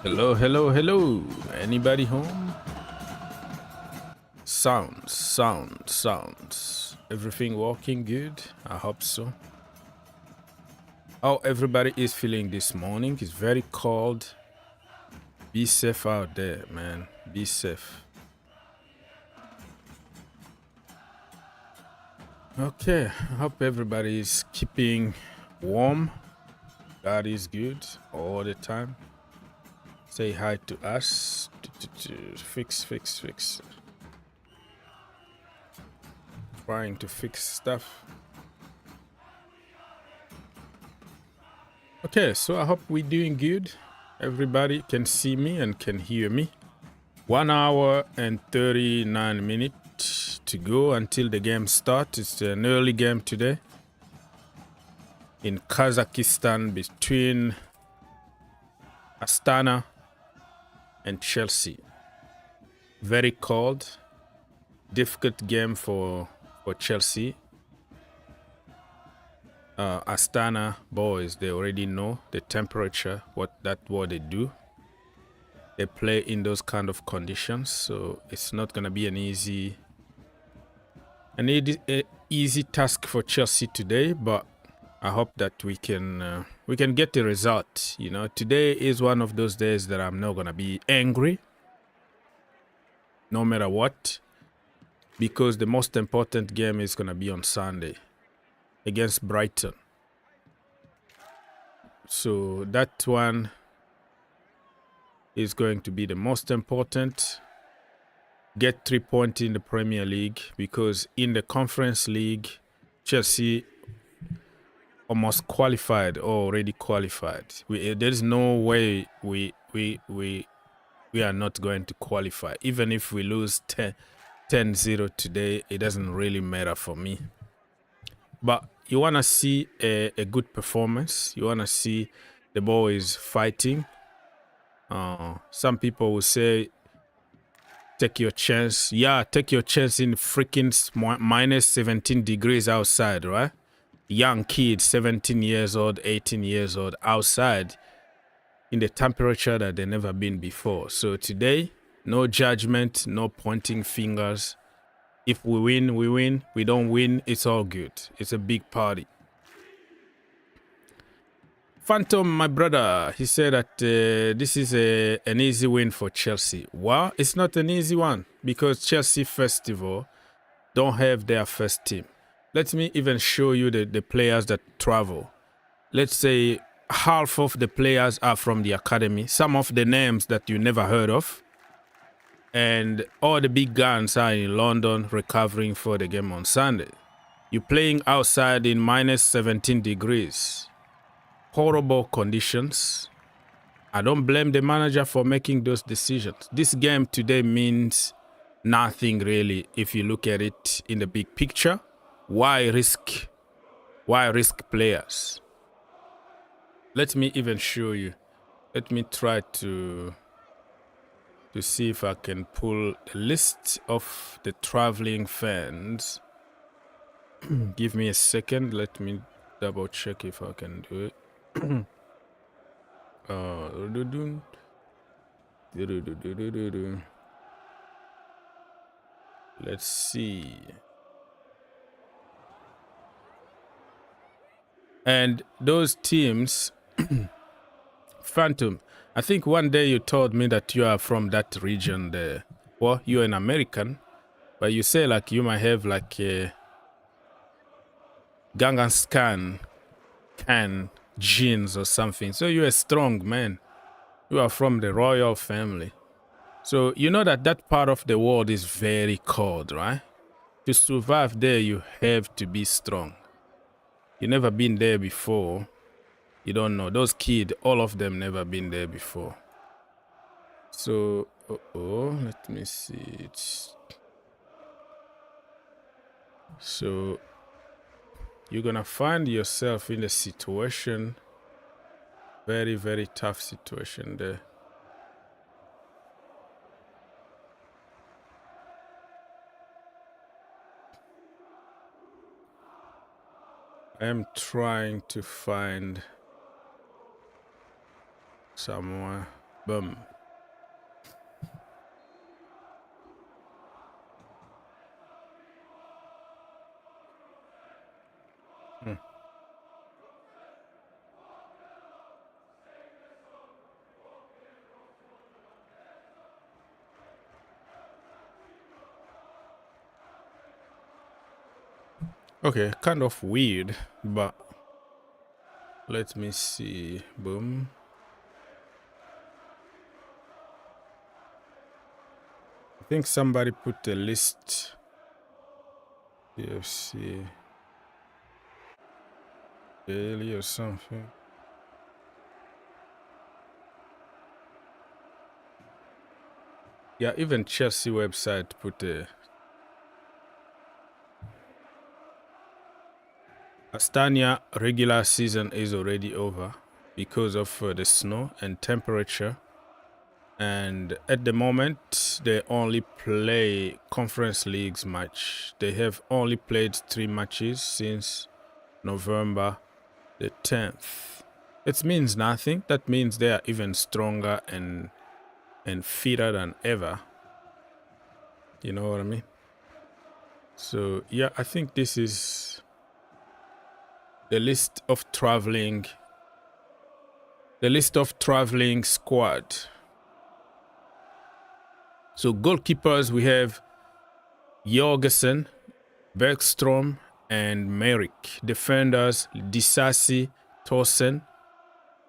Hello, hello, hello. Anybody home? Sounds. Everything working good? I hope so. How everybody is feeling this morning? It's very cold. Be safe out there, man. Be safe. Okay, I hope everybody is keeping warm. God is good all the time. Say hi to us. Fix. Trying to fix stuff. Okay, so I hope we're doing good. Everybody can see me and can hear me. 1 hour and 39 minutes to go until the game starts. It's an early game today in Kazakhstan between Astana and Chelsea. Very cold, difficult game for Chelsea. Astana boys, they already know the temperature, what they do. They play in those kind of conditions, so it's not gonna be an easy task for Chelsea today. But I hope that we can get the result. You know, today is one of those days that I'm not gonna be angry, no matter what, because the most important game is gonna be on Sunday against Brighton. So that one is going to be the most important. Get 3 points in the Premier League, because in the Conference League, Chelsea almost qualified or already qualified. There's no way we are not going to qualify. Even if we lose 10-0 today, it doesn't really matter for me. But you want to see a good performance. You want to see the boys fighting. Some people will say, take your chance. Yeah, take your chance in freaking minus 17 degrees outside, right? Young kids, 17 years old, 18 years old, outside in the temperature that they've never been before. So today, no judgment, no pointing fingers. If we win, we win. We don't win, it's all good. It's a big party. Phantom, my brother, he said that this is an easy win for Chelsea. Well, it's not an easy one, because Chelsea, first of all, don't have their first team. Let me even show you the players that travel. Let's say half of the players are from the academy. Some of the names that you never heard of. And all the big guns are in London recovering for the game on Sunday. You're playing outside in minus 17 degrees. Horrible conditions. I don't blame the manager for making those decisions. This game today means nothing really if you look at it in the big picture. Why risk players? Let me even show you. Let me try to see if I can pull a list of the traveling fans. Give me a second. Let me double check if I can do it. Let's see. And those teams, Phantom, I think one day you told me that you are from that region there. Well, you're an American, but you say like you might have like a Gangan can genes or something. So you're a strong man. You are from the royal family. So you know that part of the world is very cold, right? To survive there, you have to be strong. You never been there before. You don't know. Those kids, all of them never been there before. So, let me see. So, you're gonna find yourself in a situation, very, very tough situation there. I am trying to find somewhere. Boom. Okay, kind of weird, but let me see. Boom. I think somebody put a list. UFC daily or something. Yeah, even Chelsea website put a Astana regular season is already over because of the snow and temperature. And at the moment, they only play conference leagues match. They have only played 3 matches since November the 10th. It means nothing. That means they are even stronger and fitter than ever. You know what I mean? So yeah, I think this is the list of traveling squad. So goalkeepers, we have Jorgensen, Bergstrom, and Marc. Defenders, Disasi, Torsen,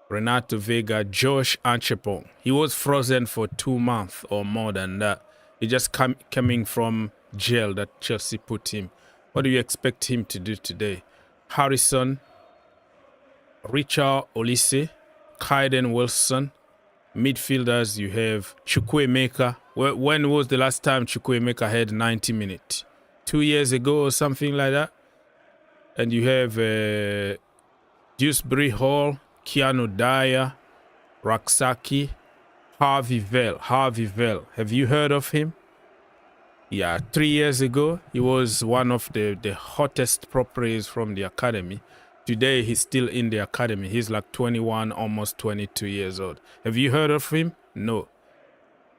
Renato Vega, Josh Anchepong. He was frozen for 2 months or more than that. He just coming from jail that Chelsea put him. What do you expect him to do today? Harrison, Richard Olise, Kaiden Wilson. Midfielders, you have Chukwuemeka. When was the last time Chukwuemeka had 90 minutes? 2 years ago or something like that. And you have Dewsbury Hall, Keanu Dyer, Raksaki, Harvey Vell. Have you heard of him? Yeah, 3 years ago, he was one of the hottest properties from the academy. Today, he's still in the academy. He's like 21, almost 22 years old. Have you heard of him? No.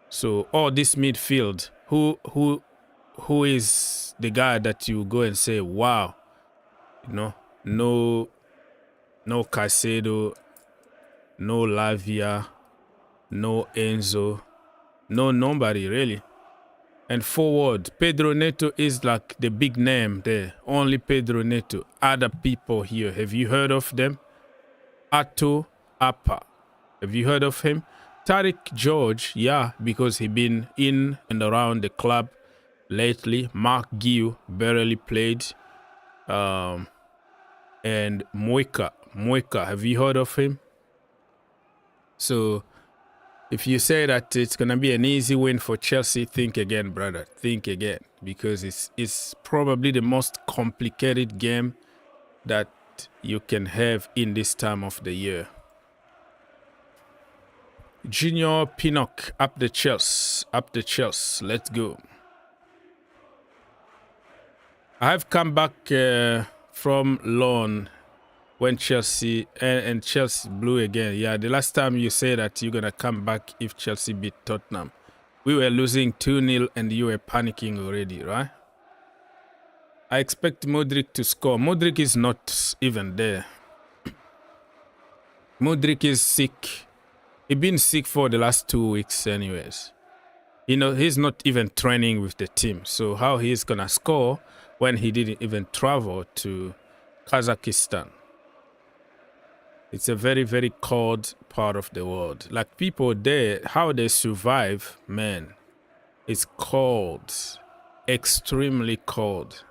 So, this midfield, who is the guy that you go and say, wow, you know, no Caicedo, no Lavia, no Enzo, no nobody really. And forward, Pedro Neto is like the big name there. Only Pedro Neto. Other people here, have you heard of them? Ato Apa, have you heard of him? Tariq George, yeah, because he been in and around the club lately. Marc Guiu barely played. And Moika, have you heard of him? So if you say that it's going to be an easy win for Chelsea, think again, brother. Think again, because it's probably the most complicated game that you can have in this time of the year. Junior Pinnock, up the Chelsea. Let's go. I have come back from loan when Chelsea and Chelsea blew again. Yeah, the last time you said that you're going to come back if Chelsea beat Tottenham. We were losing 2-0 and you were panicking already, right? I expect Mudryk to score. Mudryk is not even there. Mudryk is sick. He's been sick for the last 2 weeks anyways. You know, he's not even training with the team. So how he's going to score when he didn't even travel to Kazakhstan? It's a very, very cold part of the world. Like people there, how they survive, man, it's cold. Extremely cold.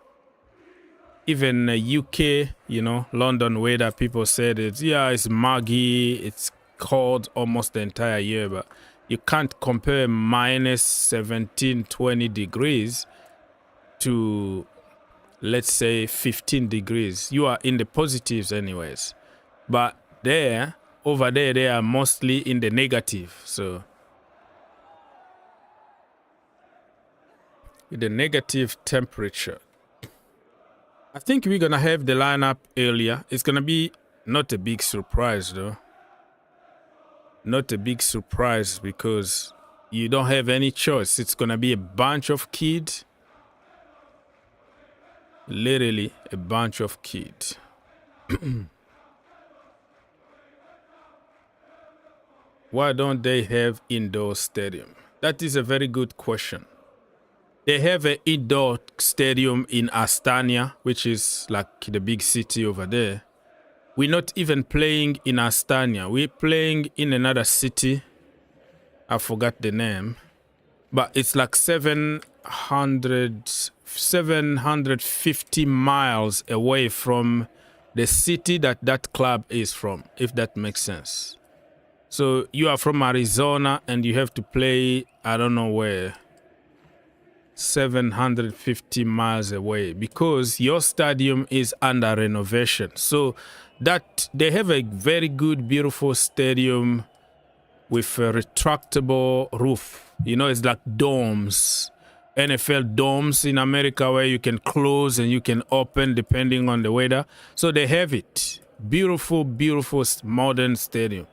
Even UK, you know, London weather, people said it's muggy, it's cold almost the entire year, but you can't compare minus 17, 20 degrees to, let's say, 15 degrees. You are in the positives anyways. But over there, they are mostly in the negative. So with the negative temperature, I think we're going to have the lineup earlier. It's going to be not a big surprise, though. Not a big surprise because you don't have any choice. It's gonna be a bunch of kids. Literally a bunch of kids. Why don't they have indoor stadium? That is a very good question. They have an indoor stadium in Astana, which is like the big city over there. We're not even playing in Astana. We're playing in another city. I forgot the name. But it's like 750 miles away from the city that club is from, if that makes sense. So you are from Arizona and you have to play, I don't know where, 750 miles away because your stadium is under renovation. So that they have a very good, beautiful stadium with a retractable roof. You know, it's like domes, NFL domes in America where you can close and you can open depending on the weather. So they have it. Beautiful, beautiful modern stadium.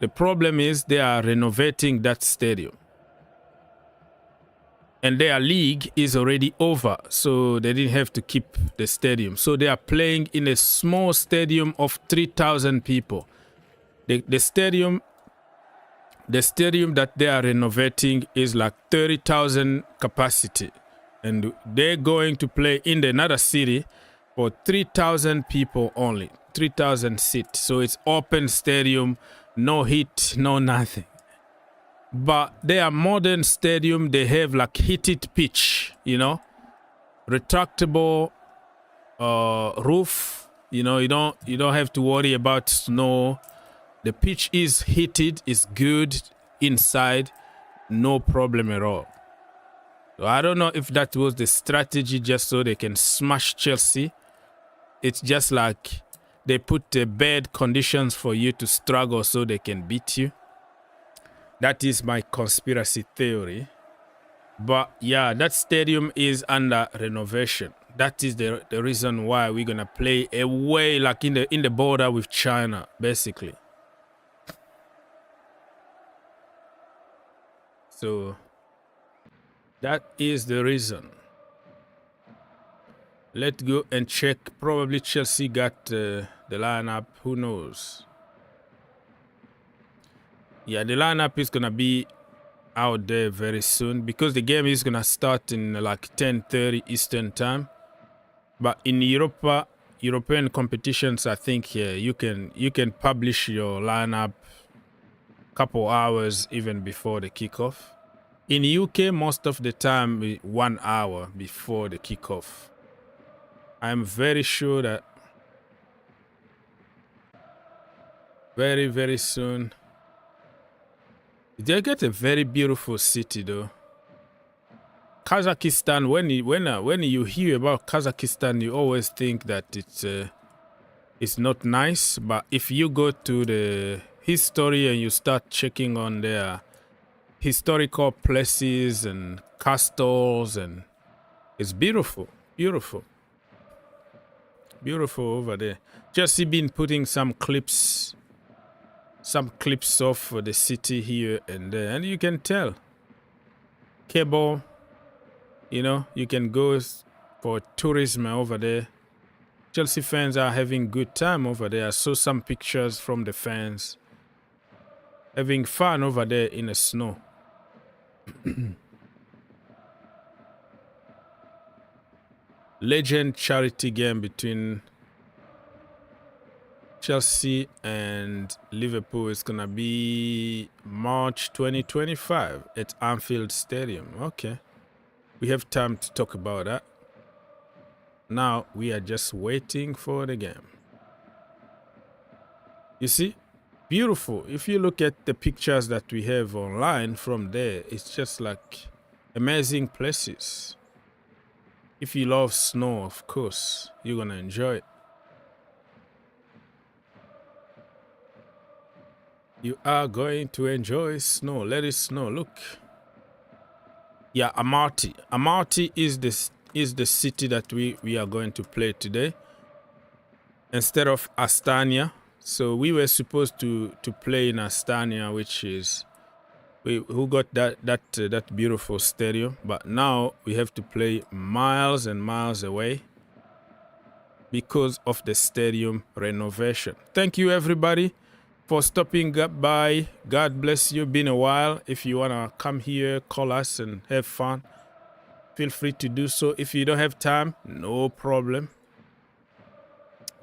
The problem is they are renovating that stadium. And their league is already over, so they didn't have to keep the stadium. So they are playing in a small stadium of 3,000 people. The stadium that they are renovating is like 30,000 capacity. And they're going to play in another city for 3,000 people only, 3,000 seats. So it's open stadium, no heat, no nothing. But their modern stadium, they have like heated pitch, you know, retractable roof. You know, you don't have to worry about snow. The pitch is heated, it's good inside, no problem at all. So I don't know if that was the strategy just so they can smash Chelsea. It's just like they put the bad conditions for you to struggle so they can beat you. That is my conspiracy theory. But yeah, that stadium is under renovation. That is the reason why we're gonna play away, like in the border with China, basically. So that is the reason. Let's go and check. Probably Chelsea got the lineup. Who knows? Yeah, the lineup is gonna be out there very soon because the game is gonna start in like 10:30 Eastern time. But in European competitions, I think you can publish your lineup couple hours even before the kickoff. In UK, most of the time 1 hour before the kickoff. I'm very sure that very, very soon. They get a very beautiful city though. Kazakhstan, when you hear about Kazakhstan, you always think that it's not nice. But if you go to the history and you start checking on their historical places and castles, and it's beautiful, beautiful, beautiful over there. Just been putting some clips of the city here and there, and you can tell. Cable, you know, you can go for tourism over there. Chelsea fans are having good time over there. I saw some pictures from the fans having fun over there in the snow. Legend charity game between Chelsea and Liverpool is gonna be March 2025 at Anfield Stadium. Okay, we have time to talk about that. Now we are just waiting for the game. You see, beautiful. If you look at the pictures that we have online from there, it's just like amazing places. If you love snow, of course, you're gonna enjoy it. You are going to enjoy snow. Let it snow. Look. Yeah, Amarty. Amarty is the city that we are going to play today. Instead of Astana. So we were supposed to play in Astana, which is who got that beautiful stadium, but now we have to play miles and miles away because of the stadium renovation. Thank you everybody for stopping by. God bless you. Been a while. If you wanna come here, call us and have fun, feel free to do so. If you don't have time, no problem.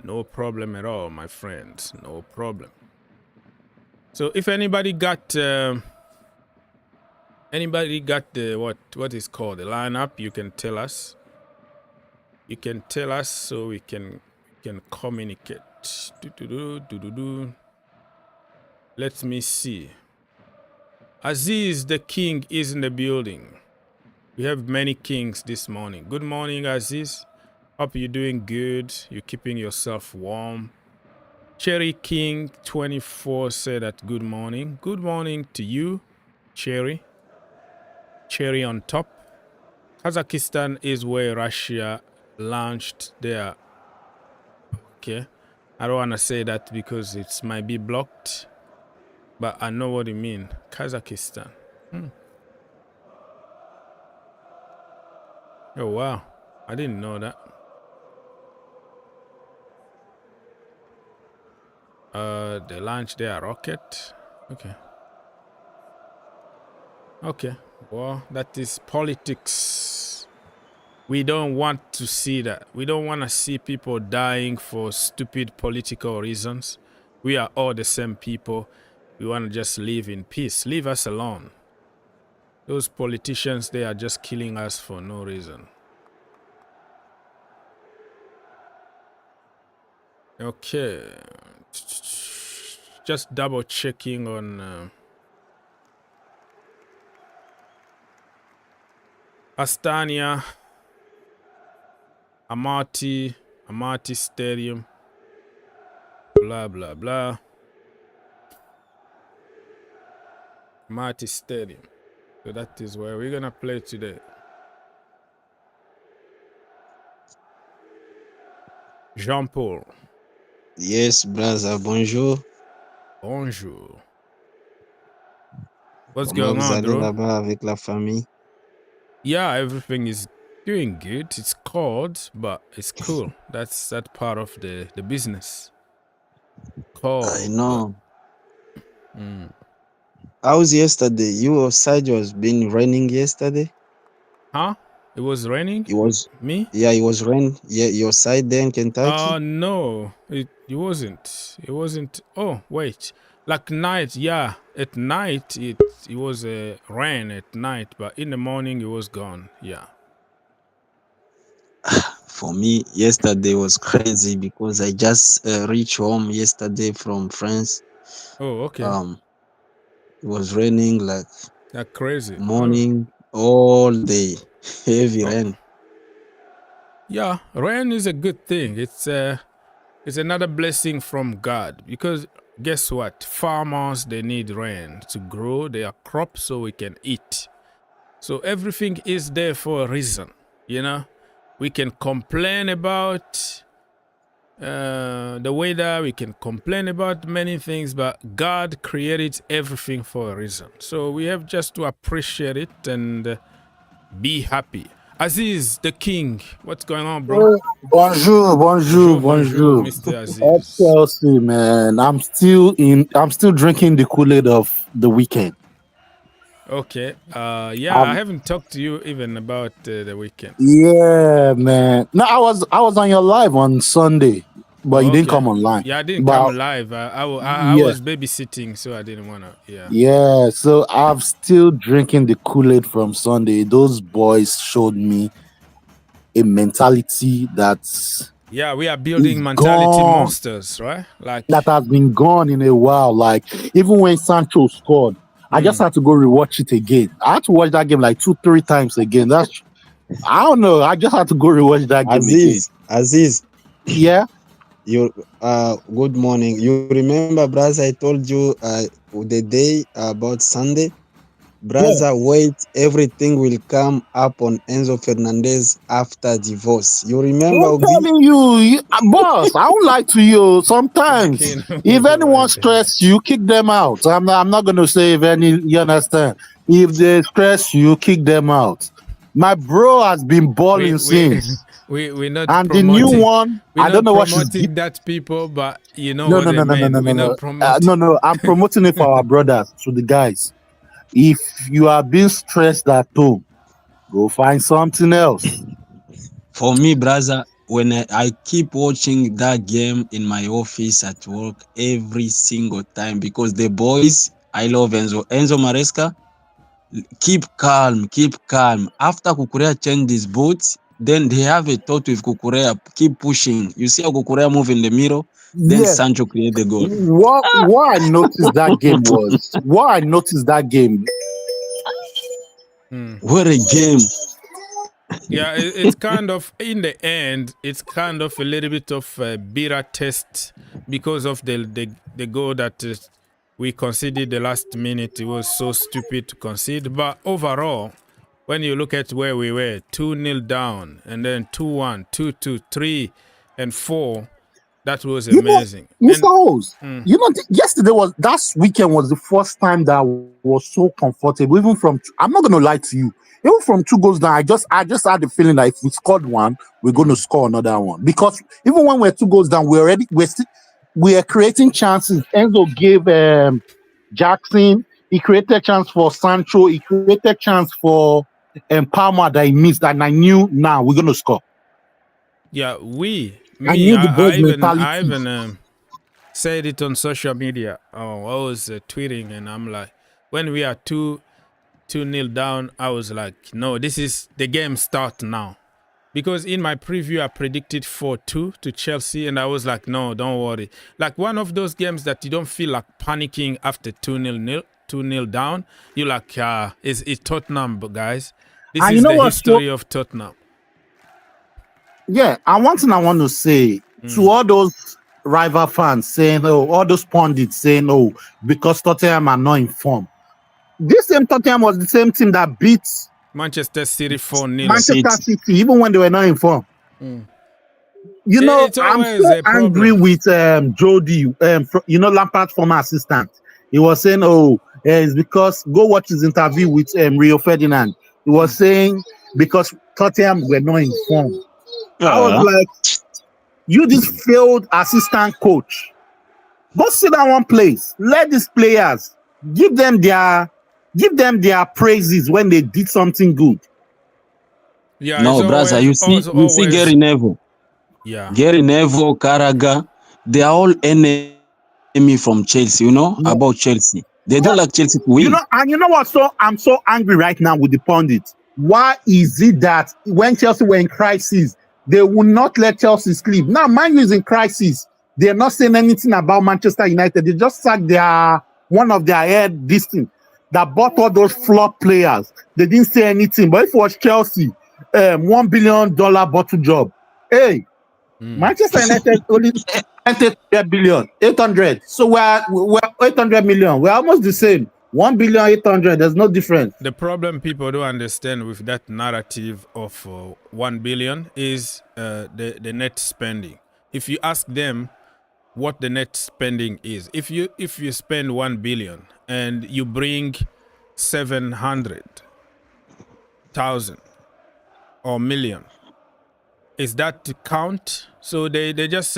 No problem at all, my friends. No problem. So if anybody got the what is called the lineup, you can tell us. You can tell us so we can communicate. Let me see. Aziz the king is in the building. We have many kings this morning. Good morning, Aziz. Hope you're doing good. You're keeping yourself warm. Cherry King 24 said that good morning. Good morning to you, Cherry. Cherry on top. Kazakhstan is where Russia launched their... Okay. I don't want to say that because it might be blocked. But I know what you mean. Kazakhstan. Oh, wow. I didn't know that. They launched their rocket. Okay. Okay. Well, that is politics. We don't want to see that. We don't want to see people dying for stupid political reasons. We are all the same people. We want to just live in peace. Leave us alone. Those politicians, they are just killing us for no reason. Okay. Just double checking on Astana, Amati Stadium, blah, blah, blah. Amati Stadium. So that is where we're going to play today. Jean-Paul. Yes, brother, bonjour. Bonjour. What's Comment going vous on, allez bro? là-bas avec la famille? Yeah, everything is doing good. It's cold, but it's cool. That's that part of the business. Cold. I know. How's yesterday? Your side was been raining yesterday? Huh? It was raining? It was, Me? yeah, it was rain. Yeah, your side there in Kentucky? No. It wasn't. It wasn't. Oh, wait. Like night, yeah. At night, it was rain at night, but in the morning, it was gone. Yeah. For me, yesterday was crazy because I just reached home yesterday from France. Oh, okay. It was raining like That's crazy. morning all day, heavy Oh. rain. Yeah, rain is a good thing. It's another blessing from God because guess what? Farmers, they need rain to grow their crops so we can eat. So everything is there for a reason, you know? We can complain about the weather, we can complain about many things, but God created everything for a reason. So we have just to appreciate it and be happy. Aziz, the king, what's going on, bro? Bonjour, bonjour. Mr. Up Aziz. Chelsea, man. I'm still drinking the Kool-Aid of the weekend. Okay. Yeah, I Um, haven't talked to you even about the weekend. yeah, man. No, I was on your live on Sunday, but you didn't Okay. come online. Yeah, I didn't But come live. I yeah, was babysitting, so I didn't want to. Yeah. yeah. So I'm still drinking the Kool-Aid from Sunday. Those boys showed me a mentality that's Yeah, we are building is mentality gone. monsters, right? Like, That has been gone in a while. Like even when Sancho scored, I just had to go rewatch it again. I had to watch that game like 2-3 times again. I don't know. I just had to go rewatch that game again. Aziz, Yeah. you good morning. You remember, brother, I told you the day about Sunday Brother, wait, everything will come up on Enzo Fernandez after divorce. You remember, I'm Guiu? telling you, boss, I won't lie to you. Sometimes, Okay, no, if anyone right. stress you, kick them out. I'm not going to say if any, you understand. If they stress you, kick them out. My bro has been balling we since. we're not And the new promoting. one, We're I don't not know what she's. promoting that people, but you know No, what no, they no, no, no, meant. no, We're no, not no. promoting. No, no. I'm promoting it for our brothers, to the guys. If you are being stressed at home, go find something else. For me, brother, when I keep watching that game in my office at work every single time because the boys, I love Enzo. Enzo Maresca, keep calm, keep calm. After Kukurea changed his boots, then they have a thought with Kukurea, keep pushing. You see how Kukurea move in the middle, then Yes. Sancho create the goal. What I noticed that game was What a game. Yeah, it's kind of, in the end, it's kind of a little bit of a bitter test because of the goal that we conceded the last minute. It was so stupid to concede. But overall, when you look at where we were, 2-0 down, and then 2-1, 2-2, 3, and 4, that was amazing. Mr. And O's, yesterday that weekend was the first time that I was so comfortable. Even from, I'm not gonna lie to you, even from 2 goals down, I just had the feeling that if we scored one, we're going to score another one. Because even when we're 2 goals down, we're creating chances. Enzo gave Jackson, he created chance for Sancho, he created chance for Palmer that he missed, and I knew now we're gonna score. yeah, I knew the I boys' even said it on social media. I was tweeting, and I'm like, when we are 2-0 down, I was like, no, this is the game start now. Because in my preview, I predicted 4-2 to Chelsea, and I was like, no, don't worry. Like one of those games that you don't feel like panicking after 2-0 down. You're like, it's Tottenham, guys. This is the history of Tottenham. Yeah, and one thing I want to say to all those rival fans saying, oh, all those pundits saying, oh, because Tottenham are not informed. This same Tottenham was the same team that beat Manchester City 4-0. Manchester City, even when they were not informed. You know, It's I'm always so a angry problem. with Jody, Lampard's former assistant. He was saying, oh, it's because, go watch his interview with Rio Ferdinand. He was saying, because Tottenham were not informed. I was like, you this failed assistant coach. Go sit down one place. Let these players give them their praises when they did something good. Yeah, No, brother, you see Gary Neville. Yeah. Gary Neville, Carragher, they are all enemy from Chelsea, about Chelsea. They don't like Chelsea to win. And you know what? So I'm so angry right now with the pundits. Why is it that when Chelsea were in crisis, they will not let Chelsea sleep? Now, Man U is in crisis. They're not saying anything about Manchester United. They just sacked one of their head this thing that bought all those flop players. They didn't say anything. But if it was Chelsea, $1 billion bottle job. Hey, Manchester United only 800. So we're 800 million. We're almost the same. 1 billion 800. There's no difference. The problem people don't understand with that narrative of 1 billion is the net spending. If you ask them what the net spending is, if you spend 1 billion and you bring 700,000 or million, is that to count? So they just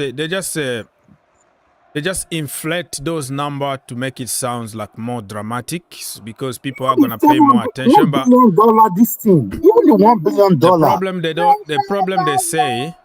inflate those numbers to make it sound like more dramatic because people are gonna pay more attention. But $1 billion this thing, even the $1 billion. The problem they say,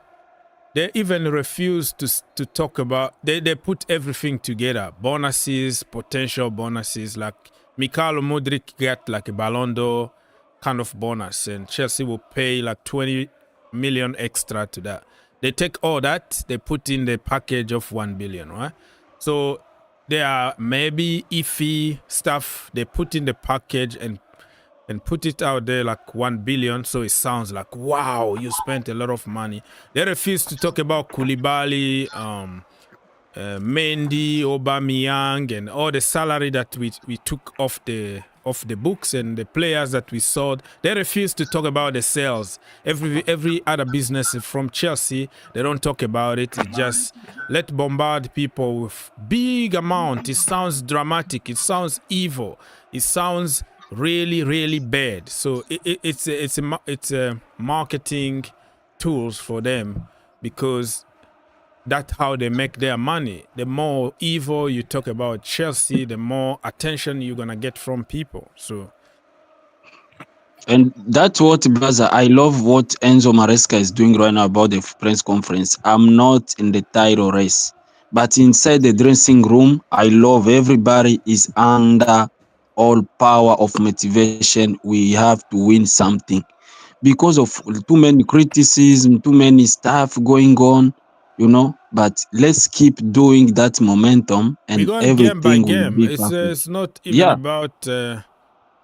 they even refuse to talk about. They put everything together: bonuses, potential bonuses. Like Mikhail Mudryk got like a Ballon d'Or kind of bonus, and Chelsea will pay like 20 million extra to that. They take all that, they put in the package of 1 billion, right? So there are maybe iffy stuff they put in the package and put it out there like 1 billion, so it sounds like, wow, you spent a lot of money. They refuse to talk about Koulibaly, Mendy, Aubameyang, and all the salary that we took off the off the books and the players that we sold. They refuse to talk about the sales. Every other business from Chelsea, they don't talk about it. It just let bombard people with big amount. It sounds dramatic. It sounds evil. It sounds really bad. So it's a marketing tools for them, because that's how they make their money. The more evil you talk about Chelsea, the more attention you're gonna get from people. So, and that's what, brother, I love what Enzo Maresca is doing right now about the press conference. I'm not in the title race, but inside the dressing room, I love everybody is under all power of motivation. We have to win something because of too many criticism, too many stuff going on, but let's keep doing that momentum we're and going game by everything will game. be It's perfect. not even Yeah.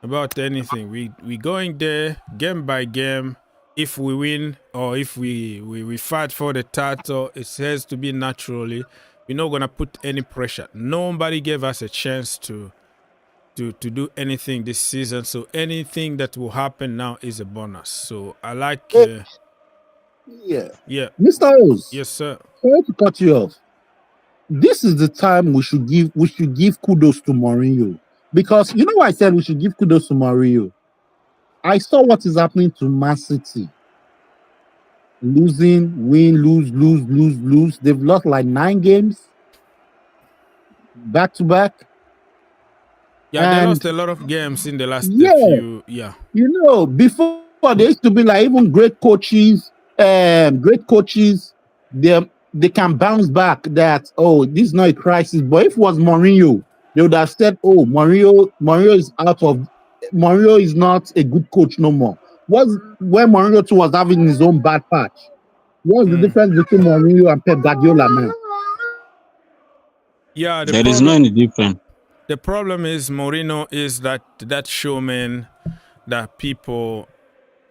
about anything. We going there game by game. If we win or if we fight for the title, it has to be naturally. We're not gonna put any pressure. Nobody gave us a chance to do anything this season. So anything that will happen now is a bonus. So I like. Yeah. Mr. Oz. Yes, sir. Sorry to cut you off. This is the time we should give kudos to Mourinho, because you know why I said we should give kudos to Mourinho. I saw what is happening to Man City. Losing, win, lose. They've lost like 9 games back to back. Yeah, they lost a lot of games in the last few. Yeah. Before they used to be like, even great coaches, they can bounce back. That, oh, this is not a crisis. But if it was Mourinho, they would have said, oh, Mourinho is not a good coach no more. When Mourinho too was having his own bad patch. What's the difference between Mourinho and Pep Guardiola, man? Yeah, there is no any difference. The problem is Mourinho is that showman that people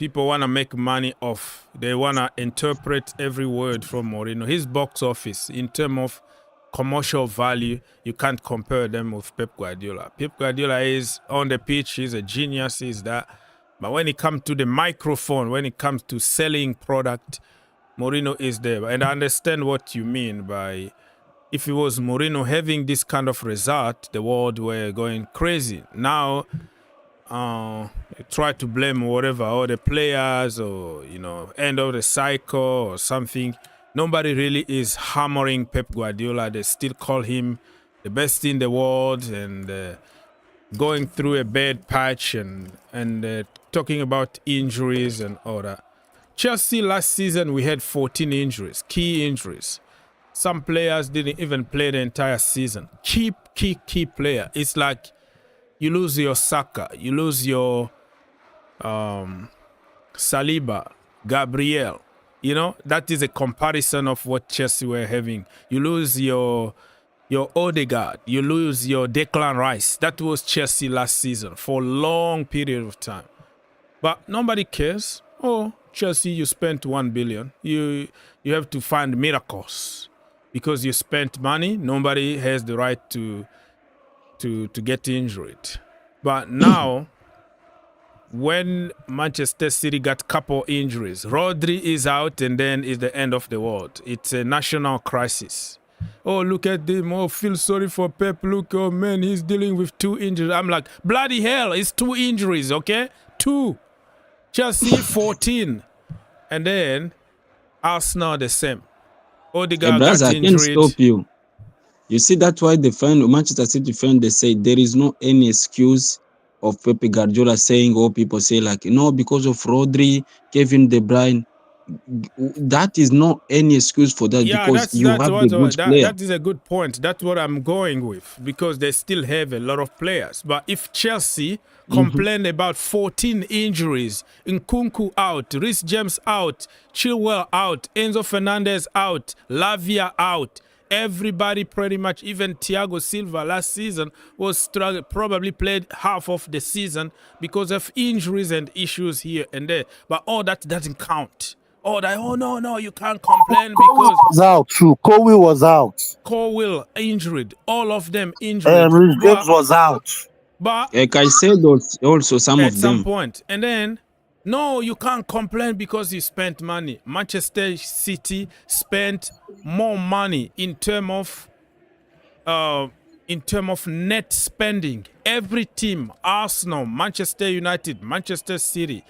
want to make money off. They want to interpret every word from Mourinho. His box office, in terms of commercial value, you can't compare them with Pep Guardiola. Pep Guardiola is on the pitch, he's a genius, he's that. But when it comes to the microphone, when it comes to selling product, Mourinho is there. And I understand what you mean by, if it was Mourinho having this kind of result, the world were going crazy. Now, try to blame whatever, or the players, or end of the cycle or something. Nobody really is hammering Pep Guardiola. They still call him the best in the world, and going through a bad patch, and talking about injuries and all that. Chelsea last season, we had 14 injuries, key injuries. Some players didn't even play the entire season. Key player. It's like you lose your Saka, you lose your Saliba, Gabriel. That is a comparison of what Chelsea were having. You lose your Odegaard, you lose your Declan Rice. That was Chelsea last season for a long period of time. But nobody cares. Oh, Chelsea, you spent 1 billion. You have to find miracles. Because you spent money, nobody has the right to get injured. But now, when Manchester City got couple injuries, Rodri is out, and then it's the end of the world. It's a national crisis. Oh, look at them. Oh, feel sorry for Pep. Look, oh man, he's dealing with 2 injuries. I'm like, bloody hell, it's 2 injuries, okay? 2. Chelsea 14. And then Arsenal the same. Odegaard brother, got injured. I can't stop you. You see, that's why Manchester City fan, they say there is no any excuse of Pep Guardiola saying, oh, people say like, because of Rodri, Kevin De Bruyne. That is not any excuse for that, because you have the good player. That is a good point. That's what I'm going with, because they still have a lot of players. But if Chelsea complain about 14 injuries, Nkunku out, Reece James out, Chilwell out, Enzo Fernandez out, Lavia out, everybody pretty much, even Thiago Silva last season was probably played half of the season because of injuries and issues here and there. But all that doesn't count. Oh, no, you can't complain because was out too. Kobe was out. Colwill injured. All of them injured. Reece James was out. But Like I said, also some at of some them. point, and then no, you can't complain because you spent money. Manchester City spent more money in term of net spending. Every team, Arsenal, Manchester United, Manchester City,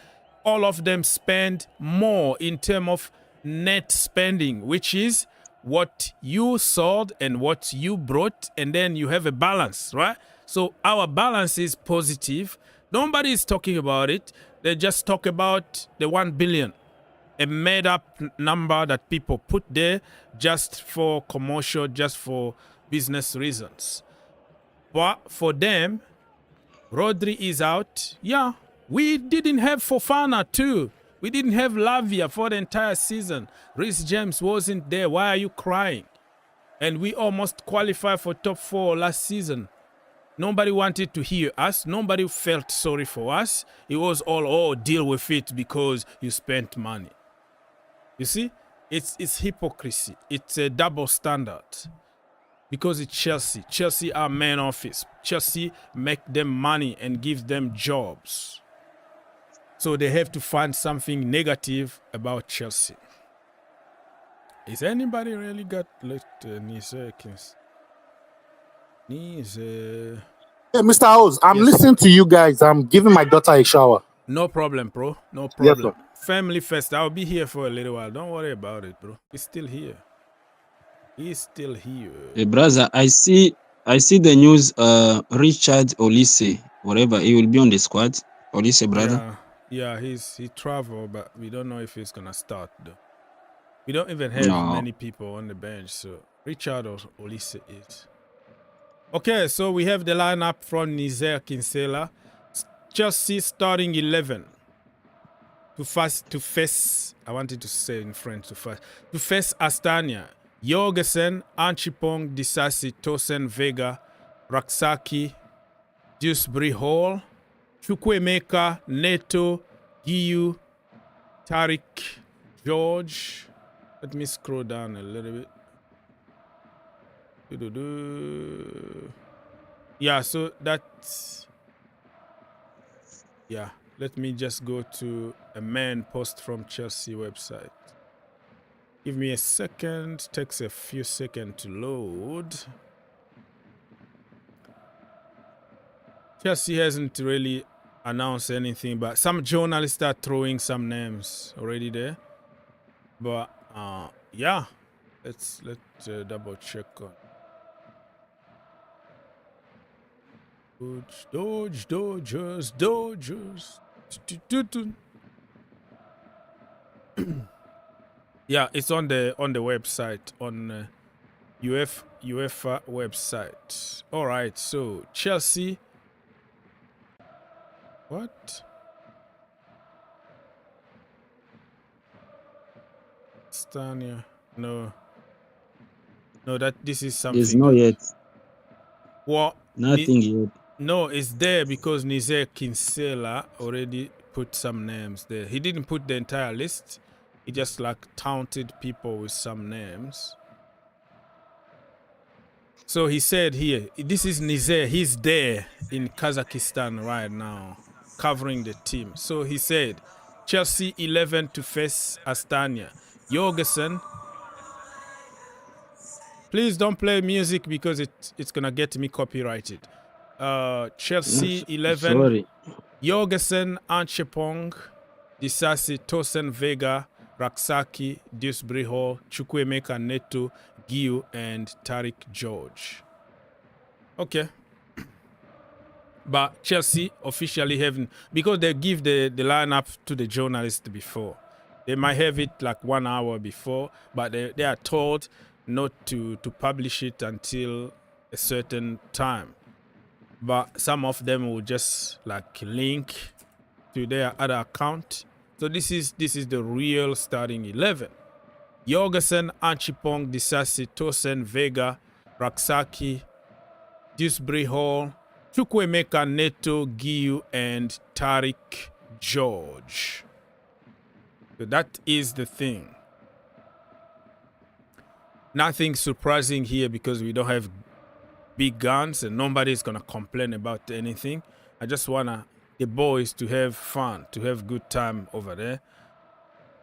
all of them spend more in term of net spending, which is what you sold and what you brought, and then you have a balance, right? So our balance is positive. Nobody is talking about it. They just talk about the 1 billion, a made up number that people put there just for commercial, just for business reasons. But for them, Rodri is out. Yeah, we didn't have Fofana too. We didn't have Lavia for the entire season. Reece James wasn't there. Why are you crying? And we almost qualified for top 4 last season. Nobody wanted to hear us. Nobody felt sorry for us. It was all, oh, deal with it because you spent money. You see, it's hypocrisy. It's a double standard. Because it's Chelsea. Chelsea are main office. Chelsea make them money and give them jobs. So they have to find something negative about Chelsea. Is anybody really got Nice? Hey, Mr. Oz, I'm Yes, listening to you guys. I'm giving my daughter a shower. No problem, bro. No Yes, problem. sir. Family first. I'll be here for a little while. Don't worry about it, bro. He's still here. He's still here. Hey, brother, I see the news. Richard Olise, whatever, he will be on the squad. Olise, brother. Yeah, he traveled, but we don't know if he's gonna start though. We don't even have No. many people on the bench, so Richard or Olise is. Okay, so we have the lineup from Nizer Kinsella. Chelsea starting 11 to face. I wanted to say in French to face Astana. Jorgensen, Anchipong, Disasi, Tosen, Vega, Raksaki, Dewsbury Hall, Chukwuemeka, Neto, Guiu, Tariq, George. Let me scroll down a little bit. Yeah, so that's... Yeah, let me just go to a main post from Chelsea website. Give me a second. Takes a few seconds to load. Chelsea hasn't really announced anything, but some journalists are throwing some names already there. But yeah, let's double check on Dodgers. Yeah, it's on the website, on UEFA website. All right, so Chelsea. What? Astana. No, that this is something. There's no yet. What? Nothing yet. No, it's there because Nizer Kinsella already put some names there. He didn't put the entire list. He just like counted people with some names. So he said here, this is Nizer. He's there in Kazakhstan right now, covering the team. So he said, Chelsea 11 to face Astana. Jorgensen. Please don't play music because it's gonna get me copyrighted. Chelsea 11. Sorry. Jorgensen, Anchepong, Disasi, Tosen, Vega, Raksaki, Dewsbury Hall, Chukwuemeka, Neto, Guiu, and Tariq George. Okay. But Chelsea officially haven't, because they give the lineup to the journalists before. They might have it like 1 hour before, but they are told not to publish it until a certain time. But some of them will just like link to their other account. So this is the real starting 11. Jorgensen, Anchipong, Disasi, Tosen, Vega, Raksaki, Dewsbury Hall, Chukwuemeka, Neto, Guiu, and Tariq George. So that is the thing. Nothing surprising here because we don't have big guns and nobody's gonna complain about anything. I just wanna the boys to have fun, to have good time over there.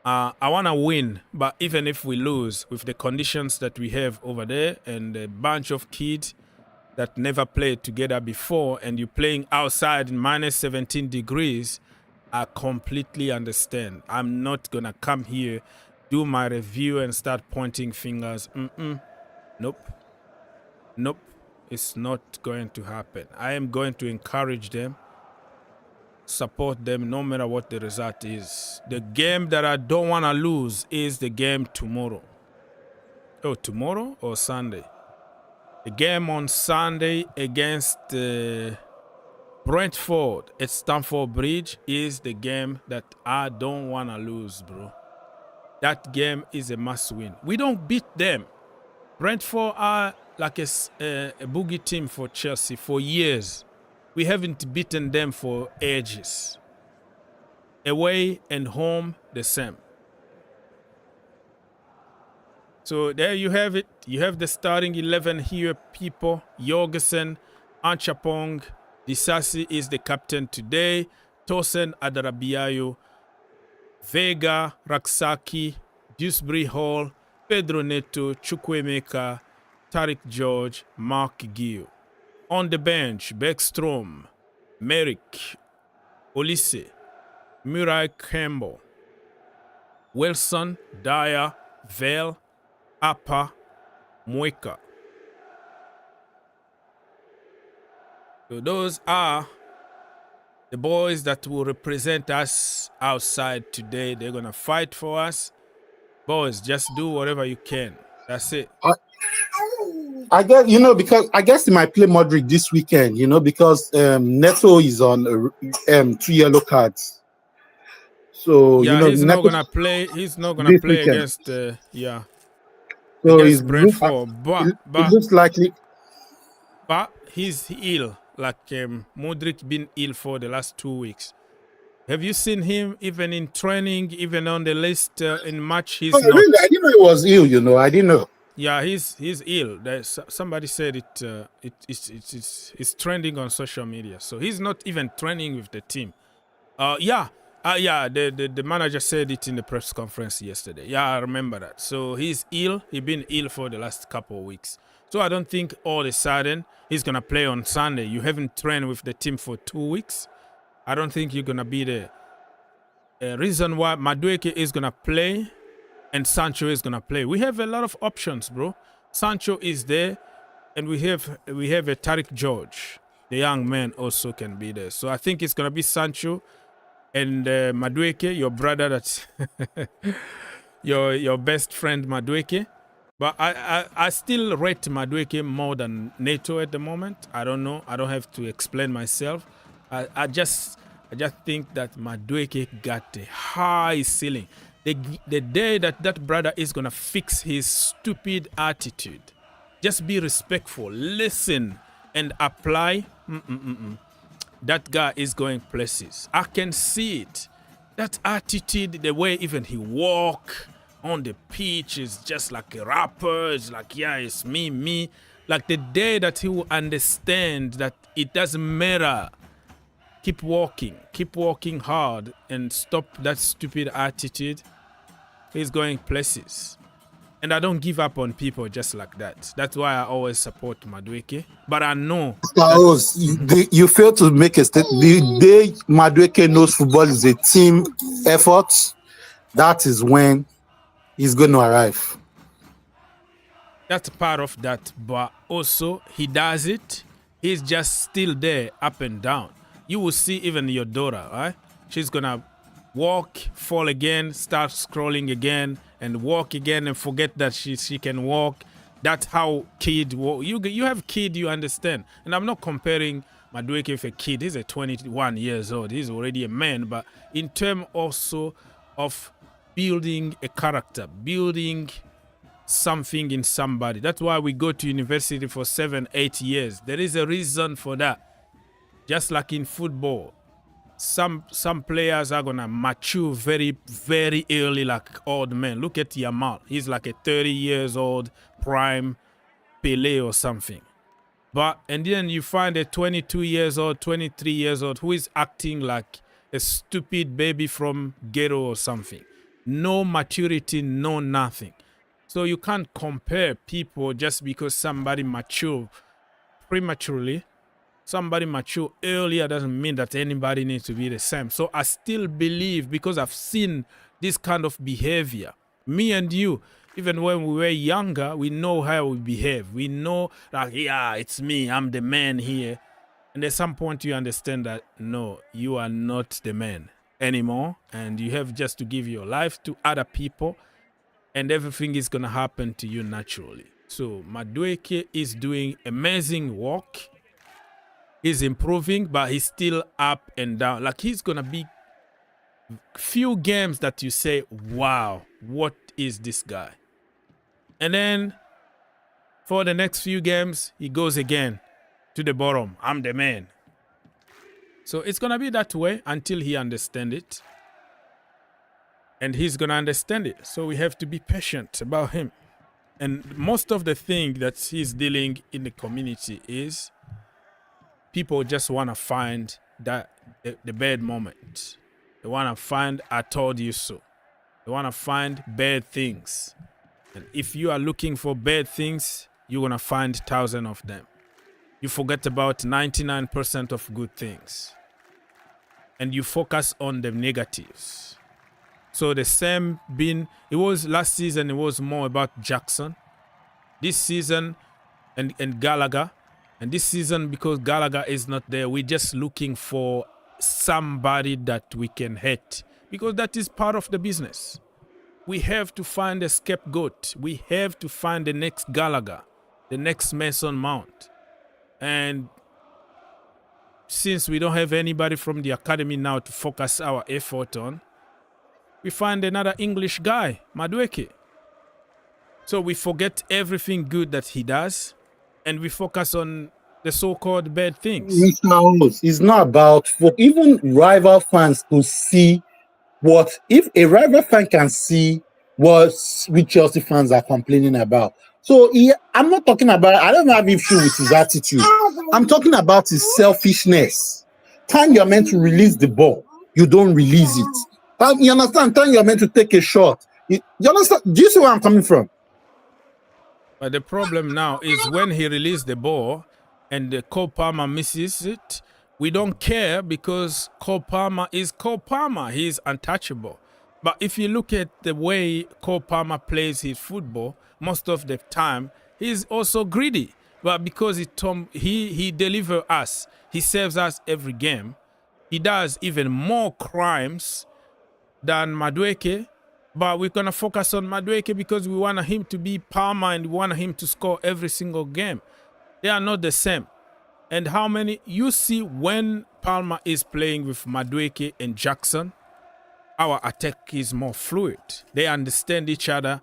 I wanna win, but even if we lose with the conditions that we have over there and a bunch of kids that never played together before and you're playing outside in minus 17 degrees, I completely understand. I'm not gonna come here, do my review and start pointing fingers. Nope. Nope. It's not going to happen. I am going to encourage them, support them no matter what the result is. The game that I don't want to lose is the game tomorrow. Oh, tomorrow or Sunday? The game on Sunday against Brentford at Stamford Bridge is the game that I don't want to lose, bro. That game is a must win. We don't beat them. Brentford are like a boogie team for Chelsea for years. We haven't beaten them for ages. Away and home, the same. So there you have it. You have the starting 11 here, people. Jorgensen, Anchapong, Disasi is the captain today. Tosin Adarabiayo, Vega, Raksaki, Dewsbury Hall, Pedro Neto, Chukwuemeka, Tariq George, Marc Guiu. On the bench, Beckstrom, Merrick, Olise, Mudryk Palmer, Wilson, Dyer, Vale, Apa, Mweka. So those are the boys that will represent us outside today. They're going to fight for us. Boys, just do whatever you can. That's it. I guess, because I guess he might play Mudryk this weekend, because Neto is on 2 yellow cards. So, yeah, he's not gonna play. He's not gonna play weekend against So against Brentford. But it looks likely. But he's ill. Like Mudryk been ill for the last 2 weeks. Have you seen him even in training, even on the list in match? He's not. Really? I didn't know he was ill. I didn't know. Yeah, he's ill. Somebody said it's trending on social media. So he's not even training with the team. The manager said it in the press conference yesterday. Yeah, I remember that. So he's ill. He's been ill for the last couple of weeks. So I don't think all of a sudden he's going to play on Sunday. You haven't trained with the team for 2 weeks. I don't think you're going to be there. Reason why Madueke is going to play and Sancho is going to play. We have a lot of options, bro. Sancho is there, and we have a Tariq George. The young man also can be there. So I think it's going to be Sancho and Madueke, your brother, that's your best friend Madueke. But I still rate Madueke more than Neto at the moment. I don't know. I don't have to explain myself. I just think that Madueke got a high ceiling. The day that brother is going to fix his stupid attitude, just be respectful, listen, and apply. That guy is going places. I can see it. That attitude, the way even he walk on the pitch is just like a rapper. It's like, yeah, it's me. Like the day that he will understand that it doesn't matter. Keep walking hard and stop that stupid attitude. He's going places. And I don't give up on people just like that. That's why I always support Madueke. But I know you fail to make a statement. The day Madueke knows football is a team effort, that is when he's going to arrive. That's part of that. But also, he does it. He's just still there, up and down. You will see even your daughter, right? She's going to walk, fall again, start scrolling again, and walk again and forget that she can walk. That's how kid walk. You have kid, you understand. And I'm not comparing Madueke with a kid. He's a 21 years old. He's already a man. But in terms also of building a character, building something in somebody. That's why we go to university for 7-8 years. There is a reason for that. Just like in football. Some players are gonna mature very, very early like old men. Look at Yamal. He's like a 30 years old prime Pele or something. And then you find a 22 years old, 23 years old who is acting like a stupid baby from ghetto or something. No maturity, no nothing. So you can't compare people just because somebody mature prematurely. Somebody mature earlier doesn't mean that anybody needs to be the same. So I still believe, because I've seen this kind of behavior, me and you, even when we were younger, we know how we behave. We know, like, yeah, it's me, I'm the man here. And at some point you understand that, no, you are not the man anymore. And you have just to give your life to other people, and everything is going to happen to you naturally. So Madueke is doing amazing work. He's improving, but he's still up and down. Like, he's going to be few games that you say, wow, what is this guy? And then for the next few games, he goes again to the bottom. I'm the man. So it's going to be that way until he understands it. And he's going to understand it. So we have to be patient about him. And most of the thing that he's dealing in the community is people just want to find that the bad moment. They want to find I told you so. They want to find bad things. And if you are looking for bad things, you're going to find 1,000 of them. You forget about 99% of good things. And you focus on the negatives. So the same it was last season, it was more about Jackson. This season, and Gallagher. And this season, because Gallagher is not there, we're just looking for somebody that we can hate. Because that is part of the business. We have to find a scapegoat. We have to find the next Gallagher, the next Mason Mount. And since we don't have anybody from the academy now to focus our effort on, we find another English guy, Madueke. So we forget everything good that he does, and we focus on the so-called bad things. It's not about, for even rival fans to see what, if a rival fan can see what we Chelsea fans are complaining about. So I'm not talking about, I don't have issue with his attitude. I'm talking about his selfishness. Time you're meant to release the ball, you don't release it. You understand? Time you're meant to take a shot. You understand? Do you see where I'm coming from? But the problem now is when he released the ball and the Cole Palmer misses it, we don't care because Cole Palmer is Cole Palmer. He's untouchable. But if you look at the way Cole Palmer plays his football, most of the time, he's also greedy. But because he delivers us, he saves us every game, he does even more crimes than Madueke. But we're going to focus on Madueke because we want him to be Palmer and we want him to score every single game. They are not the same. And how many you see when Palmer is playing with Madueke and Jackson, our attack is more fluid. They understand each other.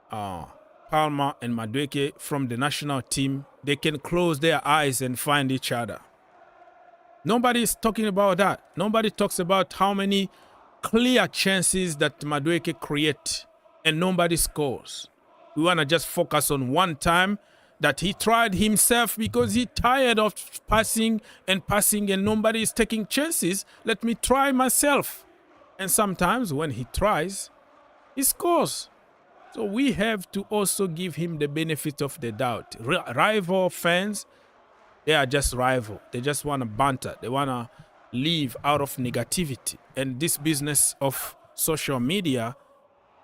Palmer and Madueke from the national team, they can close their eyes and find each other. Nobody is talking about that. Nobody talks about how many clear chances that Madueke create and nobody scores. We want to just focus on one time that he tried himself because he tired of passing and nobody is taking chances. Let me try myself. And sometimes when he tries, he scores. So we have to also give him the benefit of the doubt. Rival fans, they are just rival. They just want to banter. They want to live out of negativity. And this business of social media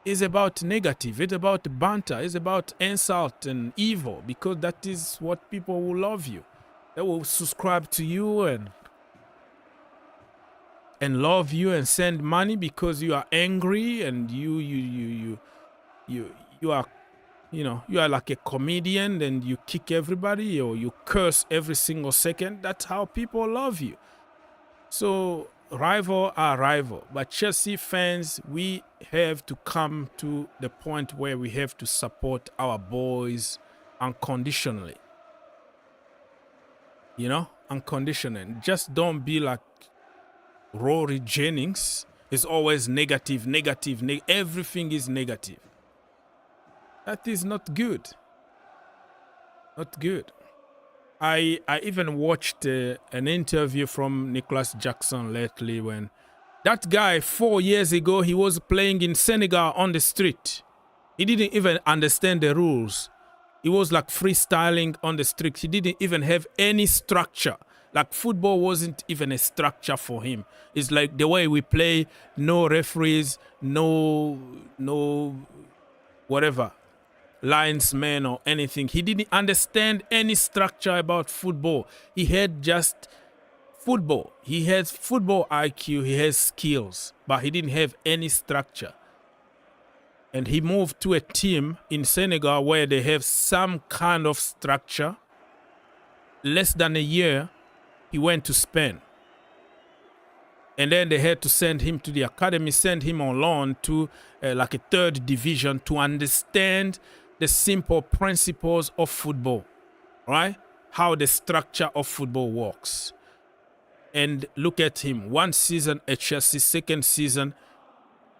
is about negative. It's about banter. It's about insult and evil, because that is what people will love you. They will subscribe to you and love you and send money because you are angry and you are, you are like a comedian and you kick everybody or you curse every single second. That's how people love you. So rival are rival, but Chelsea fans, we have to come to the point where we have to support our boys unconditionally. Unconditionally. Just don't be like Rory Jennings. It's always negative. Everything is negative. That is not good. Not good. I even watched an interview from Nicholas Jackson lately when that guy 4 years ago, he was playing in Senegal on the street. He didn't even understand the rules. He was like freestyling on the street. He didn't even have any structure. Like football wasn't even a structure for him. It's like the way we play, no referees, no whatever, linesmen or anything. He didn't understand any structure about football. He had just football. He has football IQ. He has skills, but he didn't have any structure. And he moved to a team in Senegal where they have some kind of structure. Less than a year, he went to Spain. And then they had to send him to the academy, send him on loan to like a third division to understand the simple principles of football, right? How the structure of football works. And look at him. 1 season at Chelsea, 2nd season,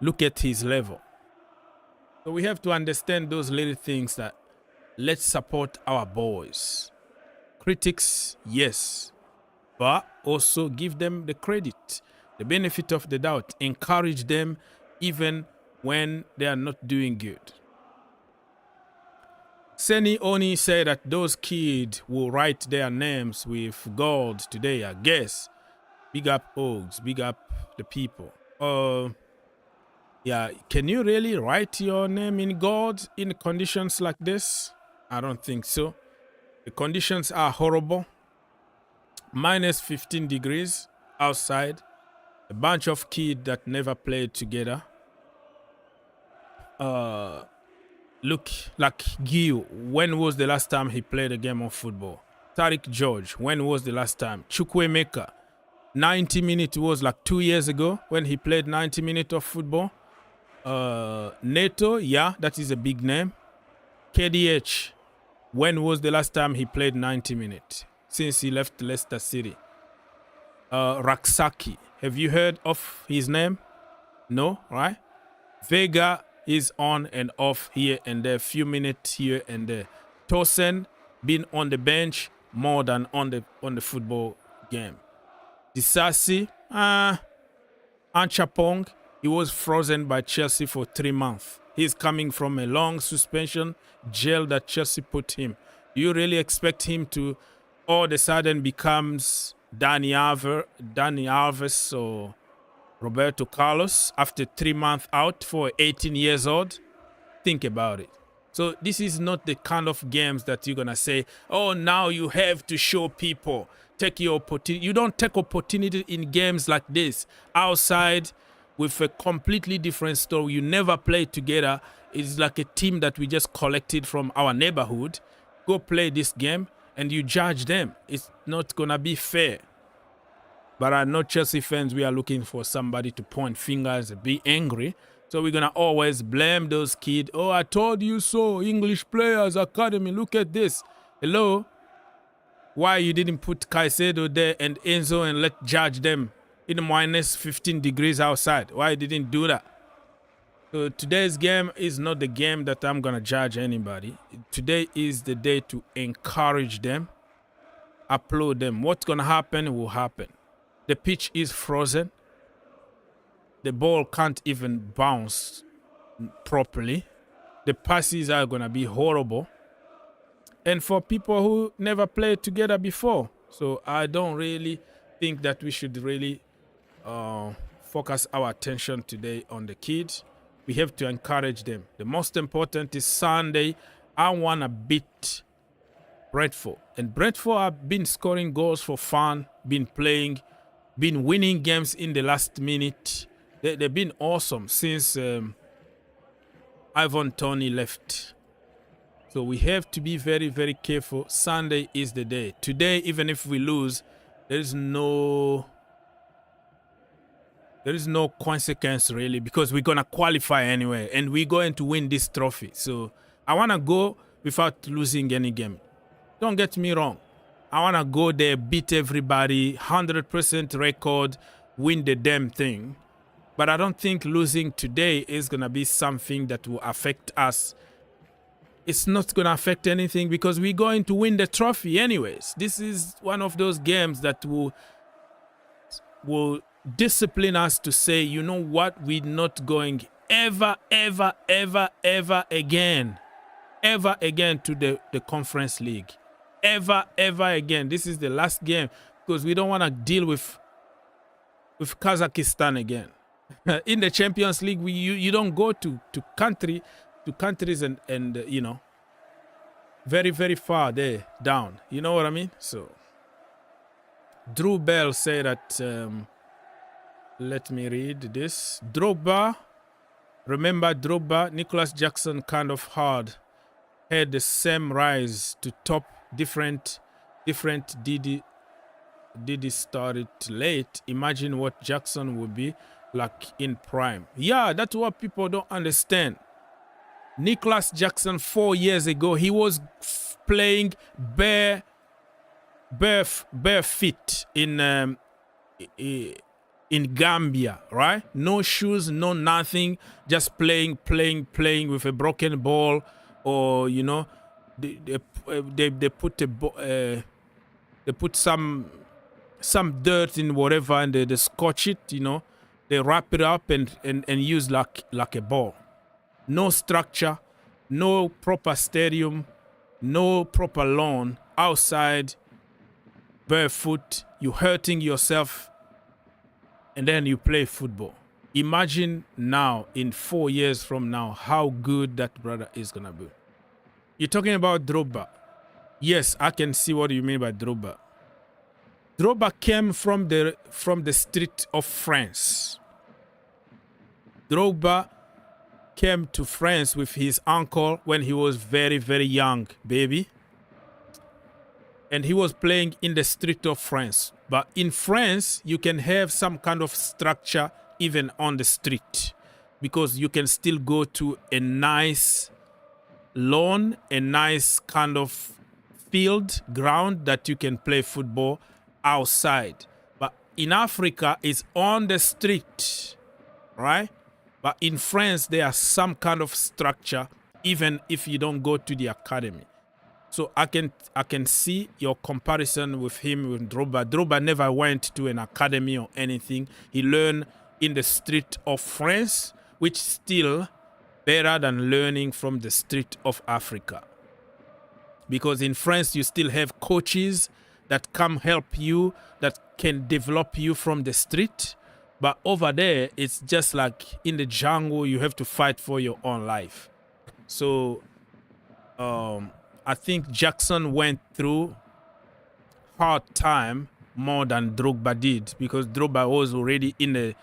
look at his level. So we have to understand those little things that let's support our boys. Critics, yes, but also give them the credit, the benefit of the doubt. Encourage them even when they are not doing good. Seni Oni said that those kids will write their names with gold today, I guess. Big up Ogs, big up the people. Yeah, can you really write your name in gold in conditions like this? I don't think so. The conditions are horrible. Minus 15 degrees outside. A bunch of kids that never played together. Look, like Guiu, when was the last time he played a game of football? Tariq George, when was the last time? Chukwuemeka, 90 minutes was like 2 years ago when he played 90 minutes of football. Neto, yeah, that is a big name. KDH, when was the last time he played 90 minutes? Since he left Leicester City. Raksaki, have you heard of his name? No, right? Vega is on and off here and there, few minutes here and there. Tosin been on the bench more than on the football game. Disasi, Anchapong, he was frozen by Chelsea for 3 months. He's coming from a long suspension, jail that Chelsea put him. Do you really expect him to all of a sudden becomes Dani Alves or Roberto Carlos after 3 months out for 18 years old? Think about it. So this is not the kind of games that you're going to say, oh, now you have to show people. Take your opportunity. You don't take opportunity in games like this. Outside with a completely different story. You never played together. It's like a team that we just collected from our neighborhood. Go play this game and you judge them. It's not going to be fair. But I know Chelsea fans, we are looking for somebody to point fingers and be angry. So we're going to always blame those kids. Oh, I told you so. English players, academy, look at this. Hello? Why you didn't put Caicedo there and Enzo and let judge them in minus 15 degrees outside? Why you didn't do that? So today's game is not the game that I'm going to judge anybody. Today is the day to encourage them, applaud them. What's going to happen will happen. The pitch is frozen. The ball can't even bounce properly. The passes are going to be horrible. And for people who never played together before. So I don't really think that we should really focus our attention today on the kids. We have to encourage them. The most important is Sunday. I want to beat Brentford. And Brentford have been scoring goals for fun, been playing, been winning games in the last minute. They've been awesome since Ivan Toney left. So we have to be very, very careful. Sunday is the day. Today, even if we lose, there is no consequence really, because we're going to qualify anyway and we're going to win this trophy. So I want to go without losing any game. Don't get me wrong. I want to go there, beat everybody, 100% record, win the damn thing. But I don't think losing today is going to be something that will affect us it's not going to affect anything because we're going to win the trophy anyways. This is one of those games that will discipline us to say, you know what, we're not going ever again to the conference league. Ever again. This is the last game because we don't want to deal with Kazakhstan again. In the Champions League, you don't go to countries and you know, very far there down. You know what I mean? So Drew Bell said that let me read this. Drogba, remember Drogba, Nicholas Jackson kind of hard had the same rise to top. Different Didi started late. Imagine what Jackson would be like in prime. Yeah, that's what people don't understand. Nicholas Jackson 4 years ago, he was playing bare feet in Gambia, right? No shoes, no nothing, just playing with a broken ball, or you know, they put some dirt in whatever and they scotch it, you know, they wrap it up and use like a ball. No structure, no proper stadium, no proper lawn, outside, barefoot, you hurting yourself, and then you play football. Imagine now, in 4 years from now, how good that brother is gonna be. You're talking about Drogba. Yes, I can see what you mean by Drogba. Drogba came from the street of France. Drogba came to France with his uncle when he was very young, baby. And he was playing in the street of France. But in France, you can have some kind of structure even on the street, because you can still go to a nice lawn, a nice kind of field, ground that you can play football outside. But in Africa, it's on the street, right? But in France, there are some kind of structure, even if you don't go to the academy. So I can see your comparison with him, with Drogba. Drogba never went to an academy or anything. He learned in the street of France, which still better than learning from the street of Africa. Because in France, you still have coaches that come help you, that can develop you from the street. But over there, it's just like in the jungle, you have to fight for your own life. So I think Jackson went through hard time more than Drogba did, because Drogba was already in a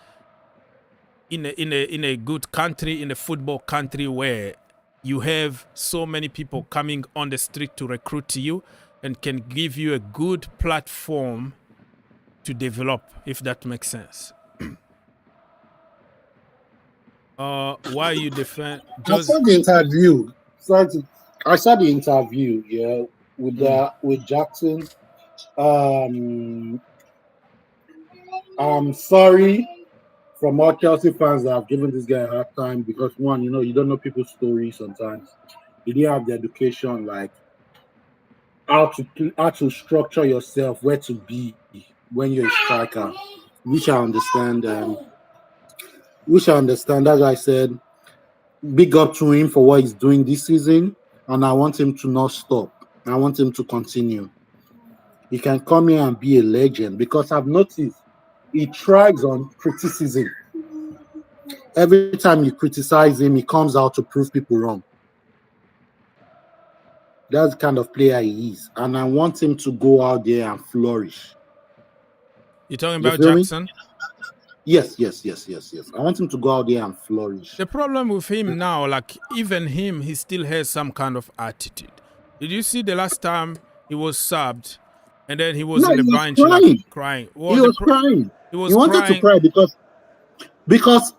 good country, in a football country, where you have so many people coming on the street to recruit you and can give you a good platform to develop, if that makes sense. Why you defend? I saw the interview. I saw the interview, yeah, with Jackson. I'm sorry from all Chelsea fans that have given this guy a hard time, because one, you know, you don't know people's stories sometimes. You didn't have the education, like how to structure yourself, where to be when you're a striker, which I understand. That's why I said big up to him for what he's doing this season, and I want him to not stop. I want him to continue. He can come here and be a legend, because I've noticed he thrives on criticism. Every time you criticize him, he comes out to prove people wrong. That's the kind of player he is, and I want him to go out there and flourish. You're talking about Jackson? Yes. I want him to go out there and flourish. The problem with him now, like even him, he still has some kind of attitude. Did you see the last time he was subbed, and then he was in the bench crying? Well, he was crying. He wanted to cry because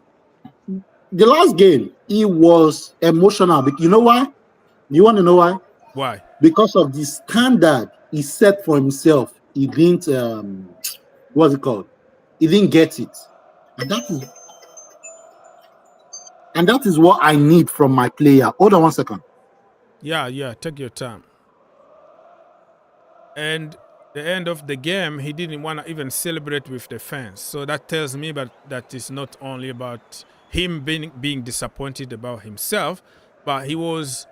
the last game he was emotional. You know why? You want to know why? Why? Because of the standard he set for himself. He didn't what's it called? He didn't get it. And that is what I need from my player. Hold on 1 second. Yeah, take your time. And the end of the game, he didn't want to even celebrate with the fans. So that tells me that it's not only about him being disappointed about himself, but he was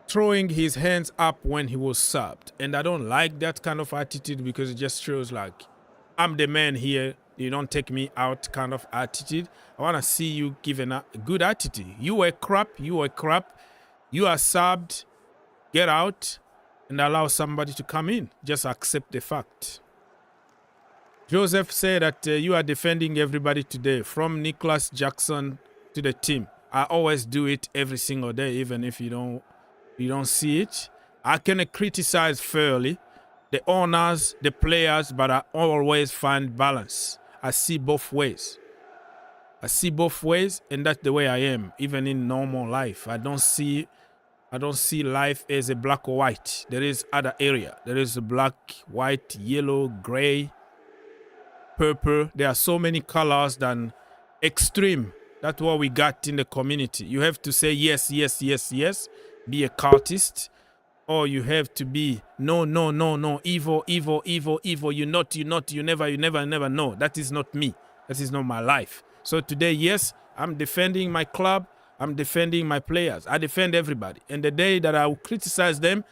throwing his hands up when he was subbed. And I don't like that kind of attitude because it just shows like, I'm the man here, you don't take me out kind of attitude. I want to see you giving a good attitude. You were crap, you are subbed, get out and allow somebody to come in. Just accept the fact. Joseph said that you are defending everybody today, from Nicholas Jackson to the team. I always do it every single day, even if you don't see it. I can criticize fairly the owners, the players, but I always find balance. I see both ways. And that's the way I am, even in normal life. I don't see life as a black or white. There is other area. There is a black, white, yellow, gray, purple. There are so many colors than extreme. That's what we got in the community. You have to say yes, yes, yes, yes. Be a cultist. Or you have to be no, no, no, no. Evil, evil, evil, evil. You never, never. No, that is not me. That is not my life. So today, yes, I'm defending my club. I'm defending my players. I defend everybody. And the day that I will criticize them,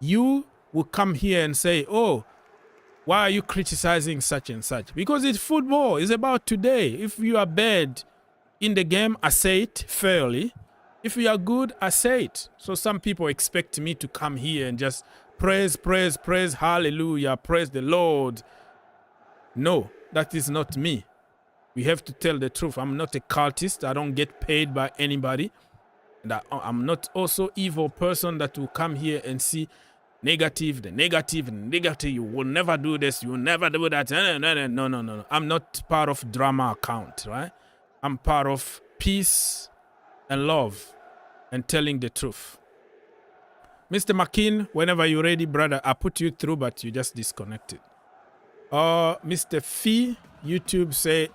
you will come here and say, oh, why are you criticizing such and such? Because it's football. It's about today. If you are bad in the game, I say it fairly. If you are good, I say it. So some people expect me to come here and just praise, hallelujah, praise the Lord. No, that is not me. We have to tell the truth. I'm not a cultist. I don't get paid by anybody. And I'm not also evil person that will come here and see negative. You will never do this. You will never do that. No. I'm not part of drama account, right? I'm part of peace and love and telling the truth. Mr. McKean, whenever you're ready, brother, I put you through, but you just disconnected. Mr. Fee, YouTube say,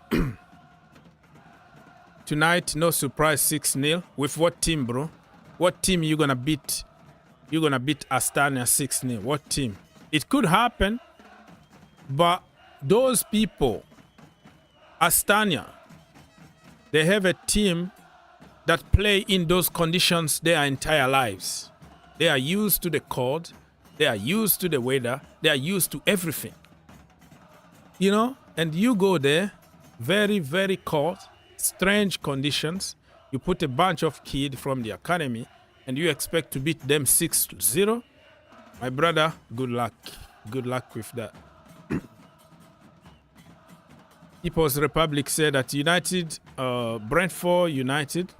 tonight, no surprise, 6-0. With what team, bro? What team you gonna beat? You're gonna beat Astana 6-0. What team? It could happen, but those people, Astana, they have a team that play in those conditions their entire lives. They are used to the cold. They are used to the weather. They are used to everything. You know, and you go there, very, very cold, strange conditions. You put a bunch of kids from the academy and you expect to beat them 6-0. My brother, good luck. Good luck with that. People's Republic said that United, Brentford United.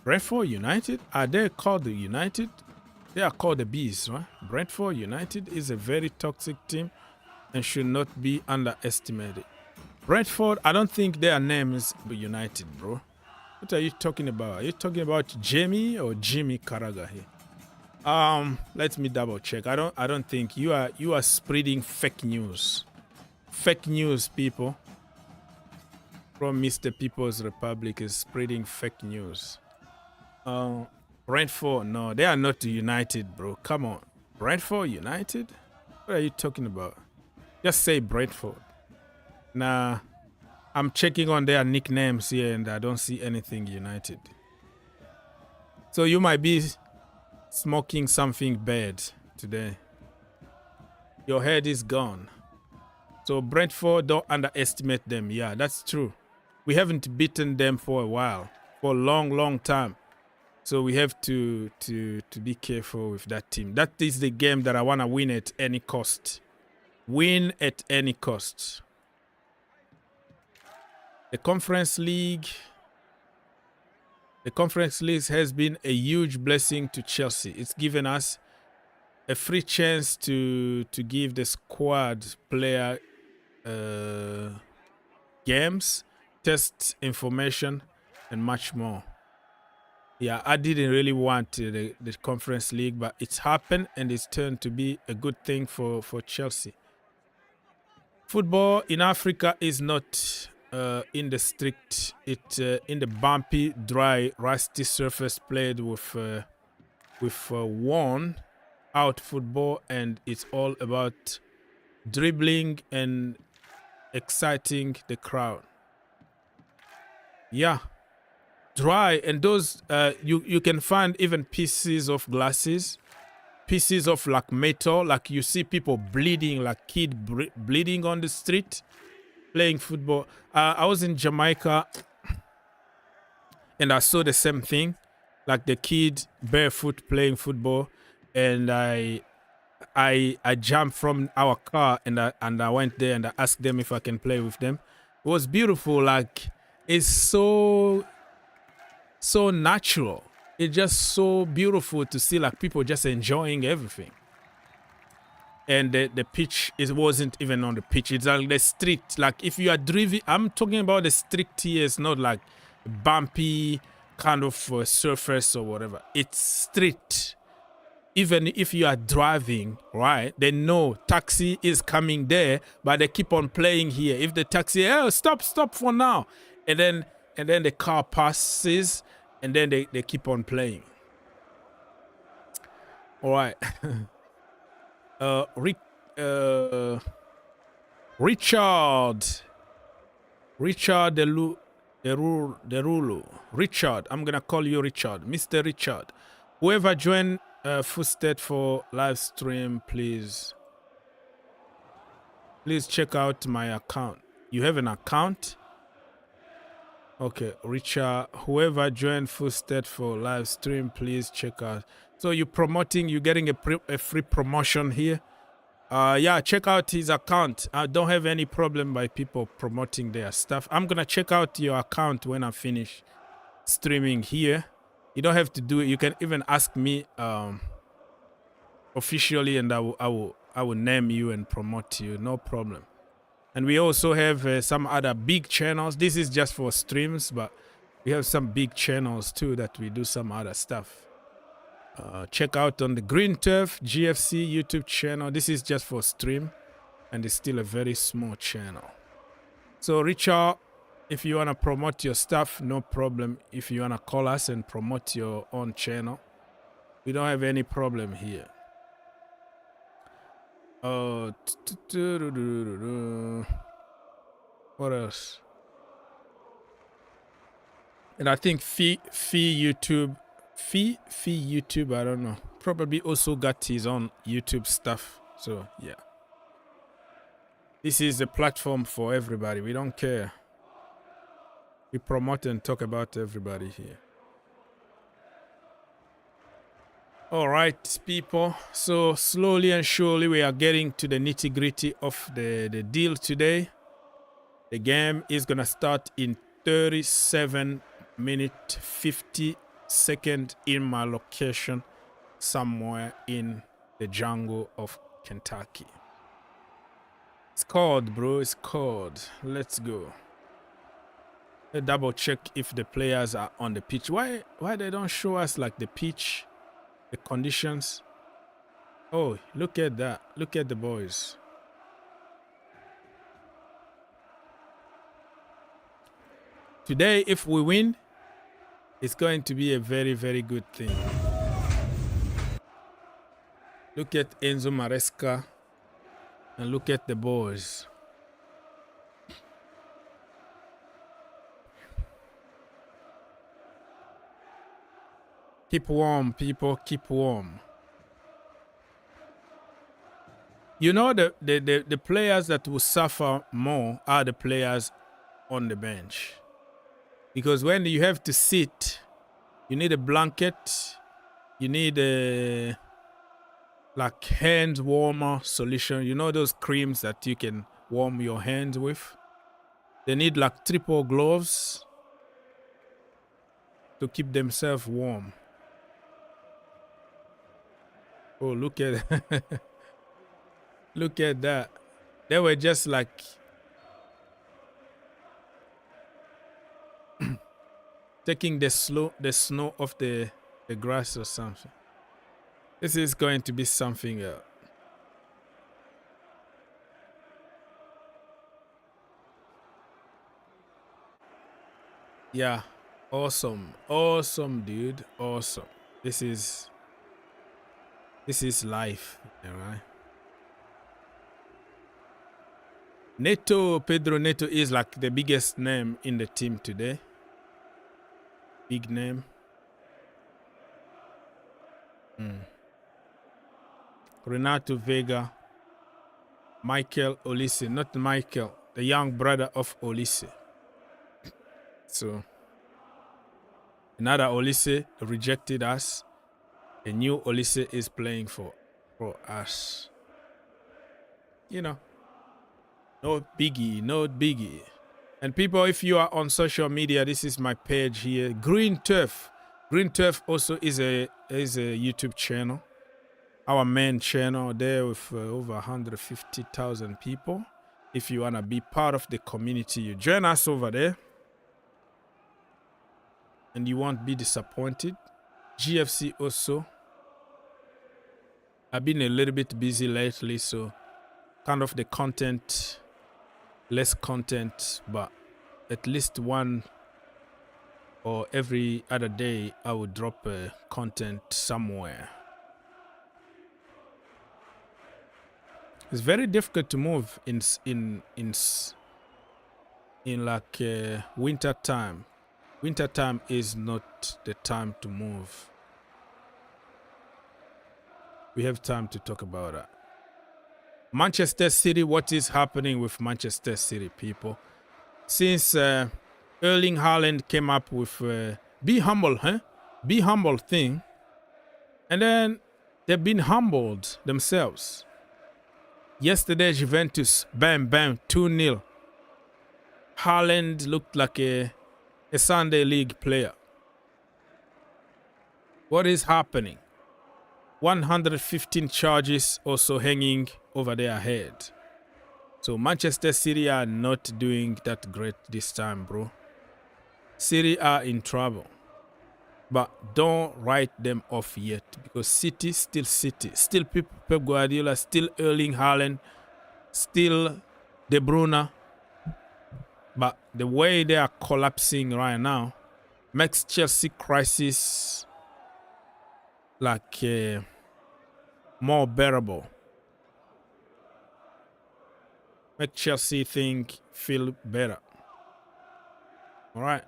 Brentford United? Are they called the United? They are called the Bees, right? Brentford United is a very toxic team and should not be underestimated. Brentford, I don't think their name is United, bro. What are you talking about? Are you talking about Jamie or Jimmy Carragher here? Let me double check. I don't think you are spreading fake news. Fake news, people. From Mr. People's Republic is spreading fake news. Brentford, no, they are not United, bro. Come on. Brentford United? What are you talking about? Just say Brentford. Nah, I'm checking on their nicknames here and I don't see anything United. So you might be smoking something bad today. Your head is gone. So Brentford, don't underestimate them. Yeah, that's true. We haven't beaten them for a while, for a long, long time. So we have to be careful with that team. That is the game that I want to win at any cost. Win at any cost. The Conference League has been a huge blessing to Chelsea. It's given us a free chance to give the squad player games, test information, and much more. Yeah, I didn't really want the Conference League, but it's happened and it's turned to be a good thing for Chelsea. Football in Africa is not in the strict, in the bumpy, dry, rusty surface played with with worn out football, and it's all about dribbling and exciting the crowd. Yeah, dry, and those you can find even pieces of glasses, pieces of like metal, like you see people bleeding, like kid bleeding on the street playing football. I was in Jamaica and I saw the same thing, like the kid barefoot playing football, and I jumped from our car and I went there and I asked them if I can play with them. It was beautiful. Like, it's so natural. It's just so beautiful to see like people just enjoying everything. And the pitch, it wasn't even on the pitch. It's like the street. Like if you are driving, I'm talking about the street here. It's not like bumpy kind of surface or whatever. It's street. Even if you are driving, right, they know taxi is coming there, but they keep on playing here. If the taxi, oh, stop for now, and then the car passes, and then they keep on playing. All right. Richard Derulu. Richard, I'm gonna call you Richard, Mr. Richard. Whoever joined Footstead for live stream, please check out my account. You have an account? Okay, Richard, whoever joined Footstead for live stream, please check out. So you're promoting, you're getting a free promotion here. Yeah, check out his account. I don't have any problem by people promoting their stuff. I'm gonna check out your account when I finish streaming here. You don't have to do it. You can even ask me officially, and I will name you and promote you. No problem. And we also have some other big channels. This is just for streams, but we have some big channels too that we do some other stuff. Check out on the Green Turf GFC YouTube channel. This is just for stream, and it's still a very small channel. So Richard, if you want to promote your stuff, no problem. If you want to call us and promote your own channel, we don't have any problem here. What else? And I think Fee YouTube, I don't know. Probably also got his own YouTube stuff. So yeah, this is a platform for everybody. We don't care. We promote and talk about everybody here. All right, people. So slowly and surely we are getting to the nitty-gritty of the deal today. The game is gonna start in 37 minutes 50 seconds in my location, somewhere in the jungle of Kentucky. It's cold, bro. It's cold. Let's go. Let's double check if the players are on the pitch. Why they don't show us like the pitch, the conditions? Oh, look at that. Look at the boys. Today, if we win, it's going to be a very, very good thing. Look at Enzo Maresca and look at the boys. Keep warm, people. Keep warm. You know, the players that will suffer more are the players on the bench. Because when you have to sit, you need a blanket, you need a like hand warmer solution. You know those creams that you can warm your hands with? They need like triple gloves to keep themselves warm. Oh, look at look at that. They were just like taking the snow off the grass or something. This is going to be something else. Yeah, awesome, dude, awesome. This is This is life, all right? Pedro Neto is like the biggest name in the team today. Big name. Renato Vega. Michael Olise, not Michael, the young brother of Olise. So, another Olise rejected us. A new Olise is playing for us. You know, no biggie. And people, if you are on social media, this is my page here. Green Turf. Green Turf also is a YouTube channel. Our main channel there with over 150,000 people. If you want to be part of the community, you join us over there. And you won't be disappointed. GFC also. I've been a little bit busy lately, so kind of the content, less content, but at least one or every other day I would drop content somewhere. It's very difficult to move in like winter time. Winter time is not the time to move. We have time to talk about that. Manchester City, what is happening with Manchester City, people? Since Erling Haaland came up with be humble, huh? Be humble thing. And then they've been humbled themselves. Yesterday, Juventus, bam, 2-0. Haaland looked like a Sunday League player. What is happening? 115 charges also hanging over their head. So Manchester City are not doing that great this time, bro. City are in trouble. But don't write them off yet, because City, still Pep Guardiola, still Erling Haaland, still De Bruyne. But the way they are collapsing right now makes Chelsea crisis like more bearable. Make Chelsea feel better. All right.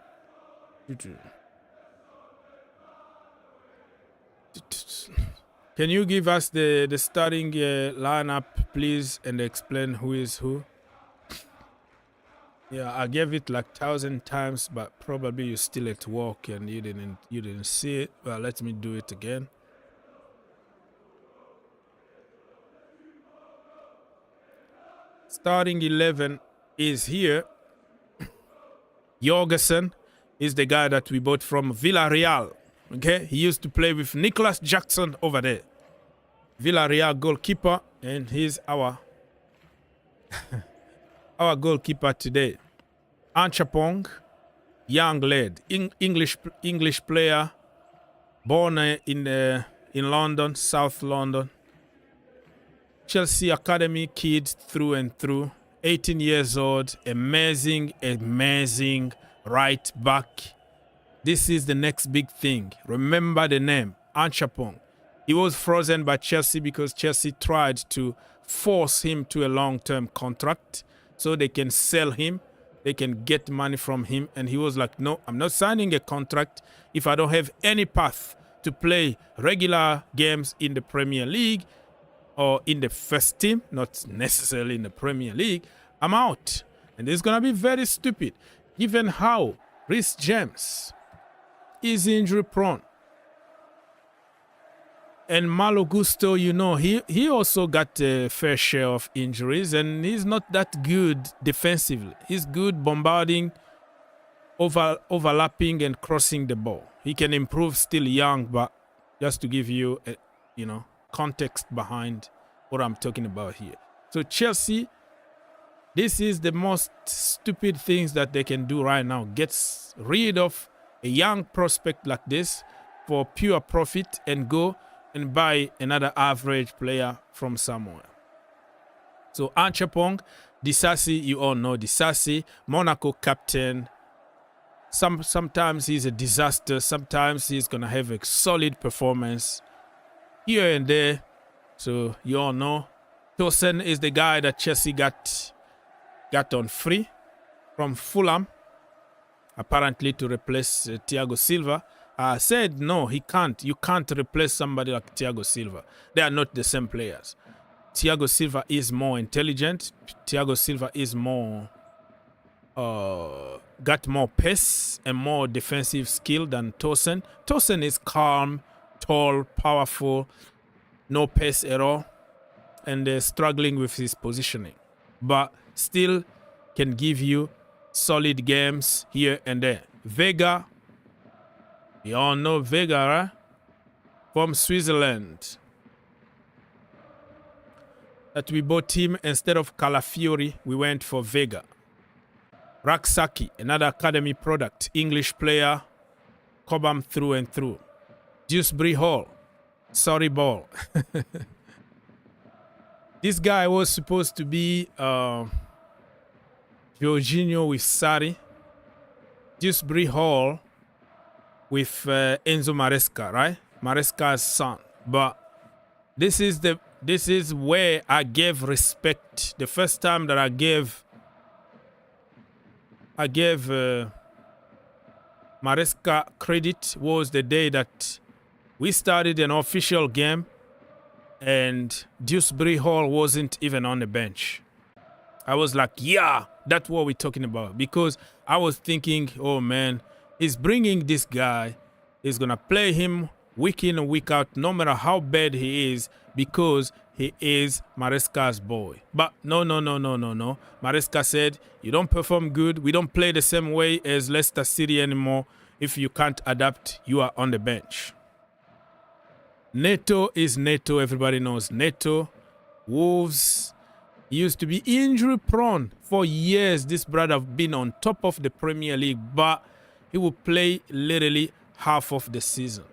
Can you give us the starting lineup, please, and explain who is who? Yeah, I gave it like 1,000 times, but probably you're still at work and you didn't see it. Well, let me do it again. Starting 11 is here. Jorgensen is the guy that we bought from Villarreal. Okay, he used to play with Nicholas Jackson over there. Villarreal goalkeeper, and he's our our goalkeeper today. Anchapong, young lad, English player, born in London, South London. Chelsea Academy kid through and through. 18 years old, amazing right back. This is the next big thing. Remember the name, Anchapong. He was frozen by Chelsea because Chelsea tried to force him to a long-term contract so they can sell him. They can get money from him. And he was like, no, I'm not signing a contract if I don't have any path to play regular games in the Premier League or in the first team, not necessarily in the Premier League. I'm out. And it's going to be very stupid, given how Reece James is injury prone. And Malo Gusto, you know, he also got a fair share of injuries, and he's not that good defensively. He's good bombarding, overlapping, and crossing the ball. He can improve, still young, but just to give you, context behind what I'm talking about here. So Chelsea, this is the most stupid things that they can do right now. Get rid of a young prospect like this for pure profit and go and buy another average player from somewhere. So Anchapong, Disasi, you all know Disasi, Monaco captain. Sometimes he's a disaster. Sometimes he's going to have a solid performance. Here and there, So you all know Tosin is the guy that Chelsea got on free from Fulham, apparently to replace Thiago Silva. I said no, he can't. You can't replace somebody like Thiago Silva. They are not the same players. Thiago Silva is more intelligent. Thiago Silva is more got more pace and more defensive skill than Tosin. Tosin is calm, tall, powerful, no pace at all, and struggling with his positioning, but still can give you solid games here and there. Vega, you all know Vega, right? From Switzerland. That we bought him instead of Calafiori, we went for Vega. Raksaki, another academy product, English player, Cobham through and through. Dewsbury Hall, sorry ball. This guy was supposed to be Jorginho with Sarri, Dewsbury Hall with Enzo Maresca, right? Maresca's son. But this is where I gave respect. The first time that I gave Maresca credit was the day that we started an official game and Dewsbury Hall wasn't even on the bench. I was like, yeah, that's what we're talking about. Because I was thinking, oh man, he's bringing this guy. He's going to play him week in and week out, no matter how bad he is, because he is Maresca's boy. But no. Maresca said, you don't perform good. We don't play the same way as Leicester City anymore. If you can't adapt, you are on the bench. Neto is Neto. Everybody knows Neto. Wolves. He used to be injury prone for years. This brother been on top of the Premier League, but he will play literally half of the season.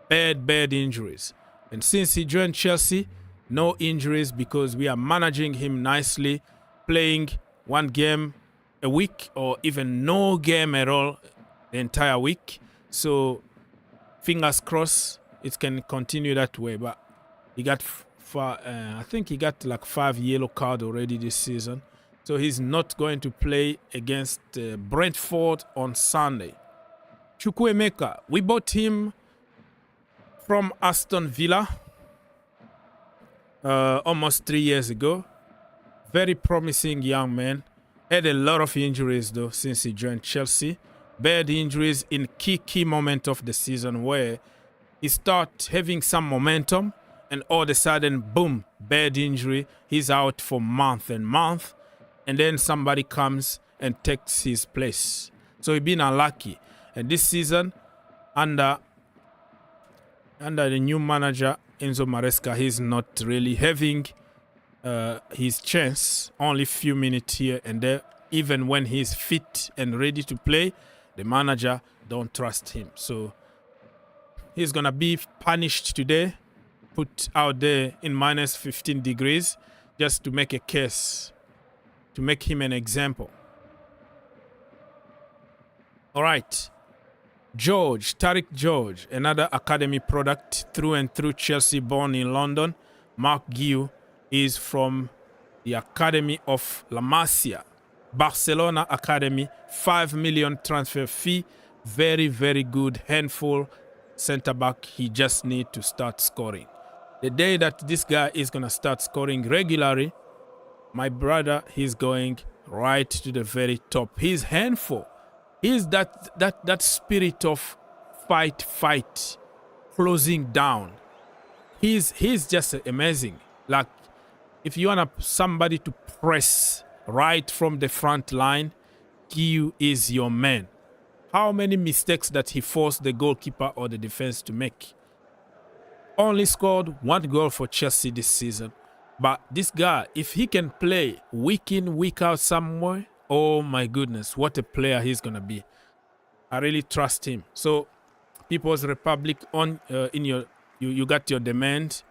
Bad injuries. And since he joined Chelsea, no injuries because we are managing him nicely, playing one game a week or even no game at all the entire week. So fingers crossed it can continue that way. But he got I think he got like 5 yellow cards already this season. So he's not going to play against Brentford on Sunday. Chukwuemeka, we bought him from Aston Villa almost 3 years ago. Very promising young man. Had a lot of injuries though since he joined Chelsea. Bad injuries in key moment of the season where he start having some momentum and all of a sudden, boom, bad injury. He's out for month and month. And then somebody comes and takes his place. So he's been unlucky. And this season, under the new manager, Enzo Maresca, he's not really having his chance. Only few minutes here and there. Even when he's fit and ready to play, the manager don't trust him. So he's going to be punished today. Put out there in minus 15 degrees just to make a case, to make him an example. All right. Tariq George, another academy product through and through, Chelsea, born in London. Marc Guiu is from the Academy of La Masia, Barcelona Academy, 5 million transfer fee. Very, very good handful center back. He just need to start scoring. The day that this guy is going to start scoring regularly, my brother, he's going right to the very top. He's handful. He's that spirit of fight, closing down. He's just amazing. Like, if you want somebody to press right from the front line, Guiu is your man. How many mistakes that he forced the goalkeeper or the defense to make? Only scored 1 goal for Chelsea this season. But this guy, if he can play week in, week out somewhere, oh my goodness, what a player he's going to be. I really trust him. So, People's Republic, on you got your demand.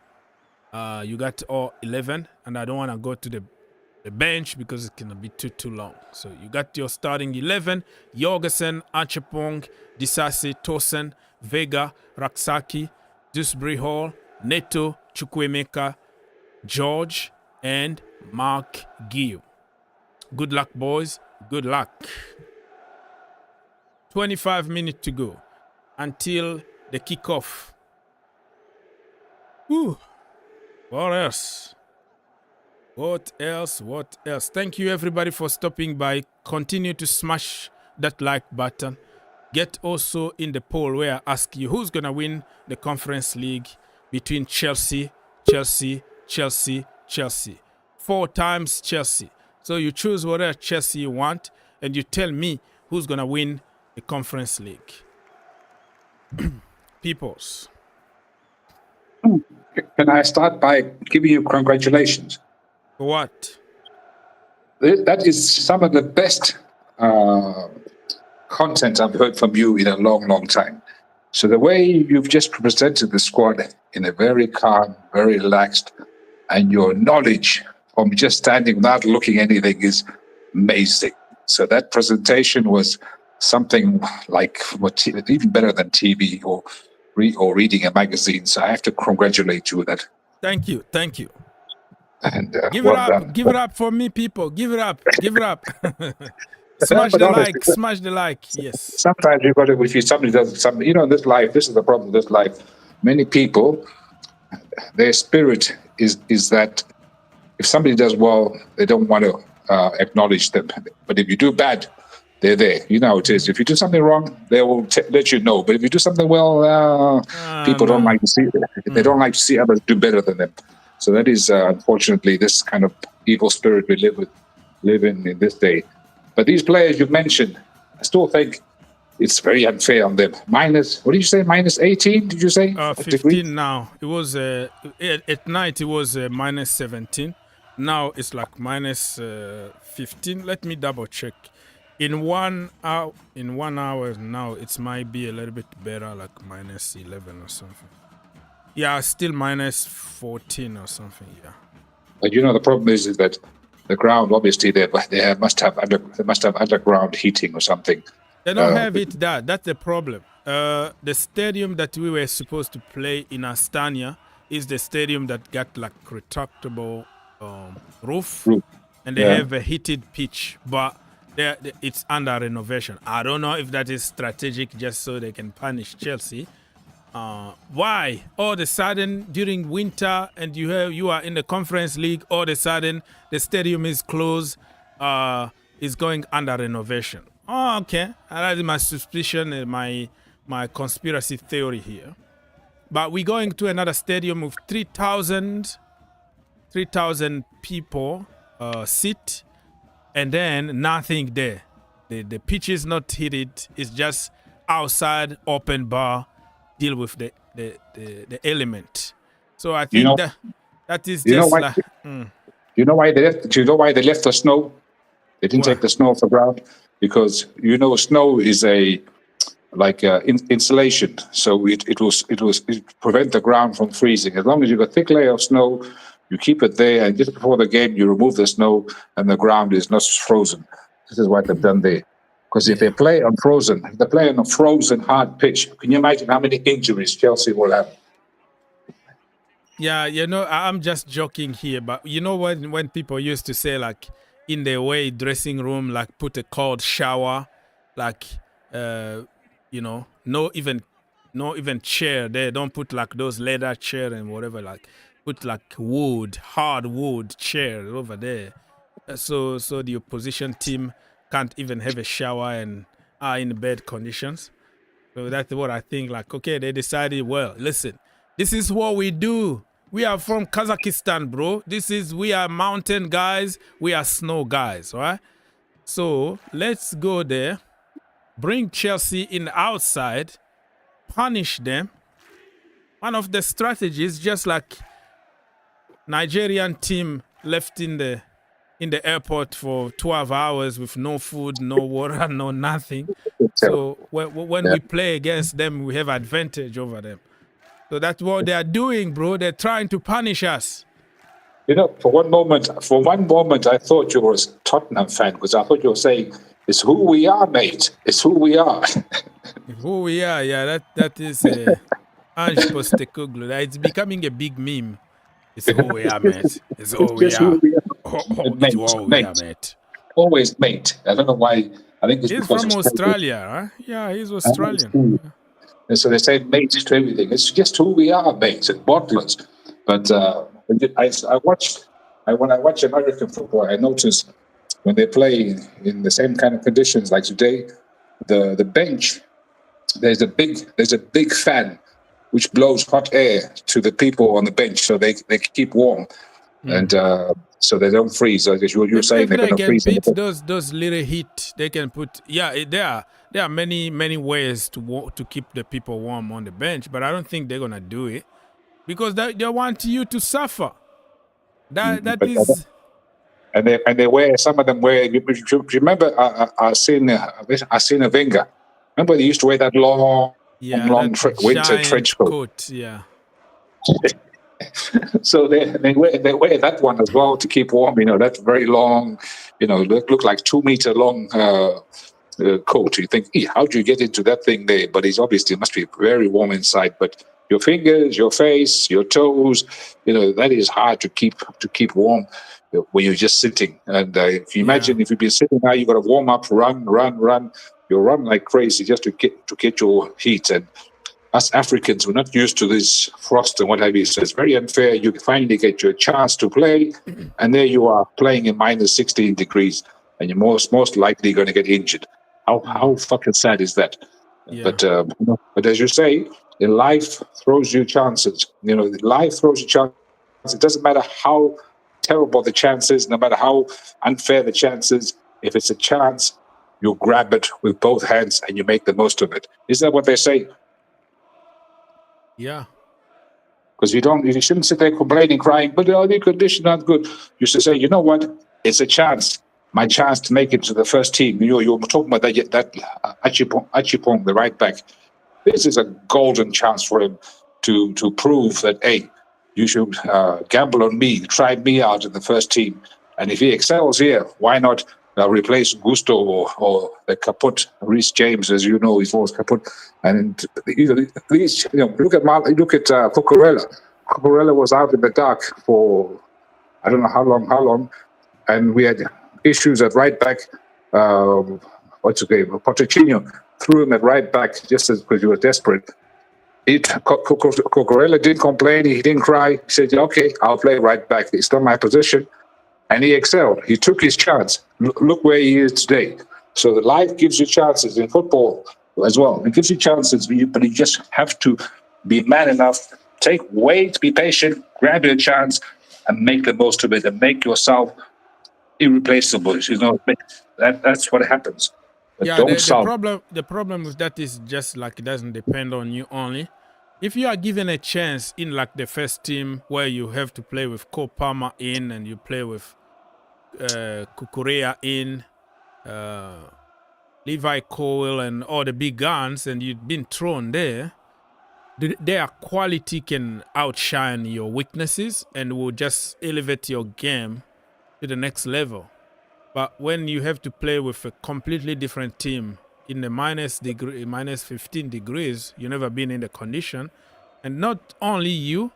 You got all 11. And I don't want to go to the bench because it's going to be too long. So, you got your starting 11. Jorgensen, Achepong, Disasi, Tosin, Vega, Raksaki, Dewsbury Hall, Neto, Chukwuemeka, George, and Marc Guiu. Good luck, boys. Good luck. 25 minutes to go until the kickoff. Whew. What else? What else? What else? Thank you, everybody, for stopping by. Continue to smash that like button. Get also in the poll where I ask you who's going to win the Conference League between Chelsea, Chelsea, Chelsea, Chelsea. 4 times Chelsea. So you choose whatever Chelsea you want and you tell me who's going to win the Conference League. Peoples. Can I start by giving you congratulations? For what? That is some of the best content I've heard from you in a long, long time. So the way you've just presented the squad in a very calm, very relaxed, and your knowledge from just standing without looking anything is amazing. So that presentation was something like even better than TV or reading a magazine. So I have to congratulate you with that. Thank you. Thank you. And Give well it up. done. Give it up for me, people. Give it up. Give it up. Smash the like. Smash the like. Yes. Sometimes you've got to, if somebody does something, in this life, this is the problem with this life. Many people, their spirit is that if somebody does well, they don't want to acknowledge them. But if you do bad, they're there. You know how it is. If you do something wrong, they will let you know. But if you do something well, people don't like to see it. They don't like to see others do better than them. So that is, unfortunately, this kind of evil spirit we live in this day. But these players you've mentioned, I still think it's very unfair on them. Minus, what did you say? Minus 18? Did you say? 15 now. It was at night. It was minus 17. Now it's like minus 15. Let me double check. In 1 hour, now it might be a little bit better, like minus 11 or something. Yeah, still minus 14 or something. Yeah. But the problem is that the ground, obviously, they must have underground heating or something. They don't have it there. That's the problem. The stadium that we were supposed to play in Astana is the stadium that got like retractable roof, and they have a heated pitch, but it's under renovation. I don't know if that is strategic just so they can punish Chelsea. Why all of a sudden during winter and you are in the Conference League, all of a sudden the stadium is closed, is going under renovation? Oh, okay. That is my suspicion and my conspiracy theory here. But we're going to another stadium with 3,000 people sit, and then nothing there. The pitch is not heated. It's just outside open bar. Deal with the element. So I think that is just like. You know why they left? Do you know why they left the snow? They didn't take the snow off the ground because snow is insulation, so it prevent the ground from freezing. As long as you've got a thick layer of snow, you keep it there, and just before the game, you remove the snow, and the ground is not frozen. This is what they've done there. Because if they play on a frozen hard pitch, can you imagine how many injuries Chelsea will have? Yeah, I'm just joking here, but when people used to say like in the away dressing room, like put a cold shower, like no even chair there. Don't put like those leather chair and whatever. Like put like hard wood chair over there, so the opposition team can't even have a shower and are in bad conditions. So that's what I think. Like, okay, they decided, well, listen, this is what we do. We are from Kazakhstan, bro. We are mountain guys. We are snow guys, all right? So let's go there, bring Chelsea in the outside, punish them. One of the strategies, just like Nigerian team left in the airport for 12 hours with no food, no water, no nothing. So when we play against them, we have advantage over them. So that's what they are doing, bro. They're trying to punish us. For one moment, I thought you were a Tottenham fan because I thought you were saying, "It's who we are, mate. It's who we are." Who we are, yeah. That is Ange Postecoglou. It's becoming a big meme. It's who we are, mate. It's who It's we just who are. we are. It's who we are, mate. Always mate. I don't know why. I think it's He's because from it's Australia, huh? Yeah, he's Australian. and so they say mate to everything. It's just who we are, mates and bottlers. But when I watch American football, I notice when they play in the same kind of conditions like today, the bench, there's a big fan which blows hot air to the people on the bench so they keep warm. And so they don't freeze. I guess you were saying they're going to freeze. If they can beat those little heat, they can put. Yeah, there are many ways to keep the people warm on the bench, but I don't think they're gonna do it because they want you to suffer. That is. And they wear, some of them wear. You remember? I seen a Wenger. Remember they used to wear that long winter trench coat. Yeah. So they wear that one as well to keep warm. You know, that's very long. You know, look like 2 meter long coat. You think, how do you get into that thing there? But it's obviously must be very warm inside. But your fingers, your face, your toes, you know, that is hard to keep warm when you're just sitting. And if you imagine if you've been sitting now, you got to warm up, run. You run like crazy just to get your heat. And us Africans, we're not used to this frost and what have you. So it's very unfair. You finally get your chance to play, and there you are playing in minus 16 degrees, and you're most likely going to get injured. How fucking sad is that? Yeah. But as you say, life throws you chances. You know, life throws you chances. It doesn't matter how terrible the chances, no matter how unfair the chances. If it's a chance, you grab it with both hands and you make the most of it. Isn't that what they say? Yeah. Because you shouldn't sit there complaining, crying, but the conditions aren't good. You should say, you know what? It's a chance. My chance to make it to the first team. You were talking about that Achipong, the right back. This is a golden chance for him to prove that, hey, you should gamble on me, try me out in the first team. And if he excels here, why not replace Gusto or the kaput Reece James, as you know, he was kaput. And these, look at Cucurella. Cucurella was out in the dark for I don't know how long, and we had issues at right back. Pochettino threw him at right back just because he was desperate. Cucurella didn't complain. He didn't cry. He said, "Okay, I'll play right back. It's not my position." And he excelled. He took his chance. Look where he is today. So the life gives you chances in football as well. It gives you chances, but you just have to be man enough, wait, be patient, grab your chance, and make the most of it, and make yourself irreplaceable. You know, that's what happens. But the problem with that is just like it doesn't depend on you only. If you are given a chance in like the first team where you have to play with Cole Palmer in and you play with Cucurella in, Levi Cole and all the big guns, and you've been thrown there, their quality can outshine your weaknesses and will just elevate your game to the next level. But when you have to play with a completely different team in the minus 15 degrees, you've never been in the condition, and not only you,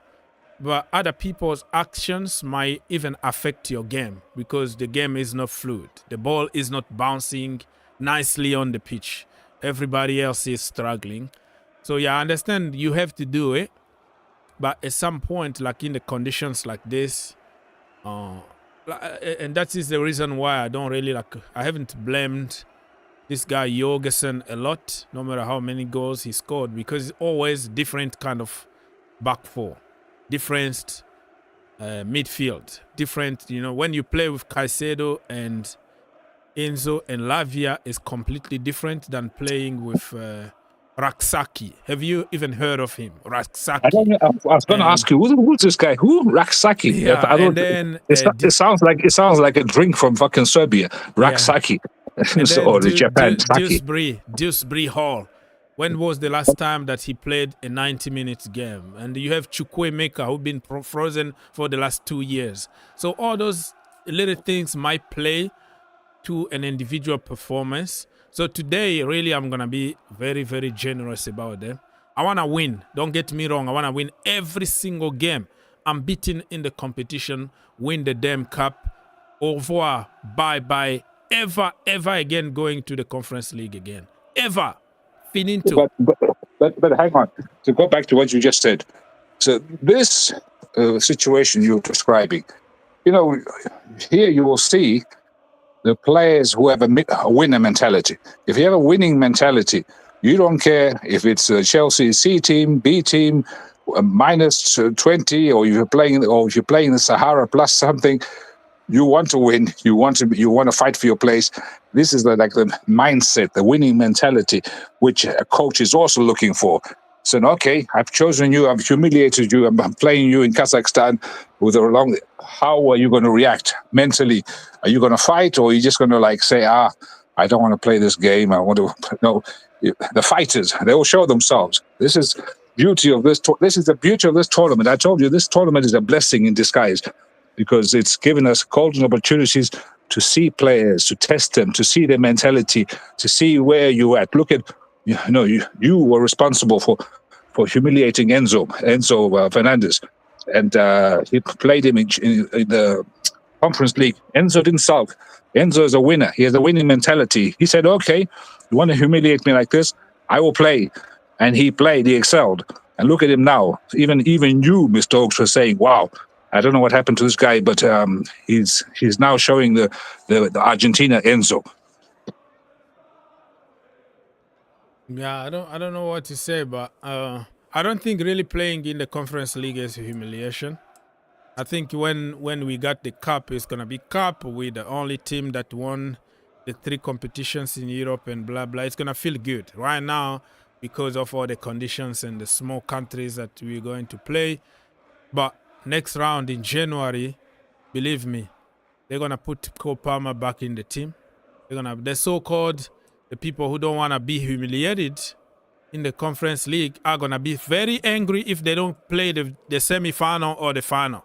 but other people's actions might even affect your game because the game is not fluid. The ball is not bouncing nicely on the pitch. Everybody else is struggling. So yeah, I understand you have to do it, but at some point, like in the conditions like this, and that is the reason why I don't really I haven't blamed this guy Jorgensen a lot, no matter how many goals he scored, because it's always different kind of back four, different midfield, different. You know, when you play with Caicedo and Enzo and Lavia is completely different than playing with Raksaki. Have you even heard of him, Raksaki? I don't know. I was going to ask you, who's this guy? Who? Raksaki? Yeah, and then it sounds like a drink from fucking Serbia. Raksaki. Yeah. Or Japan. Dewsbury Hall. When was the last time that he played a 90-minute game? And you have Chukwuemeka, who's been frozen for the last 2 years. So all those little things might play to an individual performance. So today, really, I'm going to be very, very generous about them. I want to win. Don't get me wrong. I want to win every single game. unbeaten in the competition, win the damn cup. Au revoir, bye-bye, ever again going to the Conference League again. Ever. Finito. But hang on. To go back to what you just said. So this situation you're describing, here you will see the players who have a winner mentality. If you have a winning mentality, you don't care if it's a Chelsea C team, B team, minus 20, or if you're playing the Sahara plus something. You want to win. You want to fight for your place. This is the mindset, the winning mentality, which a coach is also looking for. So, okay, I've chosen you. I've humiliated you. I'm playing you in Kazakhstan with a long. How are you going to react mentally? Are you going to fight, or are you just going to say, I don't want to play this game. I want to. No, the fighters. They will show themselves. This is beauty of this. This is the beauty of this tournament. I told you, this tournament is a blessing in disguise, because it's given us golden opportunities to see players, to test them, to see their mentality, to see where you're at. Look at, you were responsible for humiliating Enzo Fernandez, and he played him in the Conference League. Enzo didn't sulk. Enzo is a winner. He has a winning mentality. He said, okay, you want to humiliate me like this? I will play. And he played, he excelled. And look at him now. Even you, Mr. Oaks, were saying, wow, I don't know what happened to this guy, but he's now showing the Argentina Enzo. Yeah, I don't know what to say, but I don't think really playing in the Conference League is a humiliation. I think when we got the cup, it's gonna be cup. We're the only team that won the 3 competitions in Europe and blah blah. It's gonna feel good right now because of all the conditions and the small countries that we're going to play. But next round in January, believe me, they're gonna put Cole Palmer back in the team. The so-called the people who don't wanna be humiliated in the Conference League are gonna be very angry if they don't play the semi-final or the final.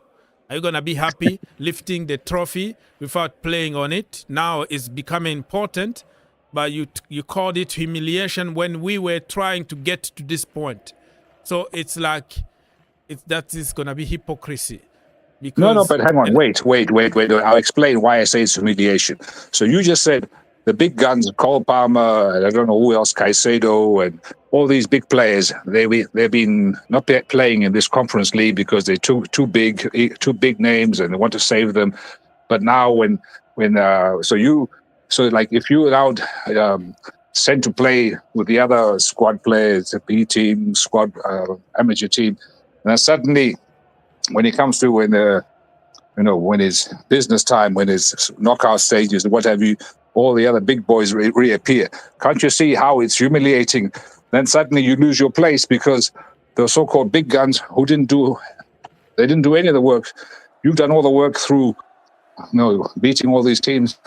Are you gonna be happy lifting the trophy without playing on it? Now it's becoming important, but you called it humiliation when we were trying to get to this point. So it's like that is gonna be hypocrisy. Because No, but hang on, wait. I'll explain why I say it's humiliation. So you just said the big guns, Cole Palmer, and I don't know who else, Caicedo, and all these big players. They've been not playing in this Conference League because they're too big names, and they want to save them. But now if you allowed Sen to play with the other squad players, the B team, squad amateur team, and then suddenly, when it comes to when it's business time, when it's knockout stages, what have you, all the other big boys reappear. Can't you see how it's humiliating? Then suddenly you lose your place because the so-called big guns who didn't do any of the work. You've done all the work through, beating all these teams,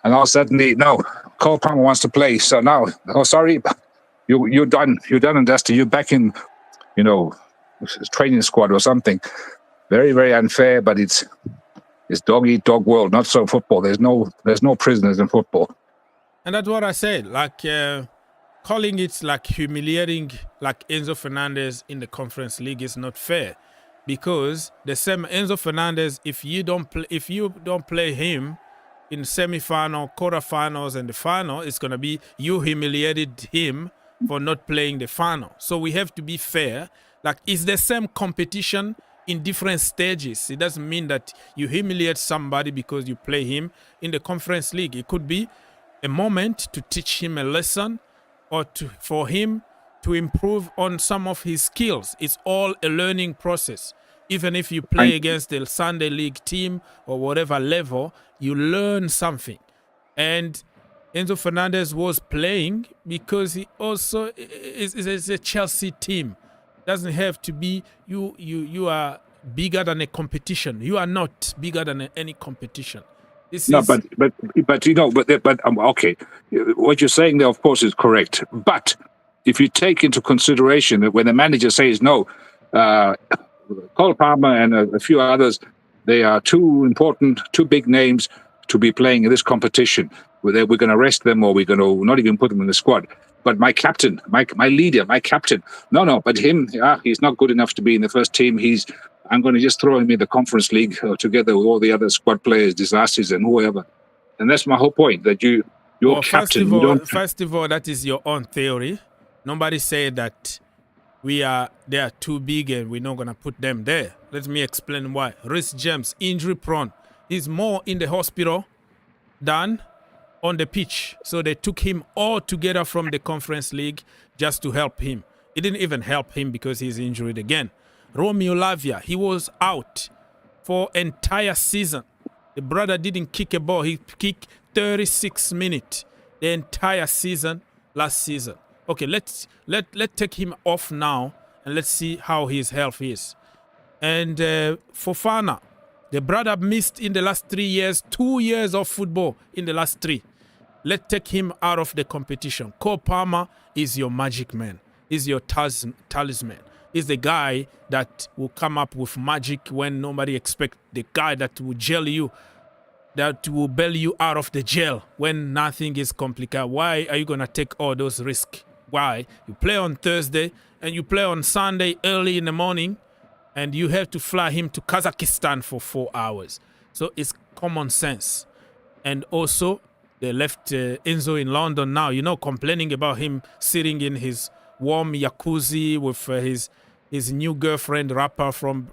and now suddenly, no, Cole Palmer wants to play. So now, sorry, you're done and dusty. You're back in, training squad or something. Very, very unfair, but it's dog-eat-dog world, not so football. There's no prisoners in football. And that's what I said. Calling it humiliating, like Enzo Fernandez in the Conference League is not fair, because the same Enzo Fernandez, if you don't play him in semi-final, quarterfinals, and the final, it's gonna be you humiliated him for not playing the final. So we have to be fair. It's the same competition in different stages. It doesn't mean that you humiliate somebody because you play him in the Conference League. It could be a moment to teach him a lesson, or for him to improve on some of his skills. It's all a learning process. Even if you play against the Sunday League team or whatever level, you learn something. And Enzo Fernandez was playing because he also is a Chelsea team. Doesn't have to be you are bigger than a competition. You are not bigger than any competition. Okay. What you're saying there, of course, is correct. But if you take into consideration that when the manager says no, Cole Palmer and a few others, they are too important, too big names to be playing in this competition. We're going to rest them, or we're going to not even put them in the squad. But my captain, my leader, my captain, no, but him, he's not good enough to be in the first team. He's I'm going to just throw him in the Conference League together with all the other squad players, disasters, and whoever. And that's my whole point, that you're captain. First of all, that is your own theory. Nobody said that they are too big and we're not going to put them there. Let me explain why. Reece James, injury prone. He's more in the hospital than on the pitch. So they took him all together from the Conference League just to help him. It didn't even help him because he's injured again. Romeo Lavia, he was out for entire season. The brother didn't kick a ball. He kicked 36 minutes the entire season last season. Okay, let's take him off now and let's see how his health is. And Fofana, the brother missed in the last 3 years, 2 years of football in the last 3. Let's take him out of the competition. Cole Palmer is your magic man. Is your talisman. Is the guy that will come up with magic when nobody expects. The guy that will gel you, that will bail you out of the jail when nothing is complicated. Why are you going to take all those risks? Why? You play on Thursday and you play on Sunday early in the morning and you have to fly him to Kazakhstan for 4 hours. So it's common sense. And also, they left Enzo in London now, complaining about him sitting in his warm jacuzzi with his new girlfriend, rapper from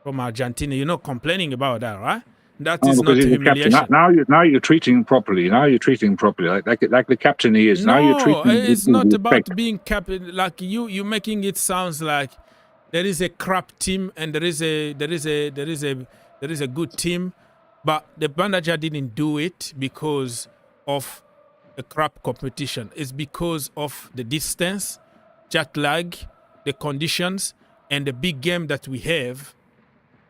Argentina. Complaining about that, right? That is not humiliation. Now you're treating him properly. Now you're treating him properly, like the captain he is. No, now you're treating him it's not about being captain. Like you're making it sounds like there is a crap team and there is a good team, but the manager didn't do it because of a crap competition. It's because of the distance, jet lag, the conditions, and the big game that we have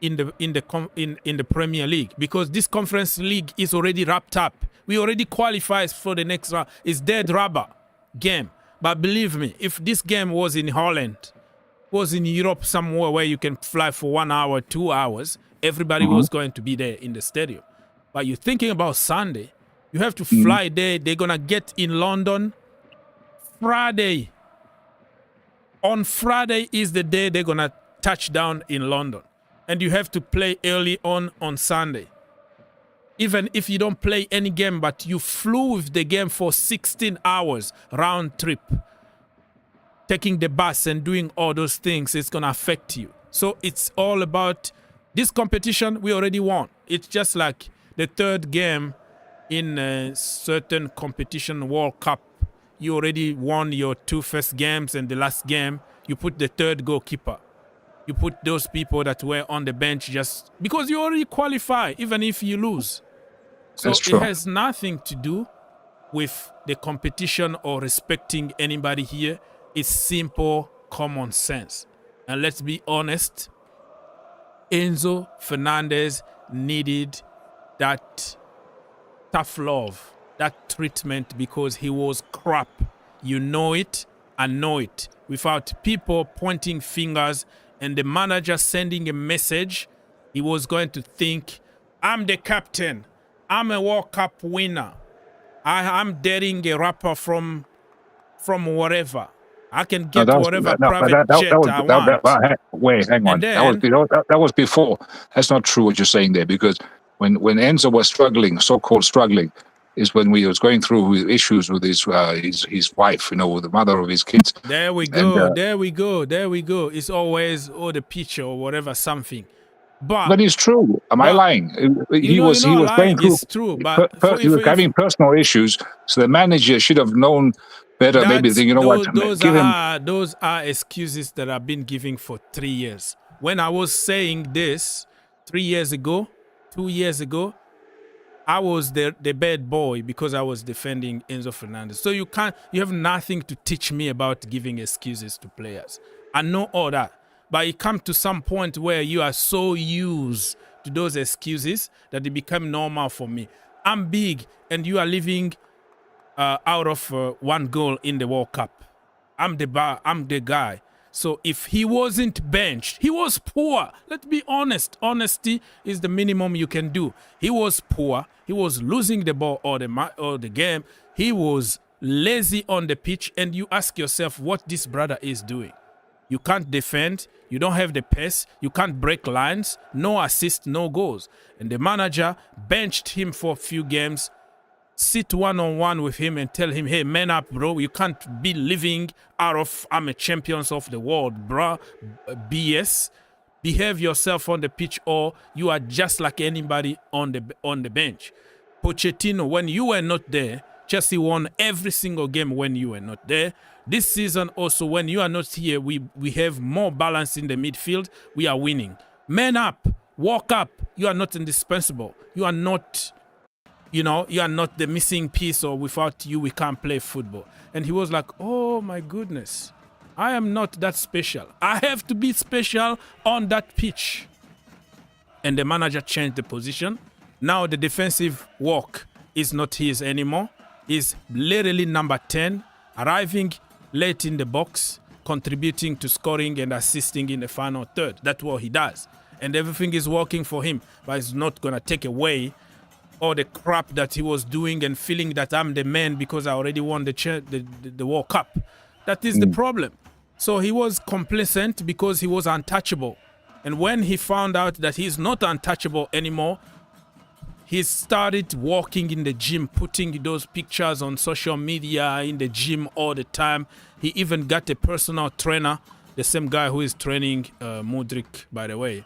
in the Premier League. Because this Conference League is already wrapped up. We already qualified for the next round. It's dead rubber game. But believe me, if this game was in Holland, was in Europe somewhere where you can fly for 1 hour, 2 hours, everybody was going to be there in the stadium. But you're thinking about Sunday, you have to fly there. They're going to get in London Friday. On Friday is the day they're going to touch down in London. And you have to play early on Sunday. Even if you don't play any game, but you flew with the game for 16 hours round trip, taking the bus and doing all those things, it's going to affect you. So it's all about this competition we already won. It's just like the third game in a certain competition, World Cup. You already won your 2 first games, and the last game, you put the third goalkeeper. You put those people that were on the bench just because you already qualify, even if you lose. So it has nothing to do with the competition or respecting anybody here. It's simple common sense. And let's be honest, Enzo Fernandez needed that tough love, that treatment, because he was crap. You know it, I know it. Without people pointing fingers and the manager sending a message, he was going to think, I'm the captain. I'm a World Cup winner. I'm dating a rapper from wherever. I can get whatever private jet I want. Wait, hang on. That was before. That's not true what you're saying there, because when Enzo was struggling, so-called struggling, is when we was going through issues with his wife, with the mother of his kids. There we go. There we go. It's always the picture or whatever something. But it's true. Am I lying? He was going through. It's true, but he was having personal issues, so the manager should have known better. Maybe those are excuses that I've been giving for 3 years. When I was saying this 3 years ago, 2 years ago, I was the bad boy because I was defending Enzo Fernandez. So you have nothing to teach me about giving excuses to players. I know all that. But it comes to some point where you are so used to those excuses that they become normal for me. I'm big and you are living out of 1 goal in the World Cup. I'm the guy. So if he wasn't benched, he was poor. Let's be honest. Honesty is the minimum you can do. He was poor. He was losing the ball or the game. He was lazy on the pitch. And you ask yourself what this brother is doing. You can't defend. You don't have the pace. You can't break lines. No assist, no goals. And the manager benched him for a few games. Sit one-on-one with him and tell him, hey, man up, bro. You can't be living out of I'm a champions of the world, bro. BS. Behave yourself on the pitch or you are just like anybody on the bench. Pochettino, when you were not there, Chelsea won every single game when you were not there. This season also, when you are not here, we have more balance in the midfield. We are winning. Man up. Walk up. You are not indispensable. You are not... you are not the missing piece, or without you, we can't play football. And he was like, oh my goodness, I am not that special. I have to be special on that pitch. And the manager changed the position. Now the defensive work is not his anymore. He's literally number 10, arriving late in the box, contributing to scoring and assisting in the final third. That's what he does. And everything is working for him, but it's not going to take away all the crap that he was doing and feeling that I'm the man because I already won the World Cup. That is the problem. So he was complacent because he was untouchable. And when he found out that he's not untouchable anymore, he started walking in the gym, putting those pictures on social media in the gym all the time. He even got a personal trainer, the same guy who is training Mudryk, by the way.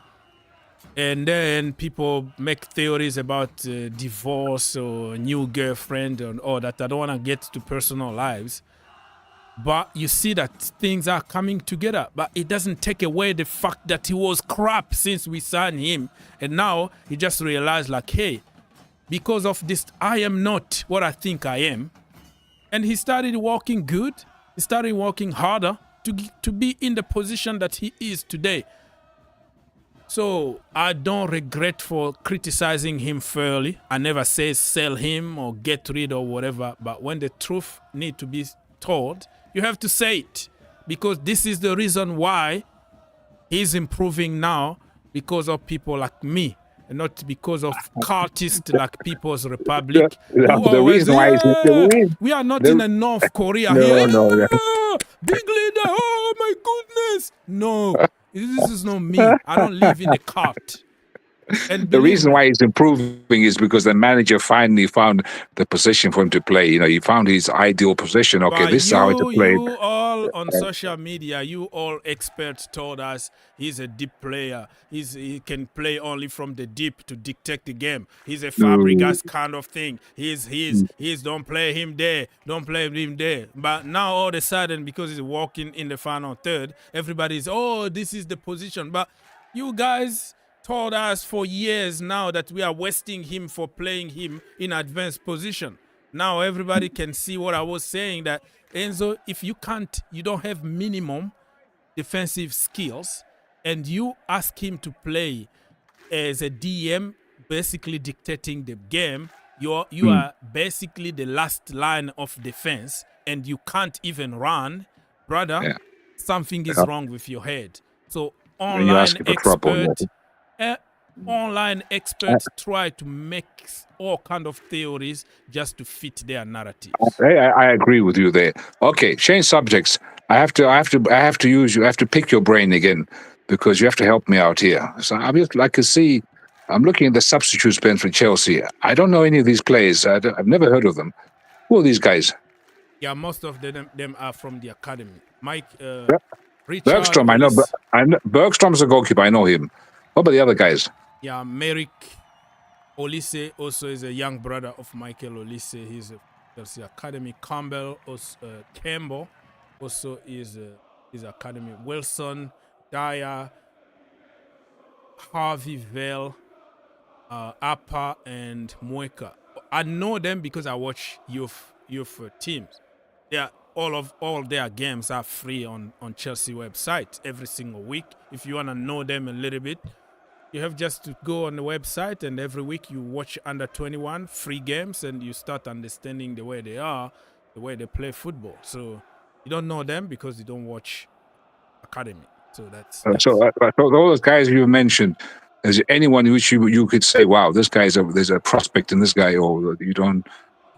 And then people make theories about divorce or new girlfriend and all that. I don't want to get to personal lives. But you see that things are coming together. But it doesn't take away the fact that he was crap since we signed him. And now he just realized like, hey, because of this, I am not what I think I am. And he started working good. He started working harder to be in the position that he is today. So I don't regret for criticizing him fairly. I never say sell him or get rid or whatever. But when the truth needs to be told, you have to say it. Because this is the reason why he's improving now, because of people like me. And not because of cultists like People's Republic. The reason why is we are not in a North Korea here. Big leader, oh my goodness. No, this is not me. I don't live in a cult. And the reason why he's improving is because the manager finally found the position for him to play. He found his ideal position. Okay, this is how to play. You all on social media, you all experts told us he's a deep player. He can play only from the deep to dictate the game. He's a Fabregas kind of thing. He's don't play him there. Don't play him there. But now all of a sudden, because he's walking in the final third, everybody's, oh, this is the position. But you guys told us for years now that we are wasting him for playing him in advanced position. Now everybody can see what I was saying, that Enzo, if you don't have minimum defensive skills and you ask him to play as a DM, basically dictating the game, you are basically the last line of defense and you can't even run, brother, something is wrong with your head. So online experts try to make all kind of theories just to fit their narratives. I agree with you there. Okay, change subjects. I have to pick your brain again because you have to help me out here. So I'm just like to see. I'm looking at the substitutes bench for Chelsea. I don't know any of these players. I've never heard of them. Who are these guys? Yeah, most of them are from the academy. Mike, Richard, Bergstrom. I know Bergstrom's a goalkeeper. I know him. What about the other guys? Yeah, Marc Olise also is a young brother of Michael Olise. He's a Chelsea academy. Campbell also is his academy. Wilson, Dyer, Harvey Vale, Appa, and Mueka. I know them because I watch youth teams. They are all their games are free on Chelsea website every single week. If you want to know them a little bit, you have just to go on the website, and every week you watch under 21 free games, and you start understanding the way they are, the way they play football. So you don't know them because you don't watch academy. So that's so all those guys you mentioned. Is there anyone which you could say, wow, this guy's there's a prospect in this guy, or you don't?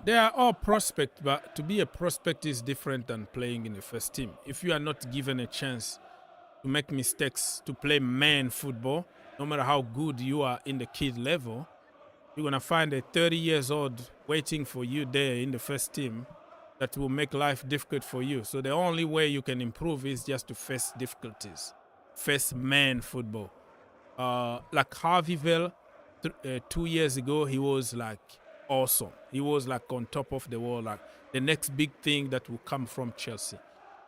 They are all prospect, but to be a prospect is different than playing in the first team. If you are not given a chance to make mistakes, to play man football. No matter how good you are in the kid level, you're going to find a 30 years old waiting for you there in the first team that will make life difficult for you. So the only way you can improve is just to face difficulties, face man football. Like Harveyville, 2 years ago, he was like awesome. He was like on top of the world, like the next big thing that will come from Chelsea.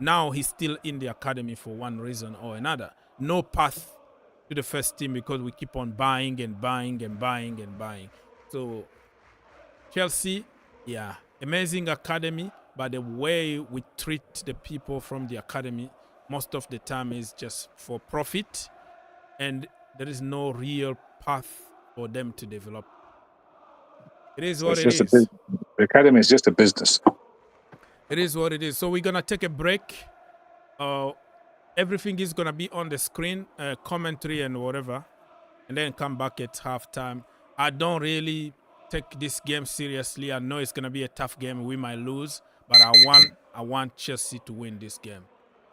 Now he's still in the academy for one reason or another. No path to the first team because we keep on buying and buying and buying and buying. So Chelsea, yeah, amazing academy, but the way we treat the people from the academy most of the time is just for profit, and there is no real path for them to develop. It is what it is. The academy is just a business. It is what it is. So we're going to take a break. Everything is going to be on the screen, commentary and whatever, and then come back at halftime. I don't really take this game seriously. I know it's going to be a tough game. We might lose, but I want Chelsea to win this game.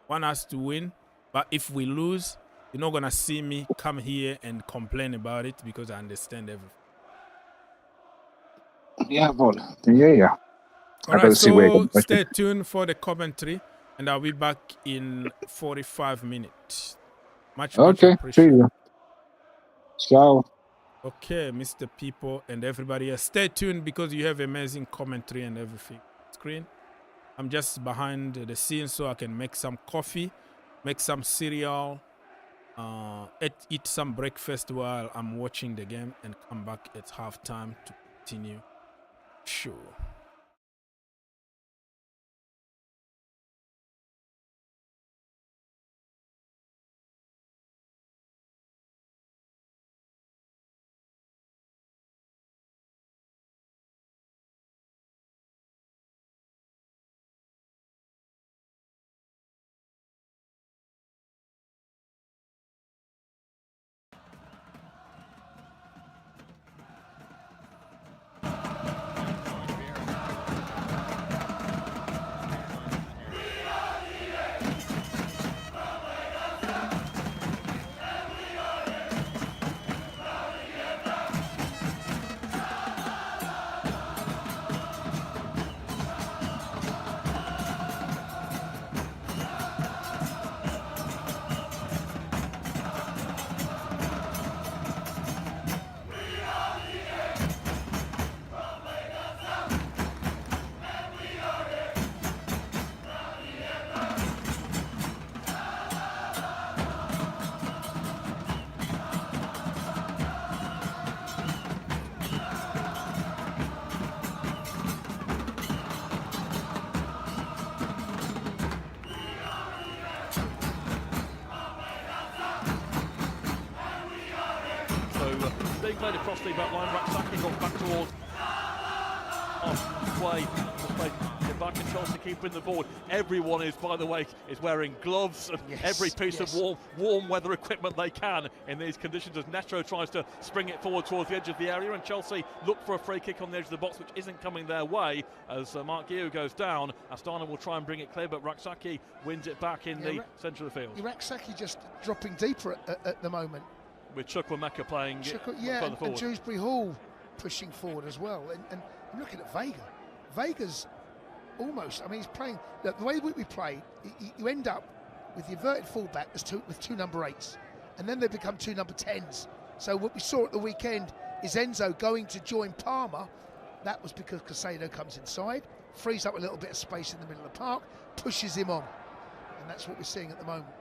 I want us to win, but if we lose, you're not going to see me come here and complain about it because I understand everything. Yeah, well, yeah. All right, so stay tuned for the commentary, and I'll be back in 45 minutes. Much appreciated. See you. Ciao. Okay, Mr. People and everybody else, stay tuned because you have amazing commentary and everything. Screen. I'm just behind the scenes so I can make some coffee, make some cereal, eat some breakfast while I'm watching the game, and come back at halftime to continue. Sure. Being played across the back line, Raksaki got back towards halfway. Back in Chelsea keeping the board. Everyone is, by the way, is wearing gloves and every piece of warm weather equipment they can in these conditions as Neto tries to spring it forward towards the edge of the area, and Chelsea look for a free kick on the edge of the box, which isn't coming their way as Marc Guiu goes down. Astana will try and bring it clear, but Raksaki wins it back in the centre of the field. Raksaki just dropping deeper at the moment. With Chukwuemeka playing and Dewsbury Hall pushing forward as well. And I'm looking at Vega. Vega's almost, I mean, he's playing, look, the way we play, you end up with the inverted fullback with two number 8s, and then they become two number 10s. So what we saw at the weekend is Enzo going to join Palmer. That was because Casado comes inside, frees up a little bit of space in the middle of the park, pushes him on. And that's what we're seeing at the moment.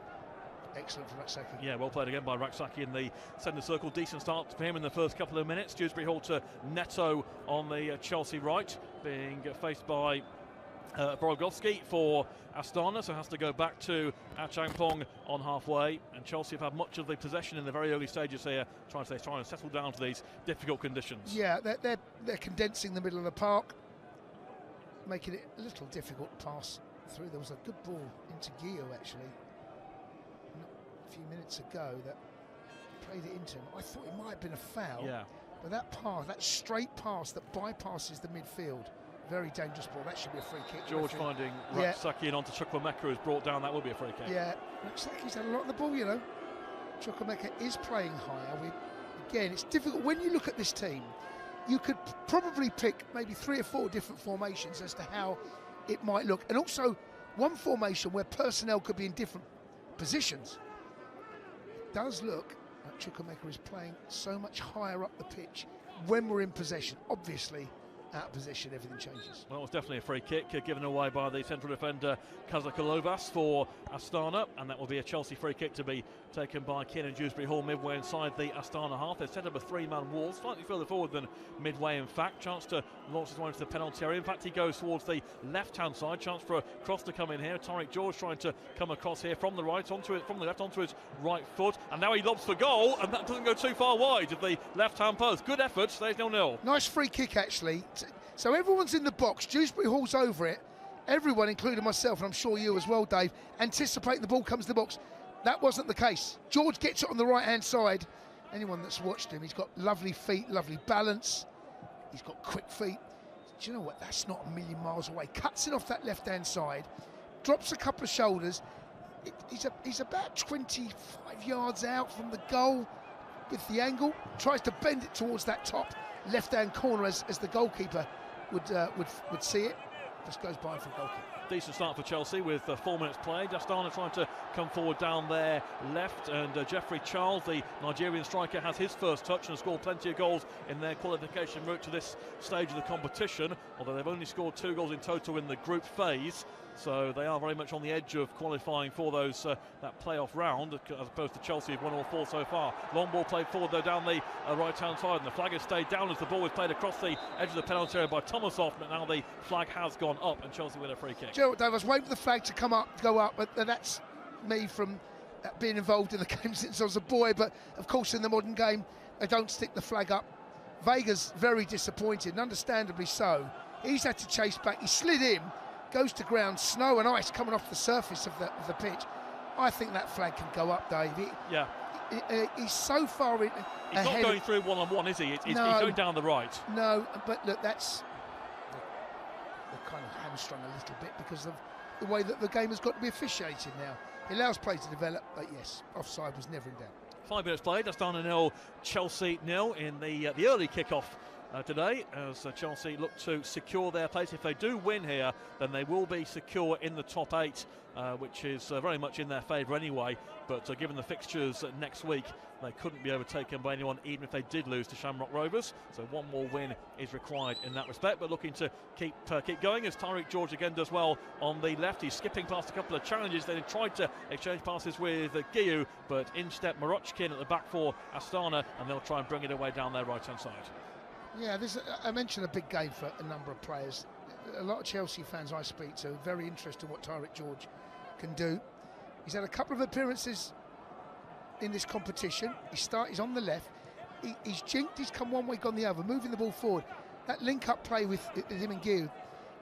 Excellent for Raksaki. Yeah, well played again by Raksaki in the centre circle. Decent start for him in the first couple of minutes. Dewsbury Hall to Neto on the Chelsea right, being faced by Borogowski for Astana, so has to go back to Achampong on halfway. And Chelsea have had much of the possession in the very early stages here, trying to settle down to these difficult conditions. Yeah, they're condensing the middle of the park, making it a little difficult to pass through. There was a good ball into Guiu actually a few minutes ago that played it into him. I thought it might have been a foul, but that pass, that straight pass that bypasses the midfield, Very dangerous ball. That should be a free kick. George finding Raksaki and onto Chukwuemeka, who's brought down. That will be a free kick. Yeah, Raksaki's had a lot of the ball, you know. Chukwuemeka is playing higher. Again, it's difficult. When you look at this team, you could probably pick maybe 3 or 4 different formations as to how it might look. And also one formation where personnel could be in different positions. It does look like Chukwuemeka is playing so much higher up the pitch when we're in possession. Obviously, out of position, everything changes. Well, it was definitely a free kick given away by the central defender Kazakalovas for Astana, and that will be a Chelsea free kick to be taken by Kiernan Dewsbury Hall midway inside the Astana half. They've set up a 3-man wall, slightly further forward than midway in fact. Chance to launch his way into the penalty area. In fact, he goes towards the left-hand side. Chance for a cross to come in here. Tariq George trying to come across here from the right onto it, from the left onto his right foot, and now he lobs for goal, and that doesn't go too far wide of the left-hand post. Good effort, stays 0-0. Nice free kick actually. So everyone's in the box, Dewsbury Hall's over it, everyone, including myself, and I'm sure you as well, Dave, anticipating the ball comes to the box. That wasn't the case. George gets it on the right-hand side. Anyone that's watched him, he's got lovely feet, lovely balance, he's got quick feet. Do you know what, that's not a million miles away. Cuts it off that left-hand side, drops a couple of shoulders. He's about 25 yards out from the goal with the angle, tries to bend it towards that top left-hand corner as the goalkeeper would see it. Just goes by for a goal kick. Decent start for Chelsea with 4 minutes played. Astana trying to come forward down their left, and Jeffrey Charles, the Nigerian striker, has his first touch and has scored plenty of goals in their qualification route to this stage of the competition, although they've only scored 2 goals in total in the group phase. So they are very much on the edge of qualifying for those that playoff round, as opposed to Chelsea who've won all 4 so far. Long ball played forward though down the right-hand side, and the flag has stayed down as the ball was played across the edge of the penalty area by Tomasov, but now the flag has gone up and Chelsea with a free kick. Do you know what, Dave, I was waiting for the flag to go up, but that's me from being involved in the game since I was a boy. But of course in the modern game they don't stick the flag up. Vega's very disappointed, and understandably so. He's had to chase back, he slid in, goes to ground, snow and ice coming off the surface of the pitch. I think that flag can go up, Dave. He's so far in. He's not going through one-on-one, is he? He's going down the right. No, but look, they're kind of hamstrung a little bit because of the way that the game has got to be officiated now. It allows play to develop, but yes, offside was never in doubt. 5 minutes played. Astana 0, Chelsea 0 in the early kick-off today, as Chelsea look to secure their place. If they do win here, then they will be secure in the top 8, which is very much in their favour anyway. But given the fixtures next week, they couldn't be overtaken by anyone, even if they did lose to Shamrock Rovers. So one more win is required in that respect. But looking to keep going, as Tariq George again does well on the left. He's skipping past a couple of challenges. They tried to exchange passes with Guiu, but in step Mudryk at the back for Astana, and they'll try and bring it away down their right-hand side. Yeah, I mentioned a big game for a number of players. A lot of Chelsea fans I speak to are very interested in what Tariq George can do. He's had a couple of appearances in this competition. He's on the left. He's jinked, he's come one way, gone the other, moving the ball forward. That link-up play with him and Guiu.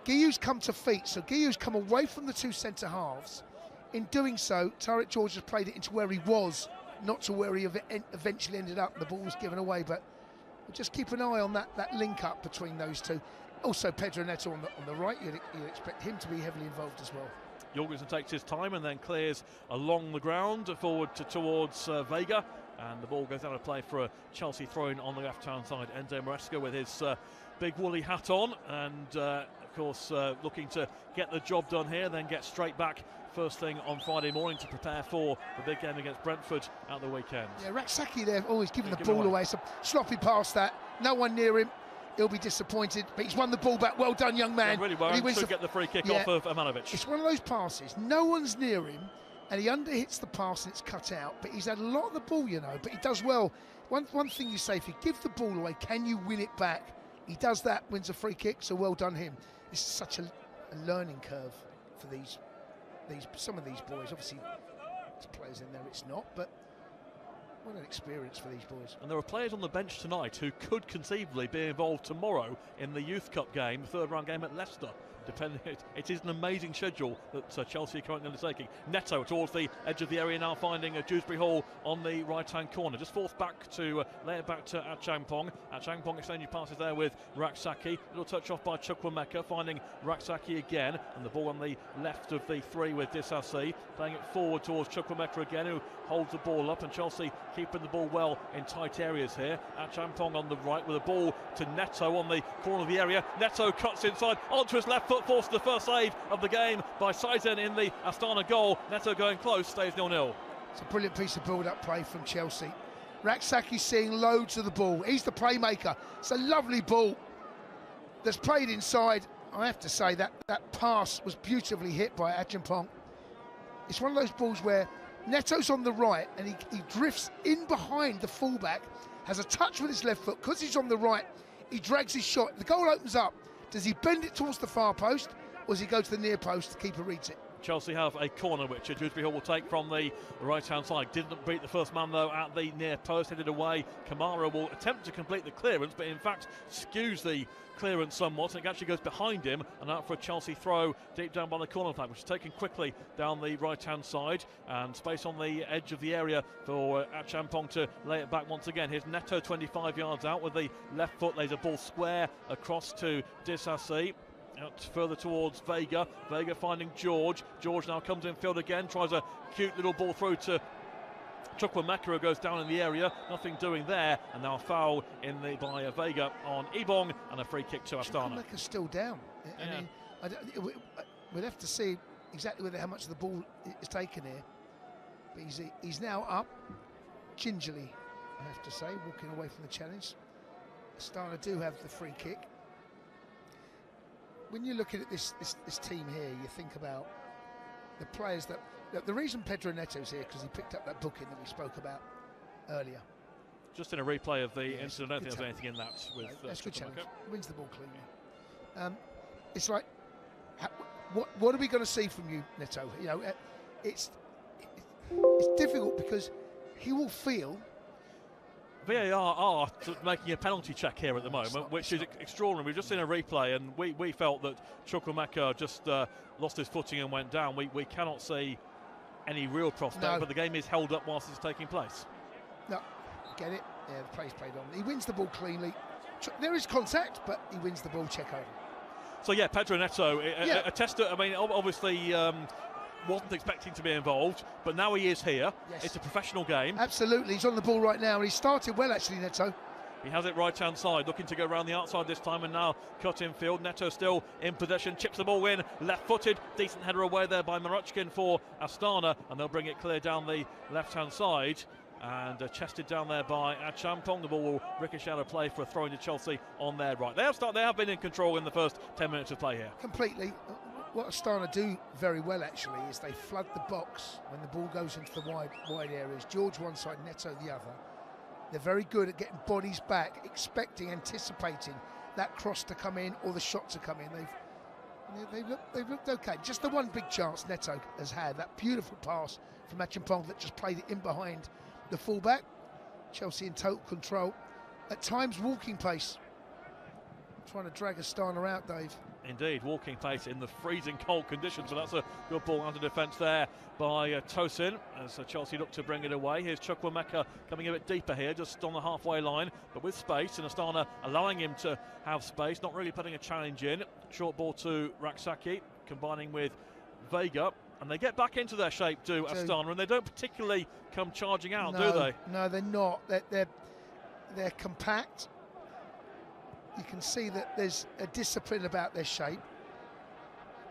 Guiu's come to feet, so Guiu's come away from the 2 centre-halves. In doing so, Tariq George has played it into where he was, not to where he eventually ended up. The ball was given away, but just keep an eye on that link-up between those two. Also, Pedro Neto on the right, you'd expect him to be heavily involved as well. Jorgensen takes his time and then clears along the ground forward towards Vega, and the ball goes out of play for a Chelsea throw-in on the left-hand side. Enzo Maresca with his big woolly hat on, and of course looking to get the job done here, then get straight back first thing on Friday morning to prepare for the big game against Brentford at the weekend. Yeah, Raksaki there always giving the ball away. So sloppy past that, no one near him. He'll be disappointed, but he's won the ball back. Well done, young man. Yeah, really well. He wins to get the free kick off of Amanovic. It's one of those passes, no one's near him, and he underhits the pass and it's cut out. But he's had a lot of the ball, you know, but he does well. One thing you say, if you give the ball away, can you win it back? He does that, wins a free kick, so well done him. It's such a learning curve for some of these boys. Obviously, there's players in there it's not, but what an experience for these boys. And there are players on the bench tonight who could conceivably be involved tomorrow in the Youth Cup game, the 3rd round game at Leicester It is an amazing schedule that Chelsea are currently undertaking. Neto towards the edge of the area now, finding Dewsbury Hall on the right-hand corner. Just forced back to lay it back to Achampong. Achampong exchanging passes there with Raksaki. Little touch off by Chukwuemeka, finding Raksaki again, and the ball on the left of the three with Disasi, playing it forward towards Chukwuemeka again, who holds the ball up, and Chelsea keeping the ball well in tight areas here. Achampong on the right with a ball to Neto on the corner of the area. Neto cuts inside onto his left foot, forced the first save of the game by Saizen in the Astana goal. Neto going close, stays 0-0. It's a brilliant piece of build-up play from Chelsea. Raksaki's seeing loads of the ball. He's the playmaker. It's a lovely ball that's played inside. I have to say that pass was beautifully hit by Achampong. It's one of those balls where Neto's on the right and he drifts in behind the fullback, has a touch with his left foot. Because he's on the right, he drags his shot. The goal opens up. Does he bend it towards the far post, or does he go to the near post? The keeper reads it. Chelsea have a corner which Dewsbury Hall will take from the right-hand side. Didn't beat the first man though at the near post, headed away. Kamara will attempt to complete the clearance, but in fact skews the clearance somewhat, and it actually goes behind him and out for a Chelsea throw deep down by the corner flag, which is taken quickly down the right-hand side, and space on the edge of the area for Achampong to lay it back once again. Here's Neto 25 yards out with the left foot, lays a ball square across to Disasi. Out further towards Vega. Vega finding George. George now comes in field again, tries a cute little ball through to Chukwuemeka, who goes down in the area. Nothing doing there, and now a foul by Vega on Ebong, and a free kick to Astana. Chukwuemeka's still down. I mean, we'll have to see exactly how much of the ball is taken here. But he's now up, gingerly, I have to say, walking away from the challenge. Astana do have the free kick. When you're looking at this team here, you think about the players that... The reason Pedro Neto's here, because he picked up that booking that we spoke about earlier. Just in a replay of the incident, I don't think there's anything in that with that's a good challenge. Wins the ball cleanly. It's like, what are we going to see from you, Neto? You know, it's difficult because he will feel... VAR are making a penalty check here at the moment, which is extraordinary. We've just seen a replay, and we felt that Chukwuemeka just lost his footing and went down. We cannot see any real prospect, but the game is held up whilst it's taking place. No, get it? Yeah, the play's played on. He wins the ball cleanly. There is contact, but he wins the ball check over. So yeah, Pedro Neto, a tester. I mean, obviously wasn't expecting to be involved, but now he is here. Yes. It's a professional game. Absolutely, he's on the ball right now, and he started well actually, Neto. He has it right-hand side, looking to go around the outside this time, and now cut in field. Neto still in possession, chips the ball in, left-footed, decent header away there by Mudryk for Astana, and they'll bring it clear down the left-hand side, and chested down there by Achampong. The ball will ricochet out of play for a throw into Chelsea on their right. They have been in control in the first 10 minutes of play here. Completely. What Astana do very well actually is they flood the box when the ball goes into the wide areas. George one side, Neto the other. They're very good at getting bodies back, expecting, anticipating that cross to come in or the shot to come in. They've looked okay. Just the one big chance Neto has had, that beautiful pass from Achampong that just played it in behind the fullback. Chelsea in total control. At times walking pace. Trying to drag Astana out, Dave. Indeed, walking pace in the freezing cold conditions, but that's a good ball under defence there by Tosin as Chelsea look to bring it away. Here's Chukwuemeka coming a bit deeper here, just on the halfway line, but with space, and Astana allowing him to have space, not really putting a challenge in. Short ball to Raksaki, combining with Vega, and they get back into their shape, Astana, and they don't particularly come charging out, do they? No, they're not. They're compact. You can see that there's a discipline about their shape.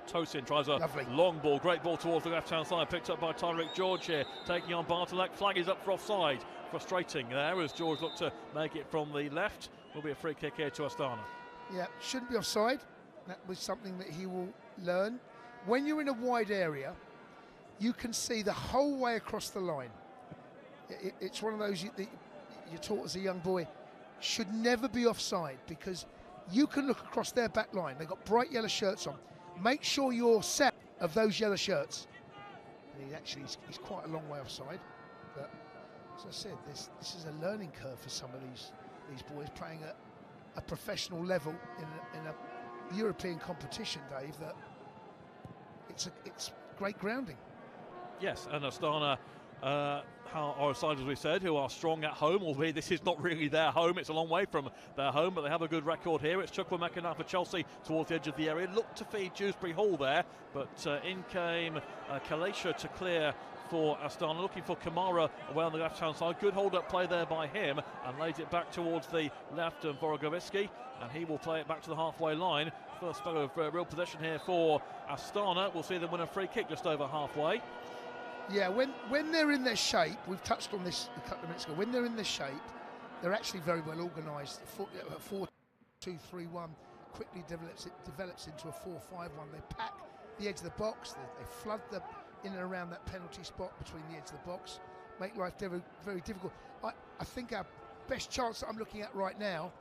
Tosin tries a long ball, great ball towards the left-hand side, picked up by Tyreek George here, taking on Bartolek. Flag is up for offside. Frustrating there as George looked to make it from the left. Will be a free kick here to Astana. Yeah, shouldn't be offside. That was something that he will learn. When you're in a wide area, you can see the whole way across the line. It's one of those you're taught as a young boy. Should never be offside because you can look across their back line. They've got bright yellow shirts on. Make sure you're set of those yellow shirts. And he's quite a long way offside. But as I said, this is a learning curve for some of these boys playing at a professional level in European competition, Dave, that it's great grounding. Yes, and Astana are a side, as we said, who are strong at home, albeit this is not really their home. It's a long way from their home, but they have a good record here. It's Chukwuemeka now for Chelsea towards the edge of the area. Looked to feed Dewsbury Hall there, but in came Kalesha to clear for Astana, looking for Kamara away on the left-hand side. Good hold-up play there by him, and lays it back towards the left of Vorogoviski, and he will play it back to the halfway line. First spell of real possession here for Astana. We'll see them win a free kick just over halfway. Yeah, when they're in their shape, we've touched on this a couple of minutes ago, when they're in their shape, they're actually very well organised. 4-2-3-1 quickly develops into a 4-5-1. They pack the edge of the box, they flood them in and around that penalty spot between the edge of the box, make life very, very difficult. I think our best chance that I'm looking at right now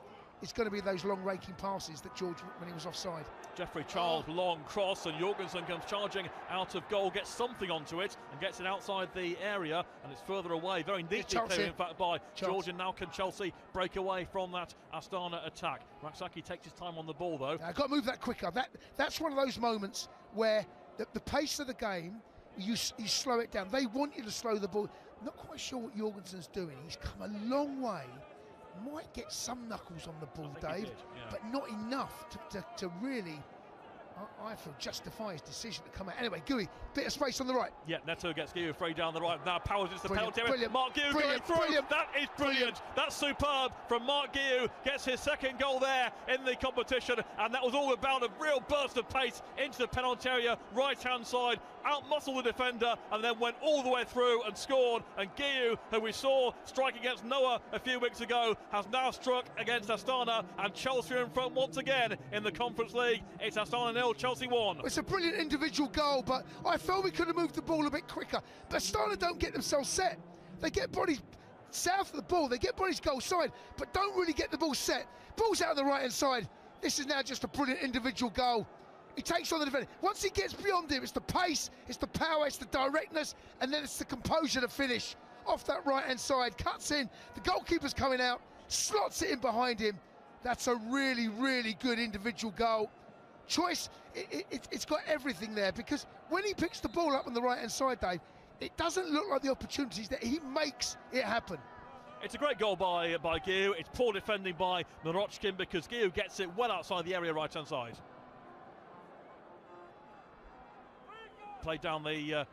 is going to be those long raking passes that George, when he was offside. Jeffrey Charles, long cross, and Jorgensen comes charging out of goal, gets something onto it, and gets it outside the area, and it's further away. Very neatly cleared, in fact, by George, and now can Chelsea break away from that Astana attack. Raksaki takes his time on the ball, though. I've got to move that quicker. That's one of those moments where the pace of the game, you slow it down. They want you to slow the ball. Not quite sure what Jorgensen's doing. He's come a long way. Might get some knuckles on the ball, Dave, but not enough to really, I feel, justify his decision to come out. Anyway, Guiu, bit of space on the right. Yeah, Neto gets Guiu free down the right. Now powers into the penalty area. Brilliant. Marc Guiu going through. That is brilliant. That's superb from Marc Guiu. Gets his second goal there in the competition, and that was all about a real burst of pace into the penalty area, right-hand side, out-muscled the defender, and then went all the way through and scored. And Guiu, who we saw strike against Noah a few weeks ago, has now struck against Astana, and Chelsea are in front once again in the Conference League. It's Astana 0, Chelsea 1. It's a brilliant individual goal, but I felt we could have moved the ball a bit quicker. But Astana don't get themselves set. They get bodies south of the ball, they get bodies goal side, but don't really get the ball set. Ball's out on the right-hand side. This is now just a brilliant individual goal. He takes on the defender. Once he gets beyond him, it's the pace, it's the power, it's the directness, and then it's the composure to finish off that right-hand side. Cuts in, the goalkeeper's coming out, slots it in behind him. That's a really, really good individual goal. Choice, it's got everything there, because when he picks the ball up on the right-hand side, Dave, it doesn't look like the opportunities that he makes it happen. It's a great goal by Guiu. It's poor defending by Mudryk, because Guiu gets it well outside the area right-hand side. Played down the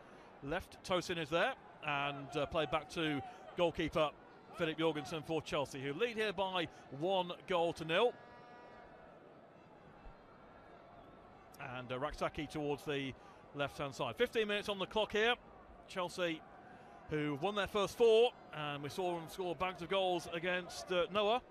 left, Tosin is there, and played back to goalkeeper Philip Jorgensen for Chelsea, who lead here by 1-0. And Raksaki towards the left-hand side. 15 minutes on the clock here. Chelsea, who won their first 4, and we saw them score bags of goals against Noah.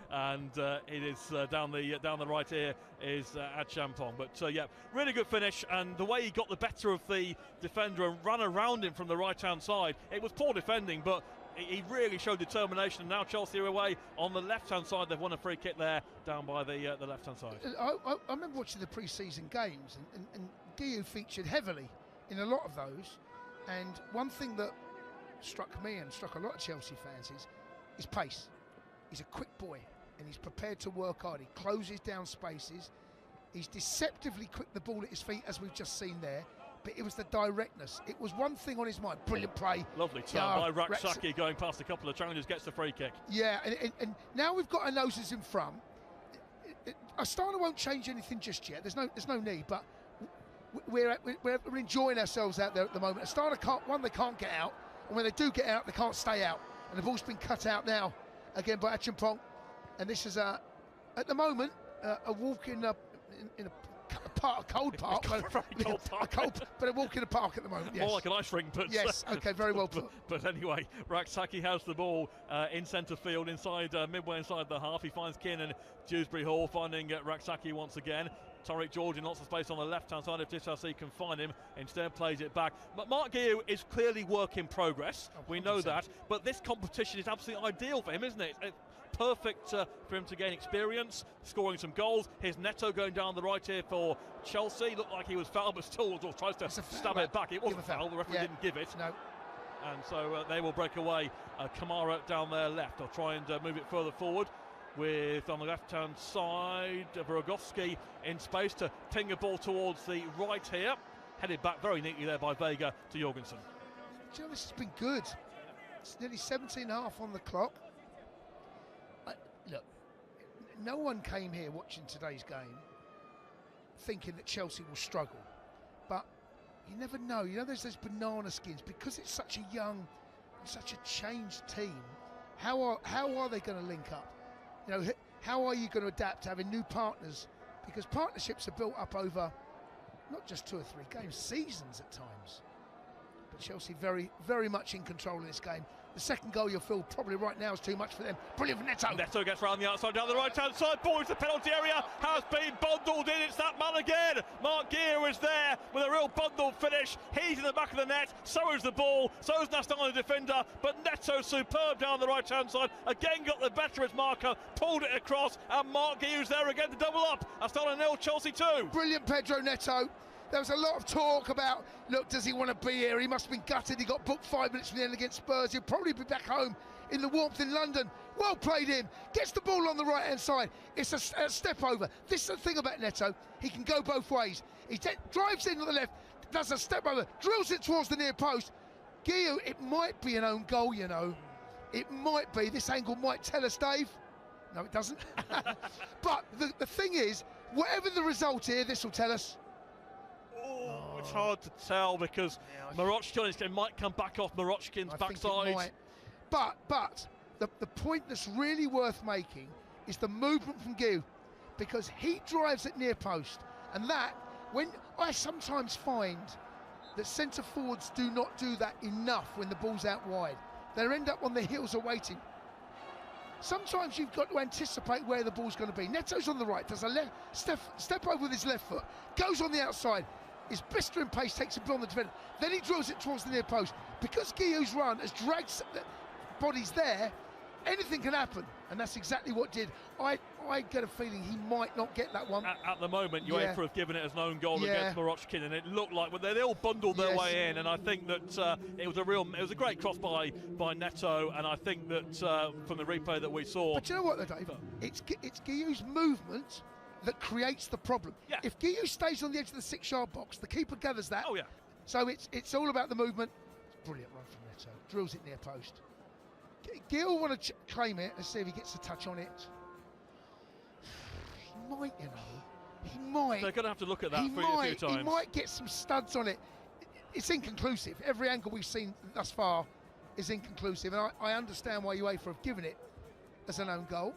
And it is down the right here is Achampong. But yeah, really good finish, and the way he got the better of the defender and ran around him from the right-hand side. It was poor defending, but he really showed determination. And now Chelsea are away on the left-hand side. They've won a free kick there down by the left-hand side. I remember watching the pre-season games, and Guiu featured heavily in a lot of those. And one thing that struck me and struck a lot of Chelsea fans is his pace. He's a quick boy, and he's prepared to work hard. He closes down spaces. He's deceptively quick, the ball at his feet, as we've just seen there. But it was the directness. It was one thing on his mind. Brilliant play. Lovely turn by Raksaki, going past a couple of challenges, gets the free kick. Yeah, and now we've got our noses in front. Astana won't change anything just yet. There's no need, but we're enjoying ourselves out there at the moment. Astana they can't get out, and when they do get out, they can't stay out. And the ball's been cut out now, again by Achampong. And this is at the moment a walk in a cold park, but a walk in a park at the moment. Yes. More like an ice rink, but yes, okay, very well put. But anyway, Raksaki has the ball in centre field, midway inside the half. He finds Keane and Dewsbury Hall, finding Raksaki once again. Tariq George in lots of space on the left-hand side if Disasi can find him. Instead plays it back. But Marc Guiu is clearly work in progress. We know that. But this competition is absolutely ideal for him, isn't it? It's perfect for him to gain experience, scoring some goals. Here's Neto going down the right here for Chelsea. Looked like he was fouled, but still tries to stab it back. It wasn't foul. The referee didn't give it. No. And so they will break away. Kamara down their left. They'll try and move it further forward. with, on the left-hand side, Borogowski in space to ping a ball towards the right here. Headed back very neatly there by Vega to Jorgensen. Do you know, this has been good. It's nearly 17.5 on the clock. Look, no one came here watching today's game thinking that Chelsea will struggle. But you never know. You know, there's those banana skins. Because it's such a young, such a changed team, how are they going to link up? You know, how are you going to adapt to having new partners? Because partnerships are built up over not just 2 or 3 games, seasons at times. But Chelsea very, very much in control of this game. The second goal you'll feel probably right now is too much for them. Brilliant for Neto. Neto gets round the outside down the right-hand side. Ball into the penalty area. Has been bundled in. It's that man again. Marc Guiu is there with a real bundled finish. He's in the back of the net. So is the ball. So is Astana, the defender. But Neto superb down the right-hand side. Again got the better as marker. Pulled it across. And Marc Guiu's there again to double up. Astana 0, Chelsea 2. Brilliant Pedro Neto. There was a lot of talk about, look, does he want to be here? He must have been gutted. He got booked 5 minutes from the end against Spurs. He'll probably be back home in the warmth in London. Well played him. Gets the ball on the right-hand side. It's a step over. This is the thing about Neto. He can go both ways. He drives in on the left, does a step over, drills it towards the near post. Guiu, it might be an own goal, you know. It might be. This angle might tell us, Dave. No, it doesn't. But the thing is, whatever the result here, this will tell us. Oh, it's hard to tell because Morochkin might come back off Morochkin's backside. But the point that's really worth making is the movement from Guiu, because he drives at near post, and that, when I sometimes find that centre forwards do not do that enough when the ball's out wide, they end up on their heels or waiting. Sometimes you've got to anticipate where the ball's going to be. Neto's on the right, does a step over with his left foot, goes on the outside. His blistering pace takes him beyond the defender. Then he drills it towards the near post. Because Guiu's run has dragged bodies there, anything can happen. And that's exactly what did. I get a feeling he might not get that one. At the moment, Uefa have given it as an own goal against Morochkin, and it looked like they all bundled their way in. And I think that it was a great cross by Neto. And I think that from the replay that we saw. But you know what, though, Dave? It's Guiu's movement that creates the problem. Yeah. If Guiu stays on the edge of the 6-yard box, the keeper gathers that. Oh yeah. So it's all about the movement. Brilliant run from Neto. Drills it near post. Guiu will want to claim it. Let's see if he gets a touch on it. He might, you know. He might. They're going to have to look at that a few times. He might get some studs on it. It's inconclusive. Every angle we've seen thus far is inconclusive. And I understand why Uefa have given it as an own goal.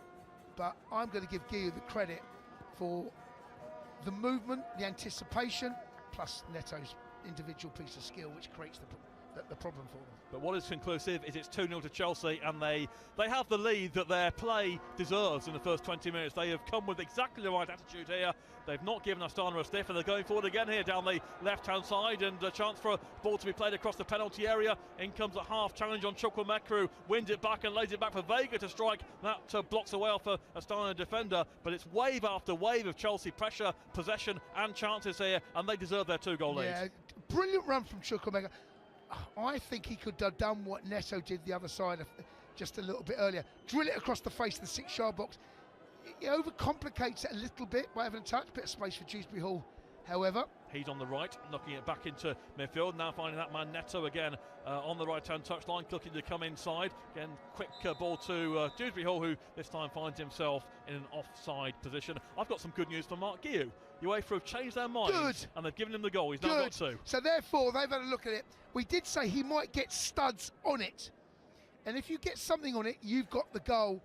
But I'm going to give Guiu the credit for the movement, the anticipation, plus Neto's individual piece of skill, which creates the problem for them. But what is conclusive is it's 2-0 to Chelsea, and they have the lead that their play deserves in the first 20 minutes. They have come with exactly the right attitude here. They've not given Astana a stiff, and they're going forward again here down the left-hand side, and a chance for a ball to be played across the penalty area. In comes a half challenge on Chukwuemeka, wins it back and lays it back for Vega to strike. That blocks away off a Astana defender, but it's wave after wave of Chelsea pressure, possession and chances here, and they deserve their 2-goal lead. Yeah, brilliant run from Chukwuemeka. I think he could have done what Neto did the other side just a little bit earlier. Drill it across the face of the 6-yard box. He overcomplicates it a little bit by having a touch, bit of space for Dewsbury Hall. However, he's on the right, knocking it back into midfield. Now finding that man Neto again on the right-hand touchline, looking to come inside. Again, quick ball to Dewsbury Hall, who this time finds himself in an offside position. I've got some good news for Marc Guiu. Uefa have changed their minds, and they've given him the goal. He's now got 2. So therefore, they've had a look at it. We did say he might get studs on it, and if you get something on it, you've got the goal.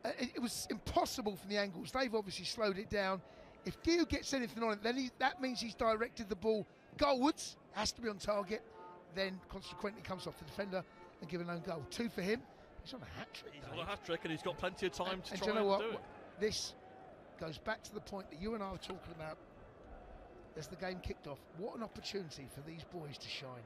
It was impossible from the angles. They've obviously slowed it down. If Guiu gets anything on it, then that means he's directed the ball goalwards, has to be on target, then consequently comes off the defender and given an own goal. 2 for him. He's on a hat-trick. He's on a hat-trick, and he's got plenty of time to try you know what? do it. This goes back to the point that you and I were talking about as the game kicked off. What an opportunity for these boys to shine.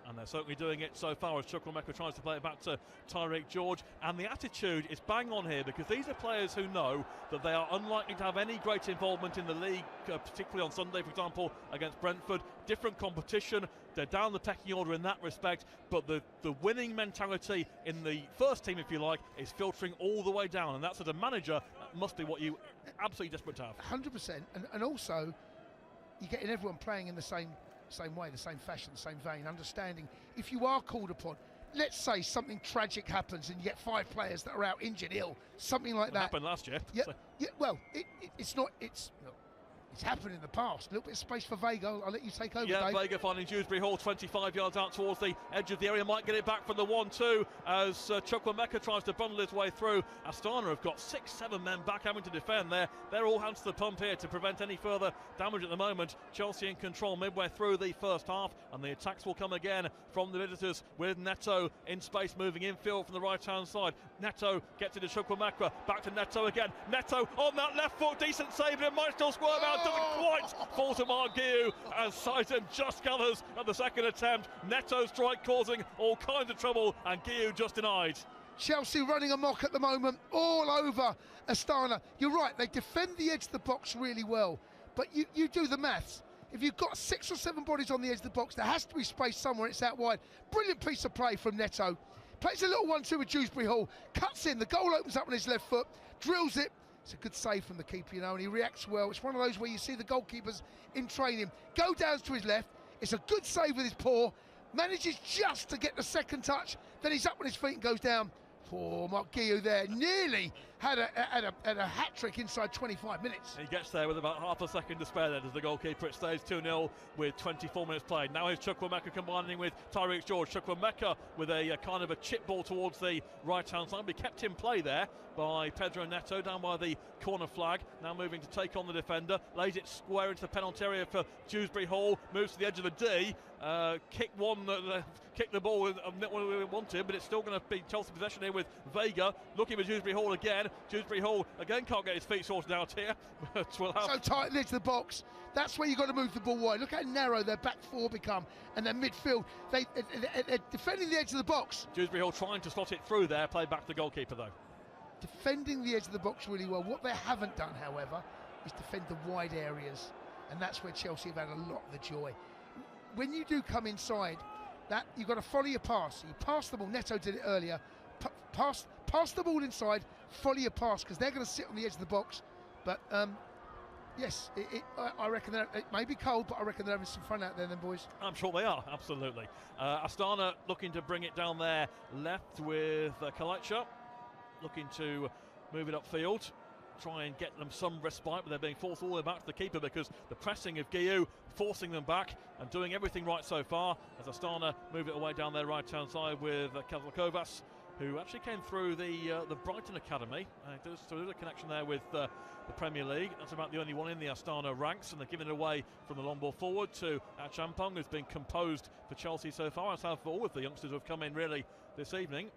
And they're certainly doing it so far as Chukwuemeka tries to play it back to Tyreek George. And the attitude is bang on here, because these are players who know that they are unlikely to have any great involvement in the league, particularly on Sunday, for example, against Brentford. Different competition. They're down the pecking order in that respect. But the winning mentality in the first team, if you like, is filtering all the way down. And that's, as a manager, must be what you absolutely desperate to have. 100%. And also, you're getting everyone playing in the same way, the same fashion, the same vein, understanding if you are called upon, let's say something tragic happens and you get 5 players that are out injured, ill, something like that. Happened last year. Yeah, yeah. Well, it's happened in the past. A little bit of space for Vega. I'll let you take over, Yeah, Dave. Vega finding Dewsbury Hall 25 yards out towards the edge of the area. Might get it back from the 1-2 as Chukwuemeka tries to bundle his way through. Astana have got 6-7 men back having to defend there. They're all hands to the pump here to prevent any further damage at the moment. Chelsea in control midway through the first half, and the attacks will come again from the visitors with Neto in space, moving infield from the right-hand side. Neto gets into Chukwuemeka, back to Neto again. Neto on that left foot, decent save, but it might still squirm out. Doesn't quite fall to Marc Guiu as Saiten just gathers at the second attempt. Neto strike causing all kinds of trouble, and Guiu just denied. Chelsea running amok at the moment, all over Astana. You're right, they defend the edge of the box really well, but you do the maths. If you've got 6 or 7 bodies on the edge of the box, there has to be space somewhere. It's out wide. Brilliant piece of play from Neto. Plays a little 1-2 with Dewsbury Hall, cuts in, the goal opens up on his left foot, drills it. It's a good save from the keeper, and he reacts well. It's one of those where you see the goalkeepers in training go down to his left. It's a good save with his paw, manages just to get the second touch, then he's up on his feet and goes down. Poor Marc Guiu there, nearly had a hat-trick inside 25 minutes. He gets there with about half a second to spare there as the goalkeeper. It stays 2-0 with 24 minutes played. Now here's Chukwuemeka combining with Tyreek George. Chukwuemeka with a kind of a chip ball towards the right-hand side. But kept in play there by Pedro Neto down by the corner flag. Now moving to take on the defender. Lays it square into the penalty area for Dewsbury Hall. Moves to the edge of the D. Kicked the ball what we wanted, but it's still going to be Chelsea possession here with Vega. Looking for Dewsbury Hall again. Dewsbury Hall again can't get his feet sorted out here. So tight into the box. That's where you've got to move the ball wide. Look how narrow their back four become, and their midfield. They're defending the edge of the box. Dewsbury Hall trying to slot it through there. Play back to the goalkeeper though. Defending the edge of the box really well. What they haven't done, however, is defend the wide areas, and that's where Chelsea have had a lot of the joy. When you do come inside, that you've got to follow your pass. You pass the ball. Neto did it earlier. Pass the ball inside. Follow your pass, because they're going to sit on the edge of the box. But yes, I reckon it may be cold, but I reckon they're having some fun out there, then, boys. I'm sure they are, absolutely. Astana looking to bring it down there left with Kalecha, looking to move it upfield, try and get them some respite, but they're being forced all the way back to the keeper because the pressing of Guiu forcing them back and doing everything right so far as Astana move it away down their right-hand side with Kazlakovas, who actually came through the Brighton Academy. There's a connection there with the Premier League. That's about the only one in the Astana ranks, and they're giving it away from the long ball forward to Champong, who's been composed for Chelsea so far, as have all of the youngsters who have come in really this evening.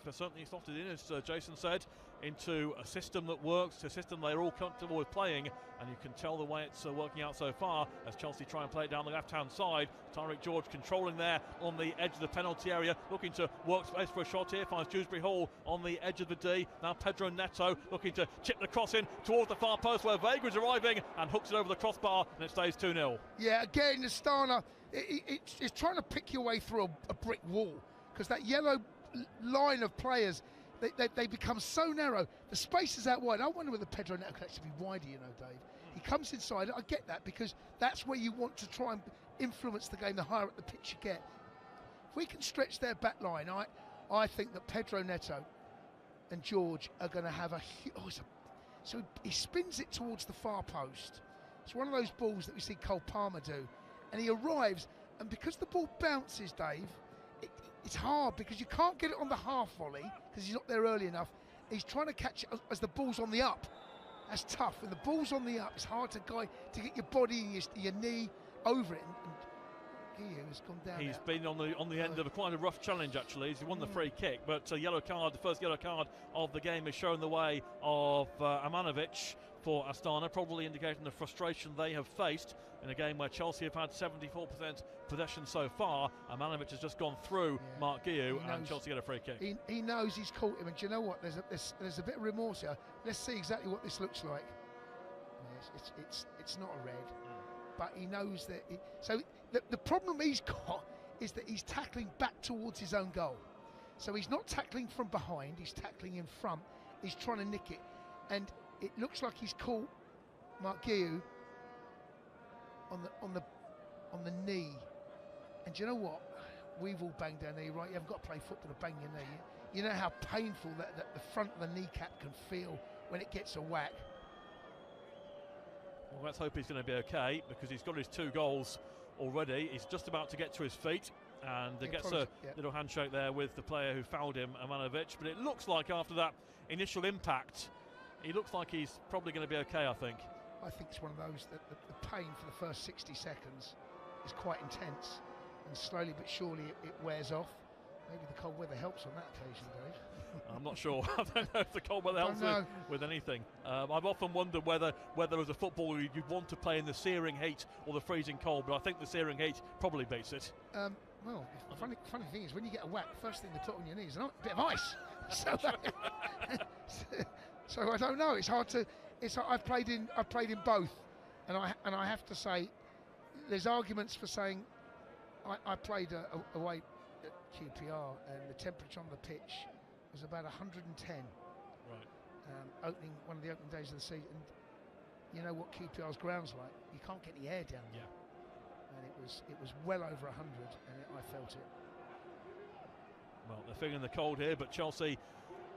They've certainly slotted in, as Jason said, into a system that works, a system they're all comfortable with playing, and you can tell the way it's working out so far as Chelsea try and play it down the left-hand side. Tyreek George controlling there on the edge of the penalty area, looking to work space for a shot here, finds Dewsbury Hall on the edge of the D. Now Pedro Neto looking to chip the cross in towards the far post where Vega is arriving and hooks it over the crossbar, and it stays 2-0. Yeah, again, Astana, it's trying to pick your way through a brick wall, because that yellow line of players, they become so narrow. The space is out wide. I wonder whether Pedro Neto could actually be wider, Dave. He comes inside. I get that, because that's where you want to try and influence the game the higher up the pitch you get. If we can stretch their back line, I think that Pedro Neto and George are going to have so he spins it towards the far post. It's one of those balls that we see Cole Palmer do, and he arrives, and because the ball bounces, Dave, it's hard because you can't get it on the half volley because he's not there early enough. He's trying to catch it as the ball's on the up. That's tough. When the ball's on the up, it's hard to get your body and your knee over it. And Guiu has gone down. He's been on the end of quite a rough challenge actually. He's won the free kick, but yellow card, the first yellow card of the game, is showing the way of Amanovic for Astana, probably indicating the frustration they have faced in a game where Chelsea have had 74% possession so far. Ivanovic has just gone through Marc Guiu, and Chelsea get a free kick. He knows he's caught him, and do you know what? There's a bit of remorse here. Let's see exactly what this looks like. Yes, it's not a red, but he knows that. So the problem he's got is that he's tackling back towards his own goal. So he's not tackling from behind, he's tackling in front. He's trying to nick it, and it looks like he's caught Marc Guiu on the knee. And do you know what? We've all banged our knee, right? You haven't got to play football to bang your knee. You know how painful that the front of the kneecap can feel when it gets a whack. Well, let's hope he's going to be okay, because he's got his 2 goals already. He's just about to get to his feet, and gets a little handshake there with the player who fouled him, Ivanovic. But it looks like after that initial impact, he looks like he's probably going to be okay, I think. I think it's one of those that the pain for the first 60 seconds is quite intense, and slowly but surely it wears off. Maybe the cold weather helps on that occasion, Dave. I'm not sure. I don't know if the cold weather helps with anything. I've often wondered whether as a footballer you'd want to play in the searing heat or the freezing cold, but I think the searing heat probably beats it. Well, the funny thing is, when you get a whack, first thing they put on your knees is a bit of ice. So I don't know. It's hard to. I've played in both, and I have to say, there's arguments for saying I played away at QPR, and the temperature on the pitch was about 110. Right. One of the opening days of the season. And you know what QPR's ground's like? You can't get the air down there. Yeah. And it was well over 100, and I felt it. Well, they're feeling the cold here, but Chelsea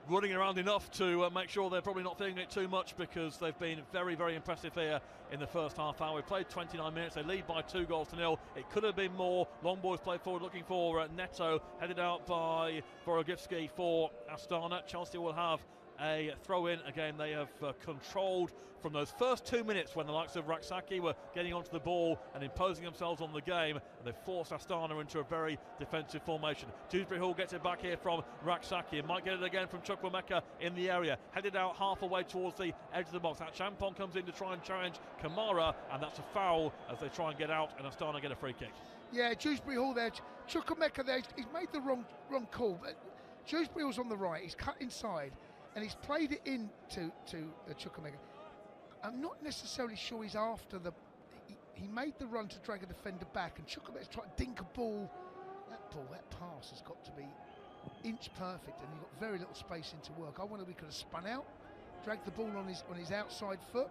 running around enough to make sure they're probably not feeling it too much, because they've been very, very impressive here in the first half hour. We played 29 minutes. They lead by 2-0. It could have been more. Long boys played forward, looking for Neto, headed out by Vorogivski for Astana. Chelsea will have a throw-in. Again, they have controlled from those first 2 minutes when the likes of Raksaki were getting onto the ball and imposing themselves on the game, and they've forced Astana into a very defensive formation. Dewsbury Hall gets it back here from Raksaki, and might get it again from Chukwuemeka in the area, headed out half away towards the edge of the box. That Champon comes in to try and challenge Kamara, and that's a foul as they try and get out, and Astana get a free kick. Yeah, Dewsbury Hall there, Chukwuemeka there, he's made the wrong call. But Dewsbury Hall's on the right, he's cut inside, and he's played it in to Chukwuemeka. I'm not necessarily sure he's after the. He made the run to drag a defender back, and Chukwuemeka's trying to dink a ball. That pass has got to be inch perfect, and he got very little space into work. I wonder if he could have spun out, dragged the ball on his outside foot,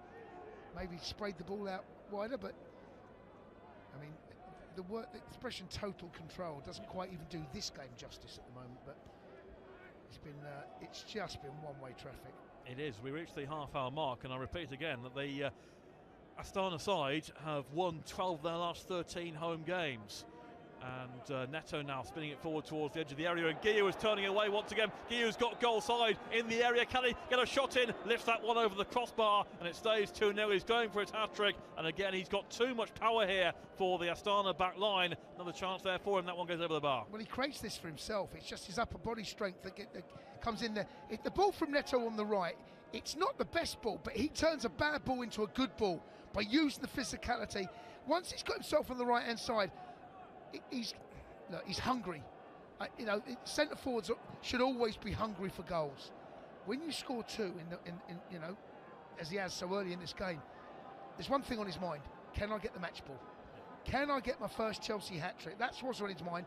maybe sprayed the ball out wider. But I mean, the expression "total control" doesn't quite even do this game justice at the moment. But it's just been one-way traffic. It is. We reached the half-hour mark, and I repeat again that the Astana side have won 12 of their last 13 home games. And Neto now spinning it forward towards the edge of the area, and Guiu is turning away once again. Guiu's got goal side in the area. Can he get a shot in? Lifts that one over the crossbar, and it stays 2-0. He's going for his hat-trick, and again he's got too much power here for the Astana back line. Another chance there for him. That one goes over the bar. Well, he creates this for himself. It's just his upper body strength that comes in there. If the ball from Neto on the right, it's not the best ball, but he turns a bad ball into a good ball by using the physicality. Once he's got himself on the right hand side, he's hungry. Centre forwards should always be hungry for goals. When you score 2 in as he has so early in this game, there's one thing on his mind: can I get the match ball? Can I get my first Chelsea hat trick? That's what's on his mind.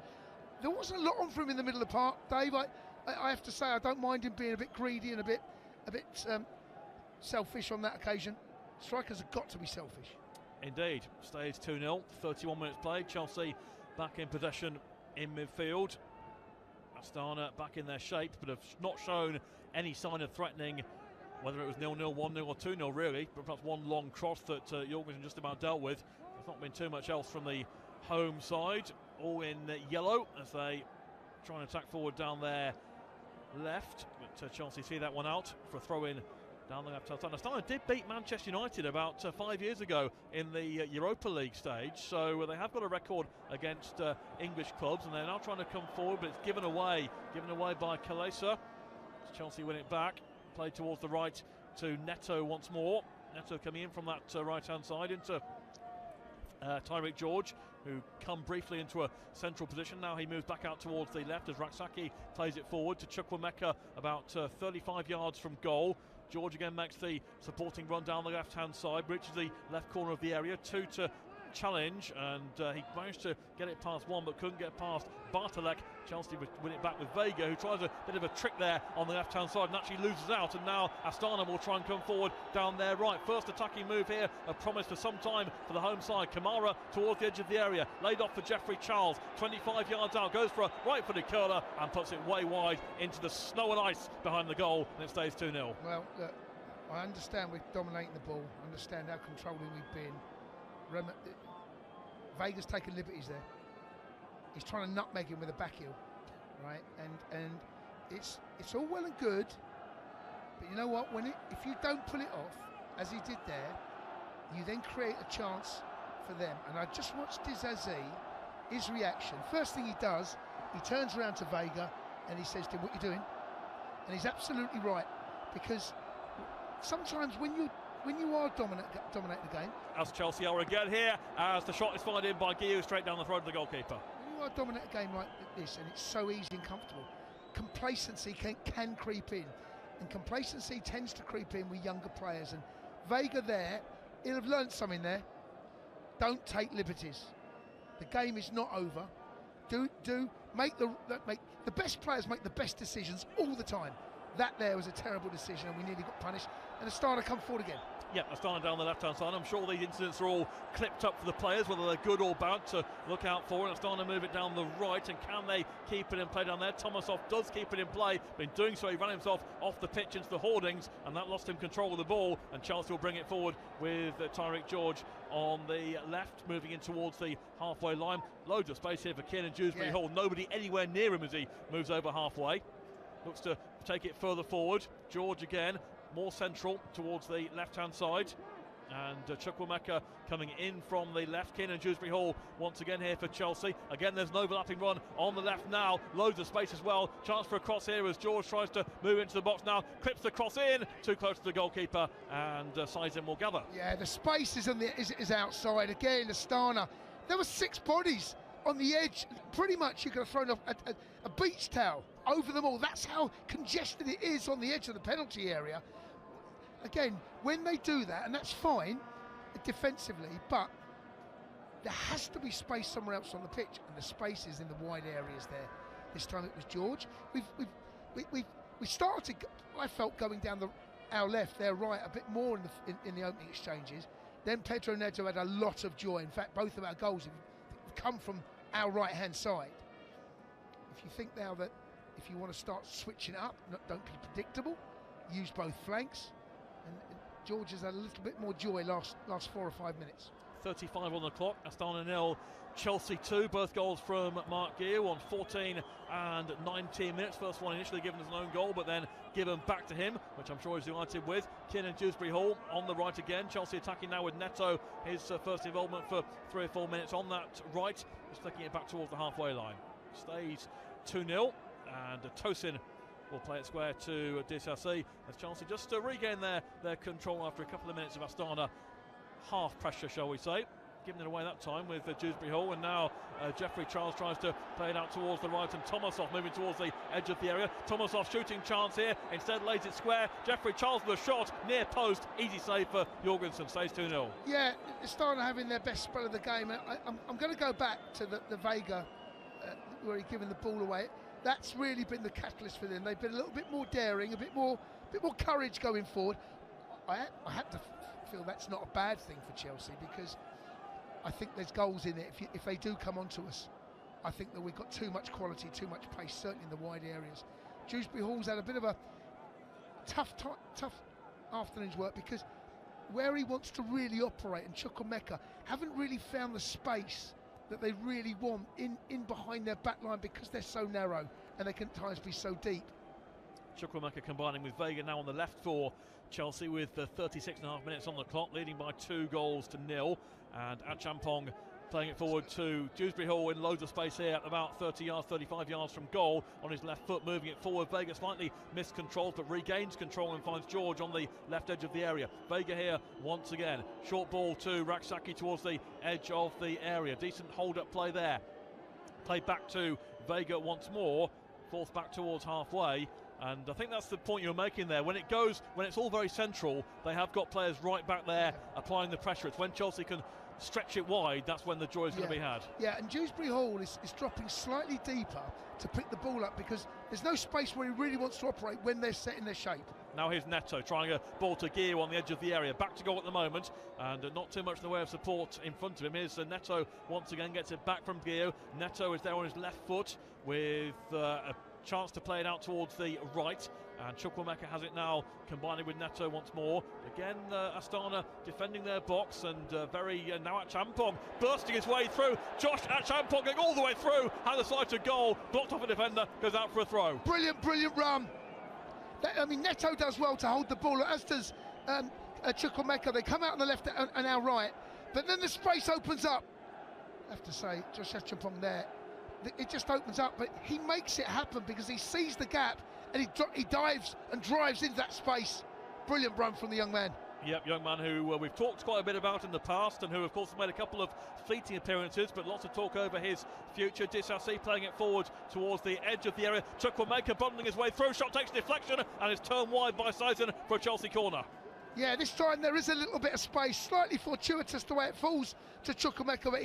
There wasn't a lot on for him in the middle of the park, Dave. I have to say, I don't mind him being a bit greedy and a bit selfish on that occasion. Strikers have got to be selfish. Indeed. Stays 2-0. 31 minutes played. Chelsea back in possession in midfield. Astana back in their shape, but have not shown any sign of threatening, whether it was 0-0, 1-0 or 2-0 really, but perhaps one long cross that Jorgensen just about dealt with. There's not been too much else from the home side, all in yellow as they try and attack forward down their left, but Chelsea see that one out for a throw-in down the left side. Astana did beat Manchester United about 5 years ago in the Europa League stage, so they have got a record against English clubs, and they're now trying to come forward, but it's given away by Kalesa. Chelsea win it back, played towards the right to Neto once more. Neto coming in from that right hand side into Tyreek George, who come briefly into a central position. Now he moves back out towards the left as Raksaki plays it forward to Chukwuemeka about 35 yards from goal. George again makes the supporting run down the left-hand side, reaches the left corner of the area, 2 to challenge, and he managed to get it past one but couldn't get past Bartolek. Chelsea win it back with Vega, who tries a bit of a trick there on the left hand side and actually loses out, and now Astana will try and come forward down their right. First attacking move here, a promise for some time for the home side. Kamara towards the edge of the area, laid off for Jeffrey Charles, 25 yards out, goes for a right footed curler and puts it way wide into the snow and ice behind the goal, and it stays 2-0. Well, look, I understand we're dominating the ball, I understand how controlling we've been. Vega's taken liberties there. He's trying to nutmeg him with a back heel, right? And it's all well and good, but you know what? If you don't pull it off, as he did there, you then create a chance for them. And I just watched Dizazi, his reaction. First thing he does, he turns around to Vega and he says to him, "What you doing?" And he's absolutely right, because sometimes when you are dominating the game, as Chelsea are again here, as the shot is fired in by Guiu straight down the throat of the goalkeeper. When you are dominating a game like this, and it's so easy and comfortable, complacency can creep in, and complacency tends to creep in with younger players. And Vega there, he'll have learnt something there. Don't take liberties. The game is not over. Make the best players make the best decisions all the time. That there was a terrible decision, and we nearly got punished. And Astana come forward again. Yeah, Astana down the left-hand side. I'm sure these incidents are all clipped up for the players, whether they're good or bad, to look out for. And Astana move it down the right, and can they keep it in play down there? Tomasov does keep it in play, but in doing so he ran himself off the pitch into the hoardings, and that lost him control of the ball, and Chelsea will bring it forward with Tyreek George on the left, moving in towards the halfway line. Loads of space here for Kiernan Dewsbury Hall. Nobody anywhere near him as he moves over halfway. Looks to take it further forward. George again, more central towards the left-hand side. And Chukwuemeka coming in from the left. Kiernan Dewsbury Hall once again here for Chelsea. Again, there's an overlapping run on the left now. Loads of space as well. Chance for a cross here as George tries to move into the box now. Clips the cross in, too close to the goalkeeper, and Sizin will gather. Yeah, the space is outside. Again, Astana. There were 6 bodies on the edge. Pretty much you could have thrown a beach towel over them all. That's how congested it is on the edge of the penalty area. Again, when they do that, and that's fine defensively, but there has to be space somewhere else on the pitch, and the space is in the wide areas there. This time it was George. We started, I felt, going down our left, their right, a bit more in the opening exchanges. Then Pedro Neto had a lot of joy. In fact, both of our goals have come from our right-hand side. If you think now that if you want to start switching it up, don't be predictable, use both flanks, and George has had a little bit more joy last 4 or 5 minutes. 35 on the clock. Astana 0, Chelsea 2. Both goals from Marc Guiu on 14 and 19 minutes. First one initially given as an own goal, but then given back to him, which I'm sure he's delighted with. Kiernan Dewsbury Hall on the right again. Chelsea attacking now with Neto, his first involvement for 3 or 4 minutes on that right. Just flicking it back towards the halfway line. Stays 2-0, and Tosin will play it square to DCRC as Chelsea just to regain their control after a couple of minutes of Astana half pressure, shall we say, giving it away that time with Dewsbury Hall. And now Jeffrey Charles tries to play it out towards the right, and Tomasov moving towards the edge of the area. Tomasov shooting chance here, instead lays it square. Jeffrey Charles with a shot near post, easy save for Jorgensen, stays 2-0. Yeah, Astana having their best spell of the game. I'm going to go back to the Vega where he's given the ball away. That's really been the catalyst for them. They've been a little bit more daring, a bit more courage going forward. I have to feel that's not a bad thing for Chelsea, because I think there's goals in it if they do come onto us. I think that we've got too much quality, too much pace, certainly in the wide areas. Dewsbury Hall's had a bit of a tough afternoon's work, because where he wants to really operate, and Chukwuemeka haven't really found the space that they really want in behind their back line, because they're so narrow and they can at times be so deep. Chukwuemeka combining with Vega now on the left for Chelsea with 36.5 minutes on the clock, leading by 2 goals to 0. And Achampong playing it forward to Dewsbury Hall in loads of space here, about 30 yards, 35 yards from goal, on his left foot, moving it forward. Vega slightly miscontrolled, but regains control and finds George on the left edge of the area. Vega here once again. Short ball to Raksaki towards the edge of the area. Decent hold-up play there. Play back to Vega once more. Fourth back towards halfway. And I think that's the point you're making there. When it's all very central, they have got players right back there applying the pressure. It's when Chelsea can stretch it wide, that's when the joy is going to be had. Yeah, and Dewsbury Hall is dropping slightly deeper to pick the ball up because there's no space where he really wants to operate when they're set in their shape. Now here's Neto trying a ball to Guiu on the edge of the area. Back to goal at the moment, and not too much in the way of support in front of him. Here's Neto once again, gets it back from Guiu. Neto is there on his left foot with a chance to play it out towards the right, and Chukwuemeka has it now, combining with Neto once more. Again, Astana defending their box, and now at Champong bursting his way through. Josh at Champong going all the way through, had the side to goal, blocked off a defender, goes out for a throw. Brilliant run. Neto does well to hold the ball, as does Chukwuemeka. They come out on the left and our right, but then the space opens up. I have to say, Josh Champong there, it just opens up, but he makes it happen because he sees the gap and he dives and drives into that space. Brilliant run from the young man. Yep, young man who we've talked quite a bit about in the past, and who of course has made a couple of fleeting appearances, but lots of talk over his future. Disasi playing it forward towards the edge of the area. Chukwuemeka bundling his way through, shot takes deflection and is turned wide by Seisen for a Chelsea corner. Yeah, this time there is a little bit of space, slightly fortuitous the way it falls to Chukwuemeka, but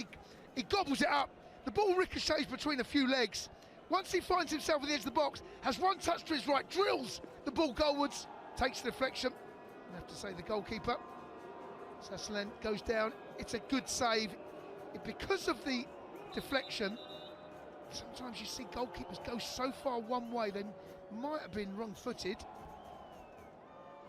he gobbles it up. The ball ricochets between a few legs. Once he finds himself at the edge of the box, has one touch to his right, drills the ball goalwards, takes the deflection. I have to say the goalkeeper, Sassuolo, goes down. It's a good save. Because of the deflection, sometimes you see goalkeepers go so far one way, they might have been wrong-footed.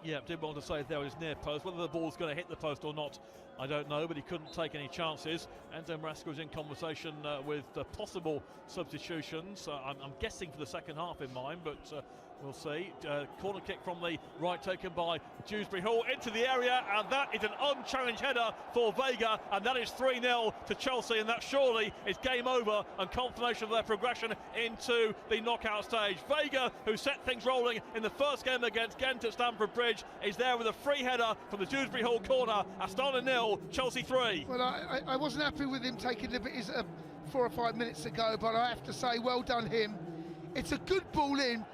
Yeah, did want to say there was near post. Whether the ball's going to hit the post or not, I don't know, but he couldn't take any chances. Enzo Maresca was in conversation with possible substitutions. I'm guessing for the second half in mind, but we'll see. Corner kick from the right taken by Dewsbury Hall into the area, and that is an unchallenged header for Vega, and that is 3-0 to Chelsea, and that surely is game over and confirmation of their progression into the knockout stage. Vega, who set things rolling in the first game against Ghent at Stamford Bridge, is there with a free header from the Dewsbury Hall corner. Astana 0, Chelsea 3. Well, I wasn't happy with him taking liberties 4 or 5 minutes ago, but I have to say, well done him. It's a good ball in.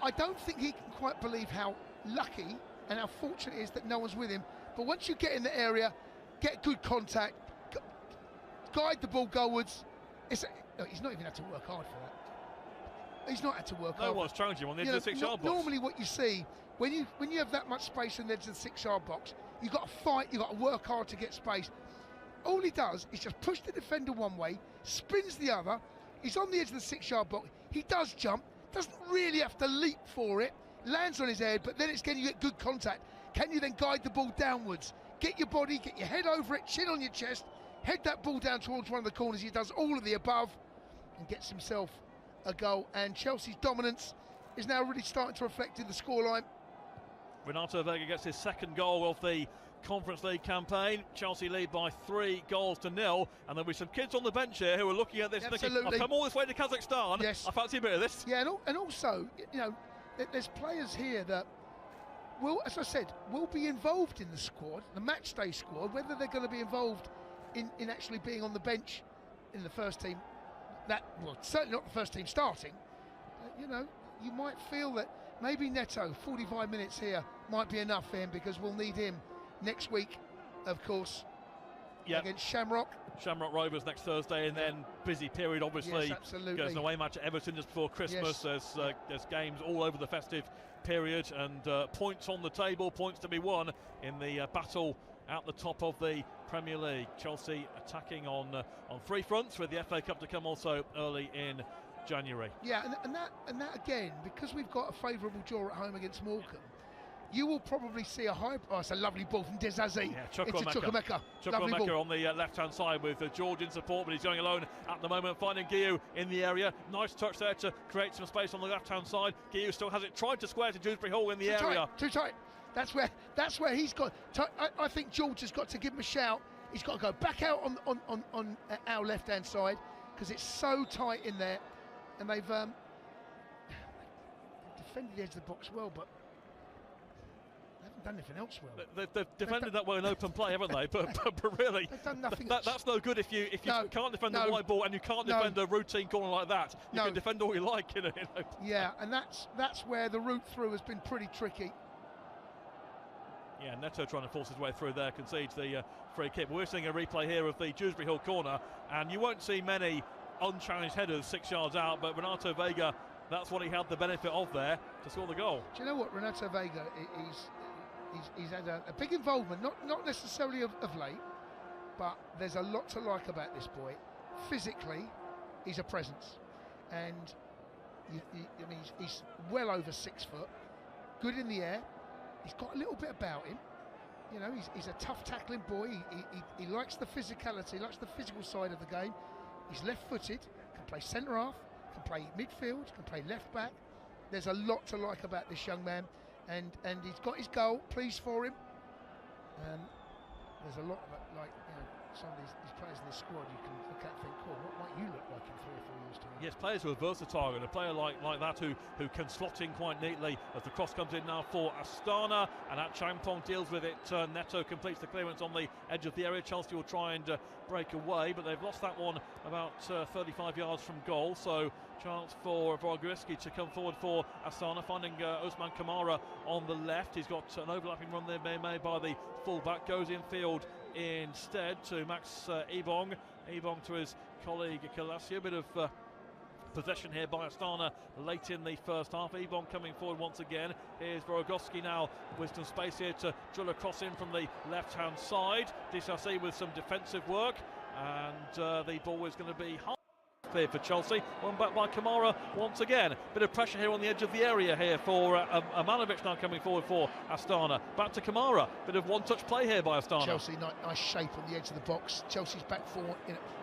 I don't think he can quite believe how lucky and how fortunate it is that no one's with him. But once you get in the area, get good contact, guide the ball goalwards. He's not even had to work hard for that. He's not had to work hard. No one's challenging him on the edge of the 6-yard box. Normally what you see, when you have that much space on the edge of the 6-yard box, you've got to fight, you've got to work hard to get space. All he does is just push the defender one way, spins the other, he's on the edge of the 6-yard box, he does jump, doesn't really have to leap for it, lands on his head, but then it's can you get good contact. Can you then guide the ball downwards? Get your body, get your head over it, chin on your chest, head that ball down towards one of the corners. He does all of the above and gets himself a goal, and Chelsea's dominance is now really starting to reflect in the scoreline. Renato Vega gets his second goal of the Conference League campaign. Chelsea lead by 3-0, and there'll be some kids on the bench here who are looking at this and thinking, I've come all this way to Kazakhstan, yes, I fancy a bit of this. Yeah, and also, there's players here that will, as I said, will be involved in the squad, the match day squad. Whether they're going to be involved in actually being on the bench in the first team, certainly not the first team starting. You might feel that maybe Neto, 45 minutes here, might be enough for him, because we'll need him next week, of course, against Shamrock. Shamrock Rovers next Thursday, and then busy period, obviously. Yes, absolutely. Goes an away match at Everton just before Christmas. Yes. There's games all over the festive period, and points on the table, points to be won in the battle at the top of the Premier League. Chelsea attacking on 3 fronts, with the FA Cup to come also early in January. Yeah, and that again, because we've got a favourable draw at home against Morecambe, you will probably see a high. Oh, it's a lovely ball from Disasi. Yeah, Chukwuemeka. Chukwuemeka on the left-hand side with George in support, but he's going alone at the moment, finding Guiu in the area. Nice touch there to create some space on the left-hand side. Guiu still has it, tried to square to Dewsbury Hall in the area. Too tight. That's where he's got. I think George has got to give him a shout He's got to go back out on our left-hand side because it's so tight in there, and they've defended the edge of the box well, but they haven't done anything else well. They've defended that well in open play, haven't they? But really, they've done nothing. That's no good if you can't defend a wide ball and you can't defend a routine corner like that. You can defend all you like in open play. Yeah, and that's where the route through has been pretty tricky. Yeah, Neto trying to force his way through there, concedes the free kick. But we're seeing a replay here of the Dewsbury Hill corner, and you won't see many unchallenged headers 6 yards out, but Renato Vega, that's what he had the benefit of there to score the goal. Do you know what, Renato Vega, he's had a big involvement, not necessarily of late, but there's a lot to like about this boy. Physically, he's a presence, and I mean, he's well over 6 foot, good in the air. He's got a little bit about him, you know. He's a tough tackling boy. He likes the physicality, likes the physical side of the game. He's left-footed, can play centre half, can play midfield, can play left back. There's a lot to like about this young man, and he's got his goal. Pleased for him. There's a lot of it, like, you know, some of these players in this squad you can look at and think, cool, what might you look like in 3 or 4 years' time? Yes, players who are versatile, and a player like that who can slot in quite neatly as the cross comes in now for Astana, and that Champong deals with it. Neto completes the clearance on the edge of the area. Chelsea will try and break away, but they've lost that one about 35 yards from goal, so chance for Guiu to come forward for Astana, finding Ousmane Kamara on the left. He's got an overlapping run there made by the full-back, goes infield instead to Max Ebong to his colleague Kalasio. A bit of possession here by Astana late in the first half. Ebong coming forward once again. Here's Vorogowski now with some space here to drill a cross in from the left-hand side. Disasi with some defensive work, and the ball is going to be high clear for Chelsea. One back by Kamara once again. Bit of pressure here on the edge of the area here for Amanovic now coming forward for Astana. Back to Kamara. Bit of one-touch play here by Astana. Chelsea, nice shape on the edge of the box. Chelsea's back four,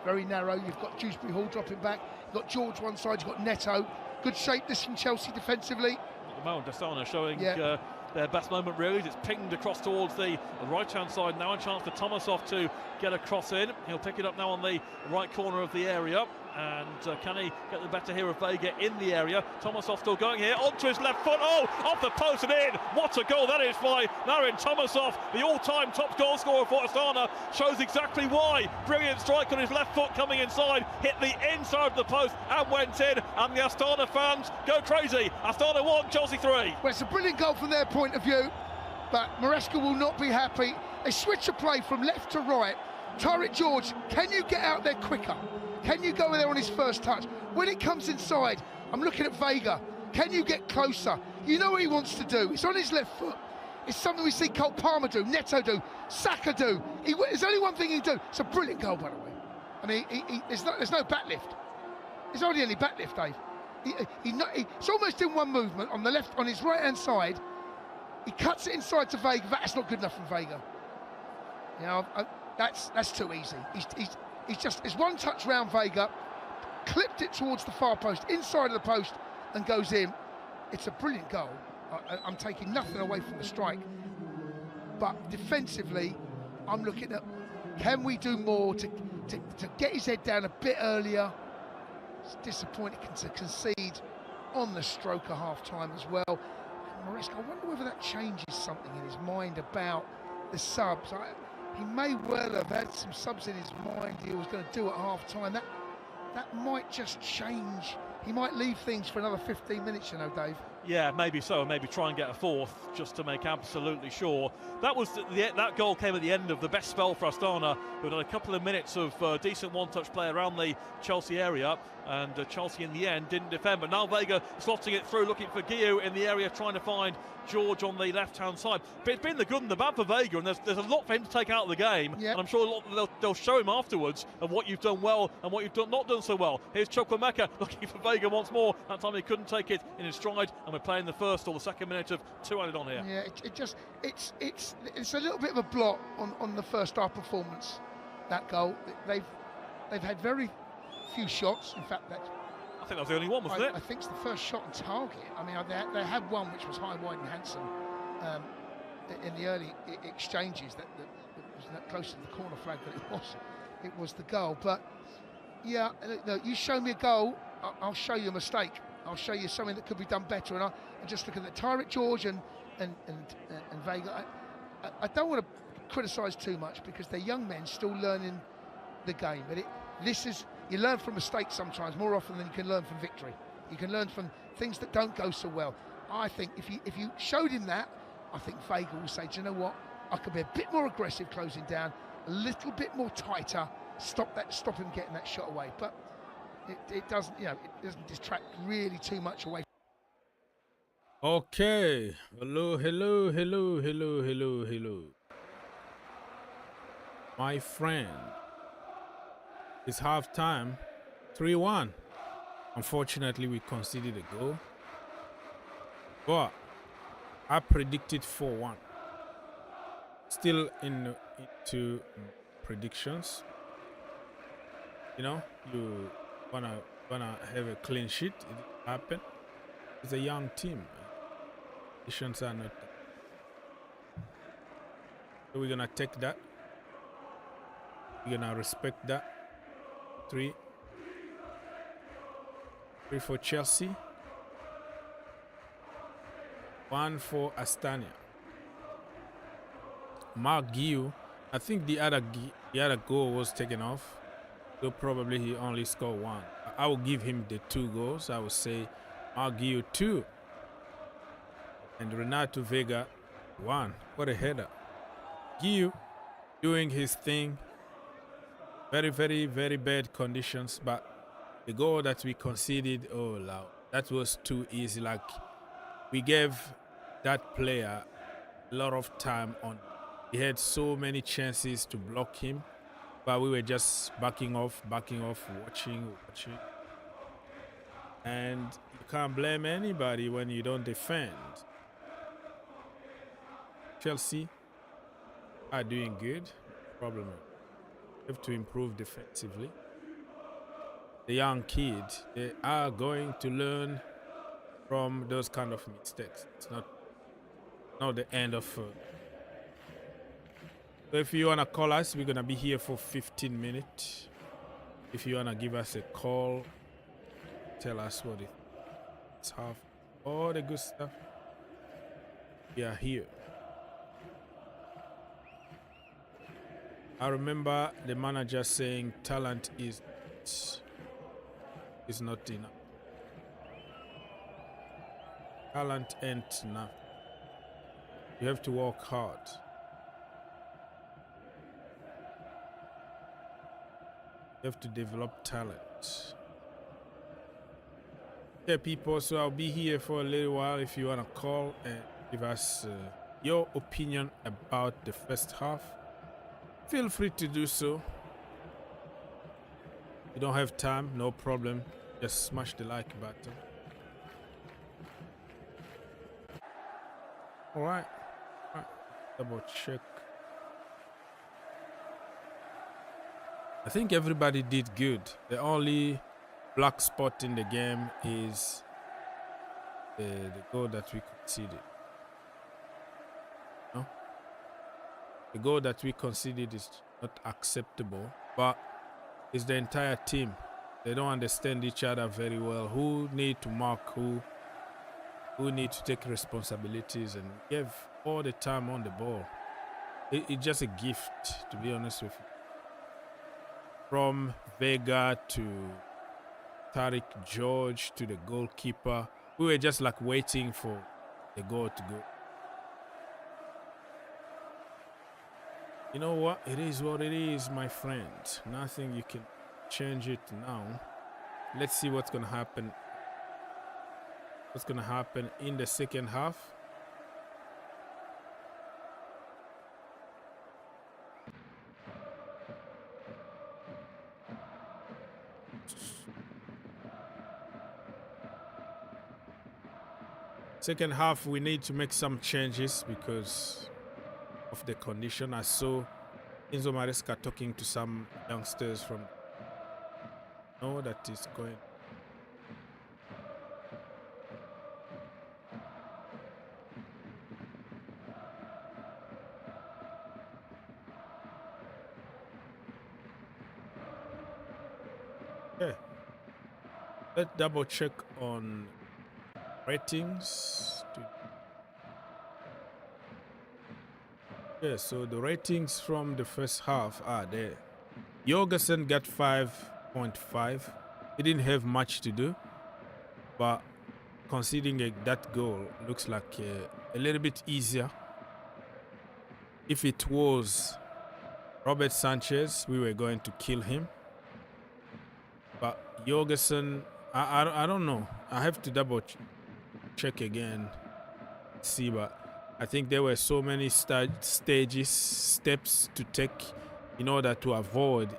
very narrow. You've got Dewsbury Hall dropping back. You've got George one side. You've got Neto. Good shape this from Chelsea defensively. At the moment, Astana showing their best moment really. It's pinged across towards the right-hand side now. A chance for Tomasov to get a cross in. He'll pick it up now on the right corner of the area. And can he get the better here of Vega in the area? Tomasov still going here, onto his left foot, off the post and in. What a goal that is by Marin Tomasov, the all-time top goal scorer for Astana. Shows exactly why. Brilliant strike on his left foot coming inside, hit the inside of the post and went in, and the Astana fans go crazy. Astana 1, Chelsea 3. Well, it's a brilliant goal from their point of view, but Maresca will not be happy. A switch of play from left to right. Tariq George, can you get out there quicker? Can you go there on his first touch? When it comes inside, I'm looking at Vega. Can you get closer? You know what he wants to do. It's on his left foot. It's something we see Cole Palmer do, Neto do, Saka do. There's only one thing he can do. It's a brilliant goal, by the way. I mean, there's no back lift. There's hardly any back lift, Dave. It's almost in one movement on the left, on his right-hand side. He cuts it inside to Vega. That's not good enough from Vega. You know, that's too easy. It's one touch round Vega, clipped it towards the far post, inside of the post, and goes in. It's a brilliant goal. I'm taking nothing away from the strike, but defensively, I'm looking at, can we do more to get his head down a bit earlier? It's disappointing to concede on the stroke at half-time as well. Maresca, I wonder whether that changes something in his mind about the subs. He may well have had some subs in his mind he was going to do at half-time. That might just change. He might leave things for another 15 minutes, you know, Dave. Yeah, maybe so, and maybe try and get a fourth just to make absolutely sure. That goal came at the end of the best spell for Astana, who had a couple of minutes of decent one-touch play around the Chelsea area, and Chelsea in the end didn't defend. But now Vega slotting it through, looking for Guiu in the area, trying to find George on the left-hand side. But it's been the good and the bad for Vega, and there's a lot for him to take out of the game. Yep. And I'm sure they'll show him afterwards of what you've done well and what you've not done so well. Here's Chukwuemeka looking for Vega once more. That time he couldn't take it in his stride, and we're playing the first or the second minute of 2 added on here. Yeah, it's a little bit of a blot on the first half performance. That goal, they've had very few shots. In fact, I think that was the only one, wasn't it? I think it's the first shot on target. I mean, they had one which was high, wide, and handsome in the early exchanges that was closer to the corner flag than it was the goal. But yeah, look, you show me a goal, I'll show you a mistake. I'll show you something that could be done better. And I just look at the Tyrant George and Vega. I don't want to criticise too much because they're young men still learning the game. But you learn from mistakes sometimes more often than you can learn from victory. You can learn from things that don't go so well. I think if you showed him that, I think Vega will say, do you know what? I could be a bit more aggressive closing down, a little bit more tighter, stop him getting that shot away. But it doesn't, it doesn't distract really too much away. Okay. Hello. My friend. It's half time. 3-1. Unfortunately, we conceded a goal. But I predicted 4-1. Still into predictions. You wanna have a clean sheet. It didn't happen. It's a young team. Conditions are not. So we're gonna take that. We're gonna respect that. 3 for Chelsea. 1 for Astana. Marc Guiu. I think the other goal was taken off. So probably he only scored 1. I will give him the 2 goals. I will say Marc Guiu 2. And Renato Vega 1. What a header. Guiu doing his thing. Very, very, very bad conditions. But the goal that we conceded, oh, loud. That was too easy. Like, we gave that player a lot of time on. He had so many chances to block him. But we were just backing off, watching. And you can't blame anybody when you don't defend. Chelsea are doing good. Problem is, they have to improve defensively. The young kids, they are going to learn from those kind of mistakes. It's not the end of. So if you wanna call us, we're gonna be here for 15 minutes. If you wanna give us a call, tell us what it's half, all the good stuff. We are here. I remember the manager saying talent is not enough. Talent ain't enough. You have to work hard. You have to develop talent. Okay, people, so I'll be here for a little while. If you want to call and give us your opinion about the first half, feel free to do so. If you don't have time, no problem. Just smash the like button. All right. Double check. I think everybody did good. The only black spot in the game is the goal that we conceded. No? The goal that we conceded is not acceptable, but it's the entire team. They don't understand each other very well. Who need to mark who need to take responsibilities, and give all the time on the ball. It's just a gift, to be honest with you. From Vega to Tariq George to the goalkeeper, we were just like waiting for the goal to go. You know what? It is what it is, my friend. Nothing you can change it now. Let's see what's gonna happen. What's gonna happen in the second half? Second half, we need to make some changes because of the condition. I saw Enzo Maresca talking to some youngsters from that is going. let's double check on ratings. Yeah, so the ratings from the first half are there. Jorgensen got 5.5. He didn't have much to do, but conceding that goal looks like a little bit easier. If it was Robert Sanchez, we were going to kill him. But Jorgensen, I don't know. I have to double check again, see, but I think there were so many steps to take in order to avoid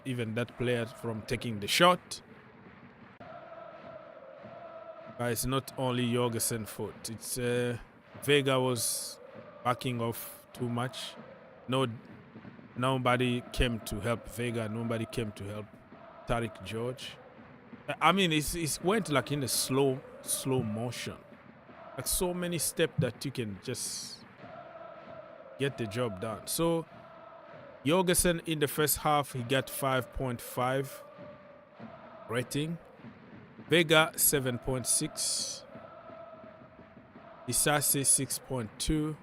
even that player from taking the shot. But it's not only Jorgensen's fault. It's Vega was backing off too much. Nobody came to help Vega. Nobody came to help Tariq George. I mean, it went like in a slow motion. Like so many steps that you can just get the job done. So Jorgensen in the first half, he got 5.5 rating. Vega 7.6. Isase 6.2.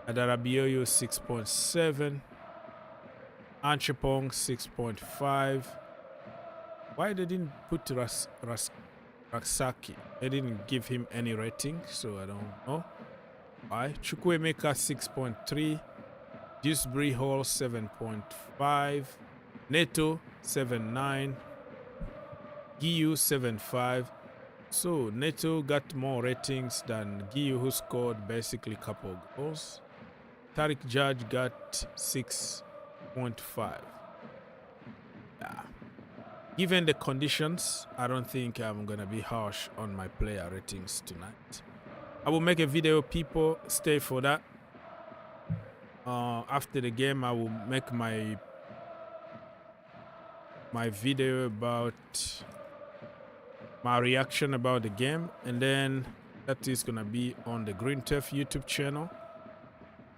Adarabioyo 6.7. Anchepong 6.5. Why they didn't put Raksaki? They didn't give him any rating, so I don't know why. Chukwuemeka 6.3. Dewsbury Hall 7.5. Neto 7.9. Guiu 7.5. So Neto got more ratings than Guiu, who scored basically a couple of goals. Tariq Judge got 6.5. Yeah. Given the conditions, I don't think I'm gonna be harsh on my player ratings tonight. I will make a video, people stay for that. After the game, I will make my video about my reaction about the game, and then that is gonna be on the Green Turf YouTube channel,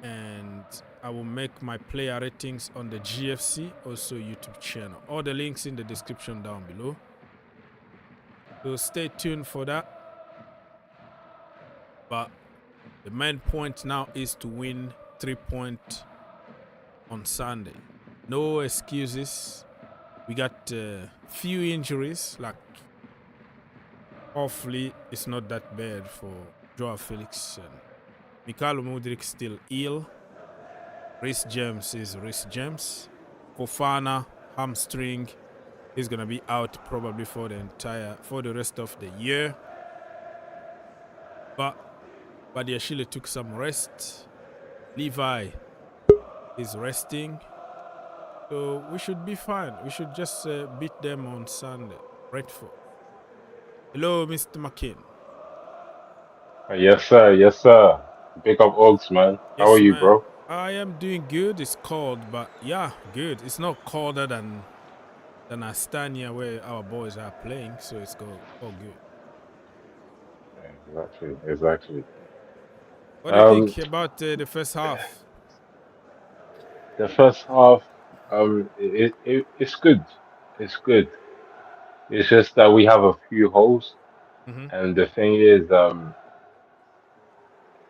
and I will make my player ratings on the GFC also YouTube channel. All the links in the description down below, so stay tuned for that. But the main point now is to win 3 points on Sunday. No excuses. We got few injuries, like hopefully it's not that bad for Joao Felix and Mikhailo Mudryk still ill. Reece James is Reece James. Fofana hamstring, he's gonna be out probably for the rest of the year. But Badiashile took some rest. Levi is resting, so we should be fine. We should just beat them on Sunday. Brentford. Hello, Mr. McKin. Yes, sir. Yes, sir. Big up Oaks, man. How Yes, are you, man. bro? I am doing good. It's cold, but yeah, good. It's not colder than Astana where our boys are playing, so it's all good. Exactly. What do you think about the first half? The first half, it's good. It's good. It's just that we have a few holes, and the thing is,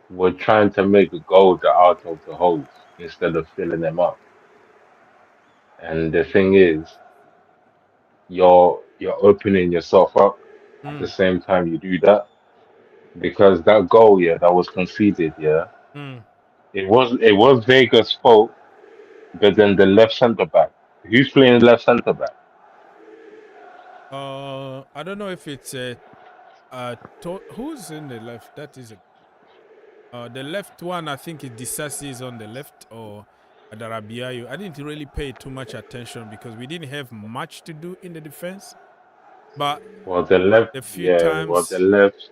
we're trying to make a goal out of the holes instead of filling them up. And the thing is, you're opening yourself up at the same time you do that, because that goal, yeah, that was conceded, yeah, it was Vega's fault, but then the left centre back, who's playing left centre back? I don't know if it's who's in the left. That is the left one. I think it Disasi is on the left, or Adarabiayu. I didn't really pay too much attention because we didn't have much to do in the defense. But The left, a few times, the left,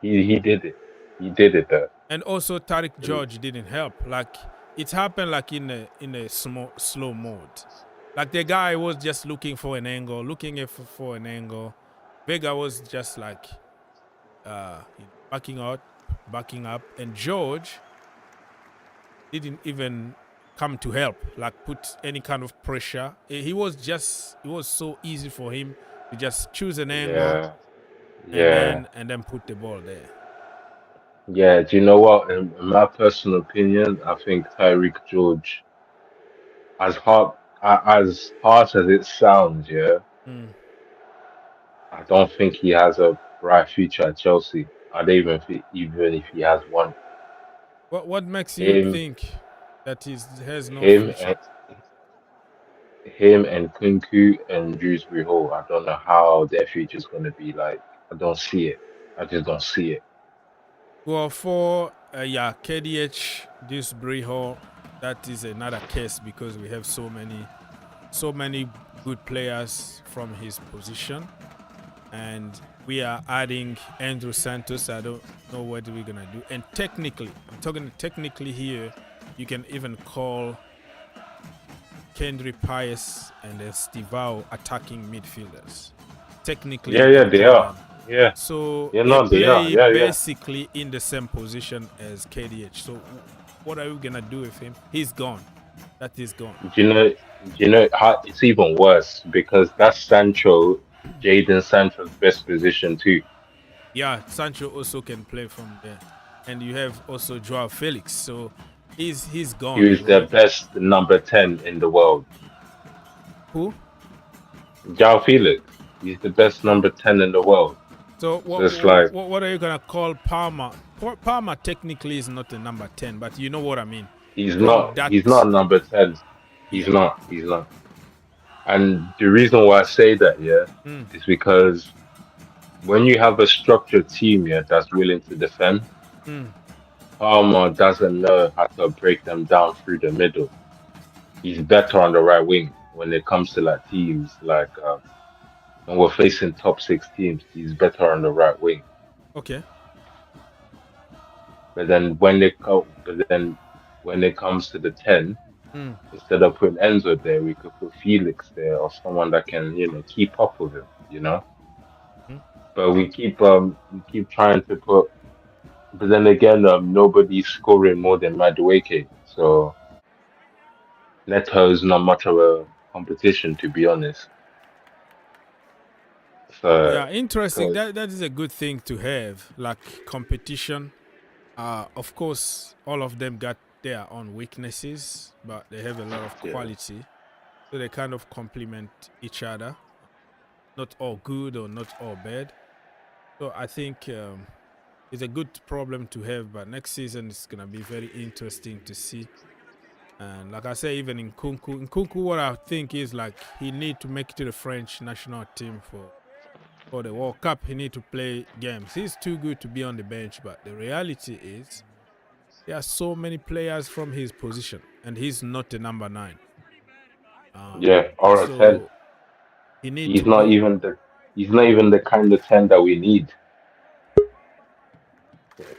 he did it. He did it there. And also Tariq George didn't help. Like it happened like in a slow mode. Like the guy was just looking for an angle, for an angle. Vega was just like backing up, and George didn't even come to help, like put any kind of pressure. It was so easy for him You just choose an angle Yeah. Yeah. and then put the ball there. Yeah. Do you know what? In my personal opinion, I think Tyreek George, as hard as harsh as it sounds, yeah, Mm. I don't think he has a bright future at Chelsea. I don't even if he has one. What makes you Him, think that he has no him, future? and him and Kunku and Dewsbury Hall. I don't know how their future's gonna be like. I don't see it. I just don't see it. Well, for KDH, Dewsbury Hall, that is another case because we have so many good players from his position, and we are adding Andrew Santos. I don't know what we're gonna do. And technically, I'm talking technically here. You can even call Kendry Pius and Stivao attacking midfielders. Technically, Yeah, you yeah, can they call are. them. Yeah, So yeah, they no, they are. play Yeah, yeah. basically in the same position as KDH. So what are we gonna do with him? He's gone. That is gone. Do you know how it's even worse because that's Jadon Sancho's best position too. Yeah, Sancho also can play from there, and you have also Joao Felix. So he's He gone, was the bro. best number 10 in the world. Who? João Felix, he's the best number 10 in the world. So So it's like what are you gonna call Palmer? Palmer technically is not a number 10, but you know what I mean. From that, he's not number 10. yeah. He's not. And the reason why I say that, yeah, Mm. is because when you have a structured team, yeah, that's willing to defend, Mm. Palmer doesn't know how to break them down through the middle. He's better on the right wing when it comes to like teams like when we're facing top 6 teams. He's better on the right wing. Okay. But then when it comes to the 10, Mm. instead of putting Enzo there, we could put Felix there or someone that can keep up with him. Mm. But we keep trying to put. But then again, nobody's scoring more than Madueke. So Neto is not much of a competition, to be honest. So, Yeah, interesting. so That is a good thing to have, like competition. Of course, all of them got their own weaknesses, but they have a lot of yeah, quality, so they kind of complement each other. Not all good or not all bad. So I think it's a good problem to have. But next season it's gonna be very interesting to see. And like I say, even in Nkunku, what I think is like he need to make it to the French national team for the World Cup. He need to play games. He's too good to be on the bench. But the reality is, there are so many players from his position, and he's not the number 9. yeah, or a 10. So he need to He's not go. even the he's not even the kind of 10 that we need.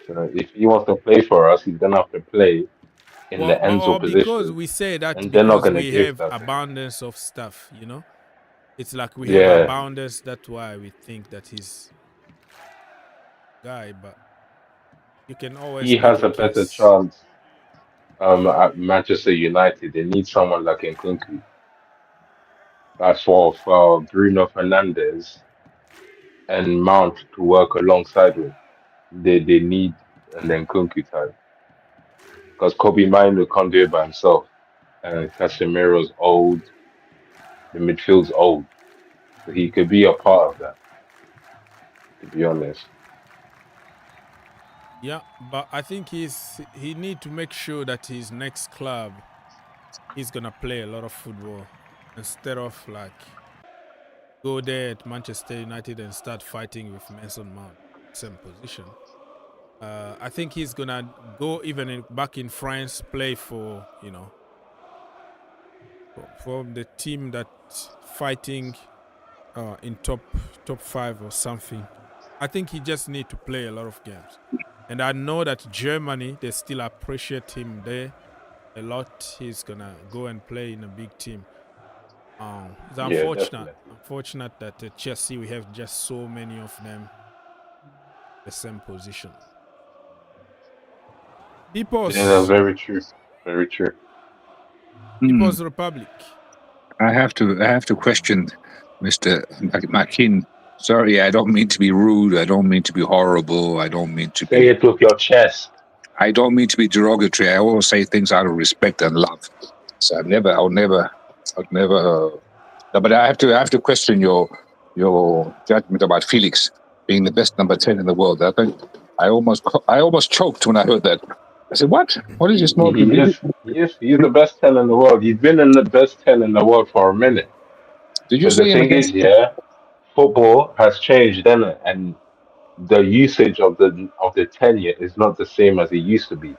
So if he wants to play for us, he's gonna have to play in the Enzo Or because position, we say that and they're not because gonna we give have that to him. abundance of stuff, It's like we have Yeah, abundance. That's why we think that he's guy. But you can always he make has a a better case. chance. At Manchester United, they need someone like Nkunku. That's for Bruno Fernandes and Mount to work alongside with. They need an Nkunku type because Kobe Mino can't do it by himself, and Casemiro's old. The midfield's old, so he could be a part of that. To be honest, Yeah, but I think he need to make sure that his next club he's gonna play a lot of football instead of like go there at Manchester United and start fighting with Mason Mount, same position. I think he's gonna go even back in France, play for for the team that's fighting in top 5 or something. I think he just need to play a lot of games, and I know that Germany they still appreciate him there a lot. He's gonna go and play in a big team. It's yeah, unfortunate that at Chelsea we have just so many of them the same position. yeah, People's very true, very true. People's Republic. I have to question Mr. Makin. Sorry, I don't mean to be rude. I don't mean to be horrible. I don't mean to Say be. it with your chest. I don't mean to be derogatory. I always say things out of respect and love. So I'd never. No, but I have to question your judgment about Felix being the best number 10 in the world. I think I almost choked when I heard that. I said, "What? What is you smoking?" He's the best 10 in the world. He's been in the best 10 in the world for a minute. Did you But the see him thing against? is, football has changed, then, and the usage of the tenure is not the same as it used to be.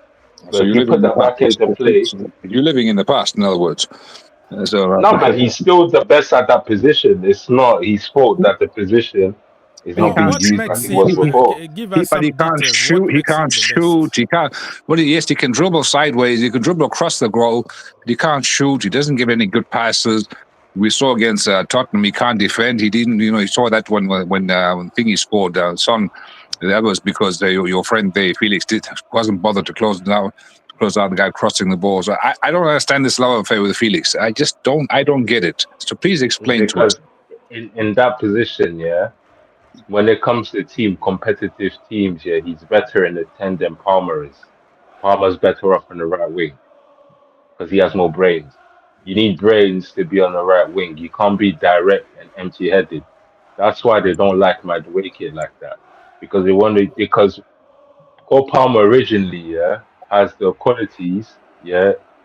So But if you're you living put in the that back past. into play, You're living in the past, in other words. no, but he's still the best at that position. It's not his fault that the position is But he not But being can't. what used like makes it was him? before. Give us But he some can't details. shoot. What He makes him can't the shoot. best? He can't. Well, yes, he can dribble sideways. He can dribble across the goal. But he can't shoot. He doesn't give any good passes. We saw against Tottenham, he can't defend. He didn't. You saw that when Thingy scored. Son, that was because your friend Felix wasn't bothered to close out the guy crossing the ball. So I don't understand this love affair with Felix. I just don't. I don't get it. So please It's explain to us. because in that position, when it comes to competitive teams, he's better in the 10 than Palmer is. Palmer's better off on the right wing because he has more brains. You need brains to be on the right wing. You can't be direct and empty-headed. That's why they don't like Mudryk like that because Cole Palmer originally, has the qualities,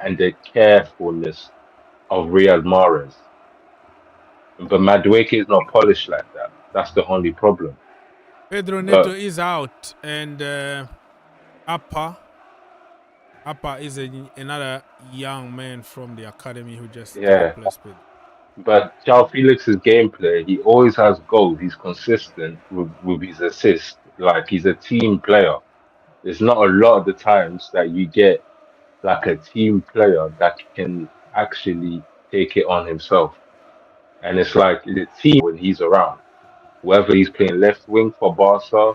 and the carefulness of Riyad Mahrez. But Mudryk is not polished like that. That's the only problem. Pedro Neto But is out, and Appa is another young man from the academy who just replaced Pedro. but João Felix's gameplay, he always has goals. He's consistent with his assists. Like he's a team player. There's not a lot of the times that you get like a team player that can actually take it on himself. And it's like the team when he's around, whether he's playing left wing for Barca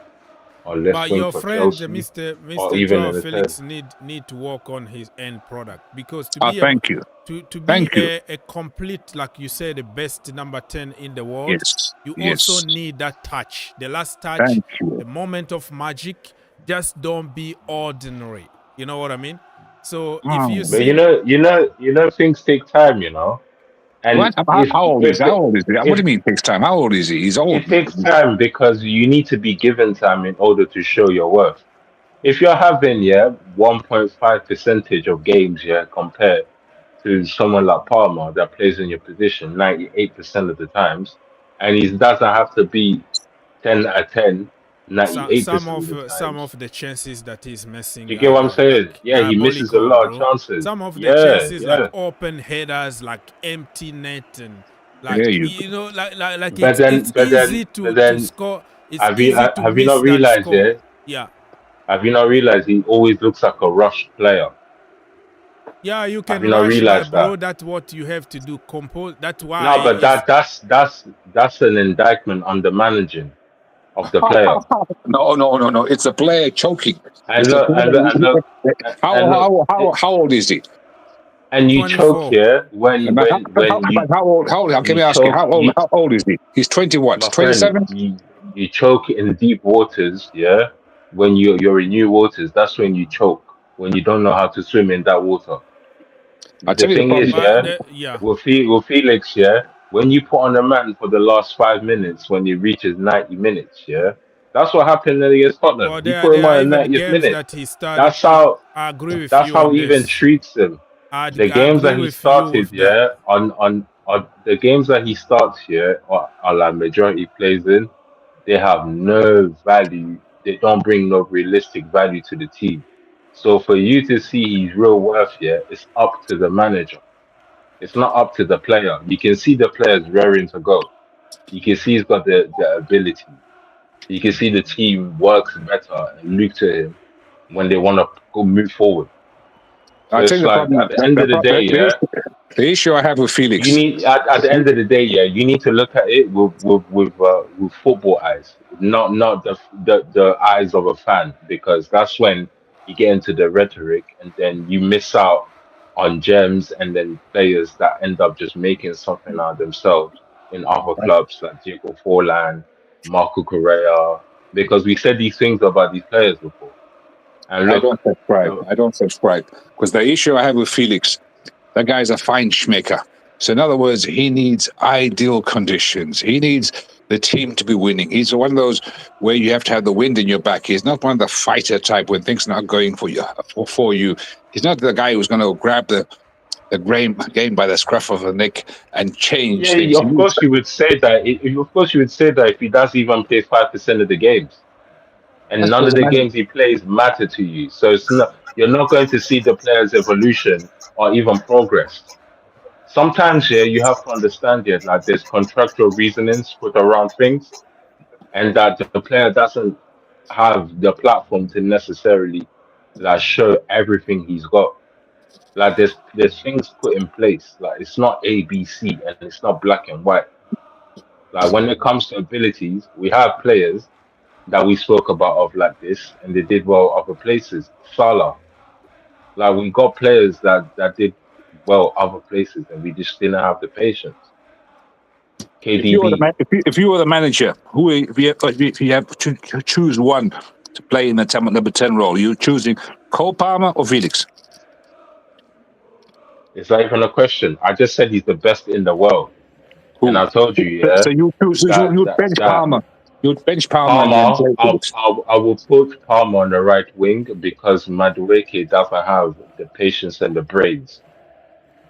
or left But wing your for friend, Chelsea or Mr. even Joao in the 10. Felix, need to work on his end product because Thank you. to be Thank you. a complete, like you said, the best number 10 in the world, Yes. you Yes. also need that touch, the last touch, Thank you. the moment of magic. Just don't be ordinary. You know what I mean? So if you But see, things take time, And What? How old is he? How old is he? What do if you mean it takes time? How old is he? He's old. it takes time because you need to be given time in order to show your worth. If you're having 1.5 percentage of games compared to someone like Palmer that plays in your position 98% of the times, and he doesn't have to be 10 out of 10 98% of the some times. of the chances that he's missing You get what I'm saying? like Yeah, he misses a diabolical, lot of bro. chances. Some of the Yeah, chances yeah. like open headers, like empty net, and like There you like But it's easy to score. It's easy to have you miss not that realized? score. Yeah. Have you not realized he always looks like a rushed player? Yeah, you Have can you not rush, but realized bro, that? that's what you have to do. Compose. That's why. No, but that's an indictment on the managing of the player. No. It's a player choking. And It's a look, and look, and look, player. and look, How old is he? and you 24. choke here when you How old? Can we ask you? choke, How old is he? He's 20 what? my 27? friend, you choke in deep waters, when you're in new waters, that's when you choke, when you don't know how to swim in that water. I'll The tell you the thing is, problem. with Felix, when you put on a man for the last 5 minutes, when he reaches 90 minutes, that's what happened against Tottenham. Well, He there put him are on the even 90th games minute. that he started. That's how I agree with that's you how on he even this. treats them. I The games that agree he with you started, with that. on the games that he starts or like majority plays in, they have no value. They don't bring no realistic value to the team. So for you to see his real worth it's up to the manager. It's not up to the player. You can see the player's raring to go. You can see he's got the ability. You can see the team works better and look to him when they want to go move forward. So I'll tell it's you the like problem. at the end of the day, The issue I have with Felix. you need at the end of the day, you need to look at it with football eyes, not the eyes of a fan, because that's when you get into the rhetoric and then you miss out on gems and then players that end up just making something out of themselves in other clubs like Diego Forlan, Marco Correa, because we said these things about these players before. And I look, don't subscribe. I don't subscribe because the issue I have with Felix, that guy's a fine schmaker. So in other words, he needs ideal conditions. He needs the team to be winning. He's one of those where you have to have the wind in your back. He's not one of the fighter type when things are not going for you. He's not the guy who's going to grab the game by the scruff of the neck and change things. of course you would say that. Of course you would say that if he does even play 5% of the games, and That's none because of the games he plays matter to you. So it's not, you're not going to see the player's evolution or even progress. Sometimes here you have to understand it, like there's contractual reasonings put around things, and that the player doesn't have the platform to necessarily like show everything he's got. Like there's things put in place. Like it's not A, B, C, and it's not black and white. Like when it comes to abilities, we have players that we spoke about of like this, and they did well other places. Salah, like we got players that did well other places, and we just didn't have the patience. KDB, if you were the manager, if you have to choose one to play in the number 10 role, you choosing Cole Palmer or Felix? it's not even a question. I just said he's the best in the world, and I told you, So you choose you bench Palmer. You'd bench Palmer and then play Felix. I will put Palmer on the right wing because Madueke doesn't have the patience and the brains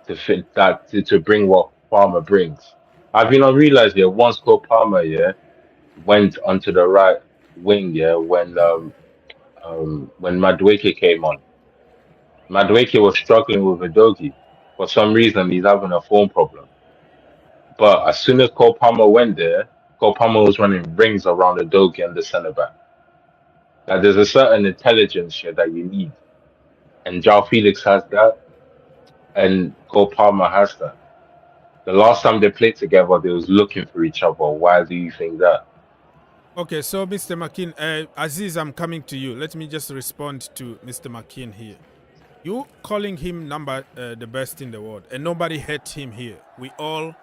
to fit that to bring what Palmer brings. I've been on realize once Cole Palmer went onto the right wing when Madueke came on. Madueke was struggling with Udogie. For some reason he's having a form problem. But as soon as Cole Palmer went there, Cole Palmer was running rings around Udogie and the centre back. Now there's a certain intelligence here that you need. And João Felix has that, and Cole Palmer has that. The last time they played together, they was looking for each other. Why do you think that? Okay, so Mr. McKean, Aziz, I'm coming to you. Let me just respond to Mr. McKean here. You calling him the best in the world, and nobody hates him here. We all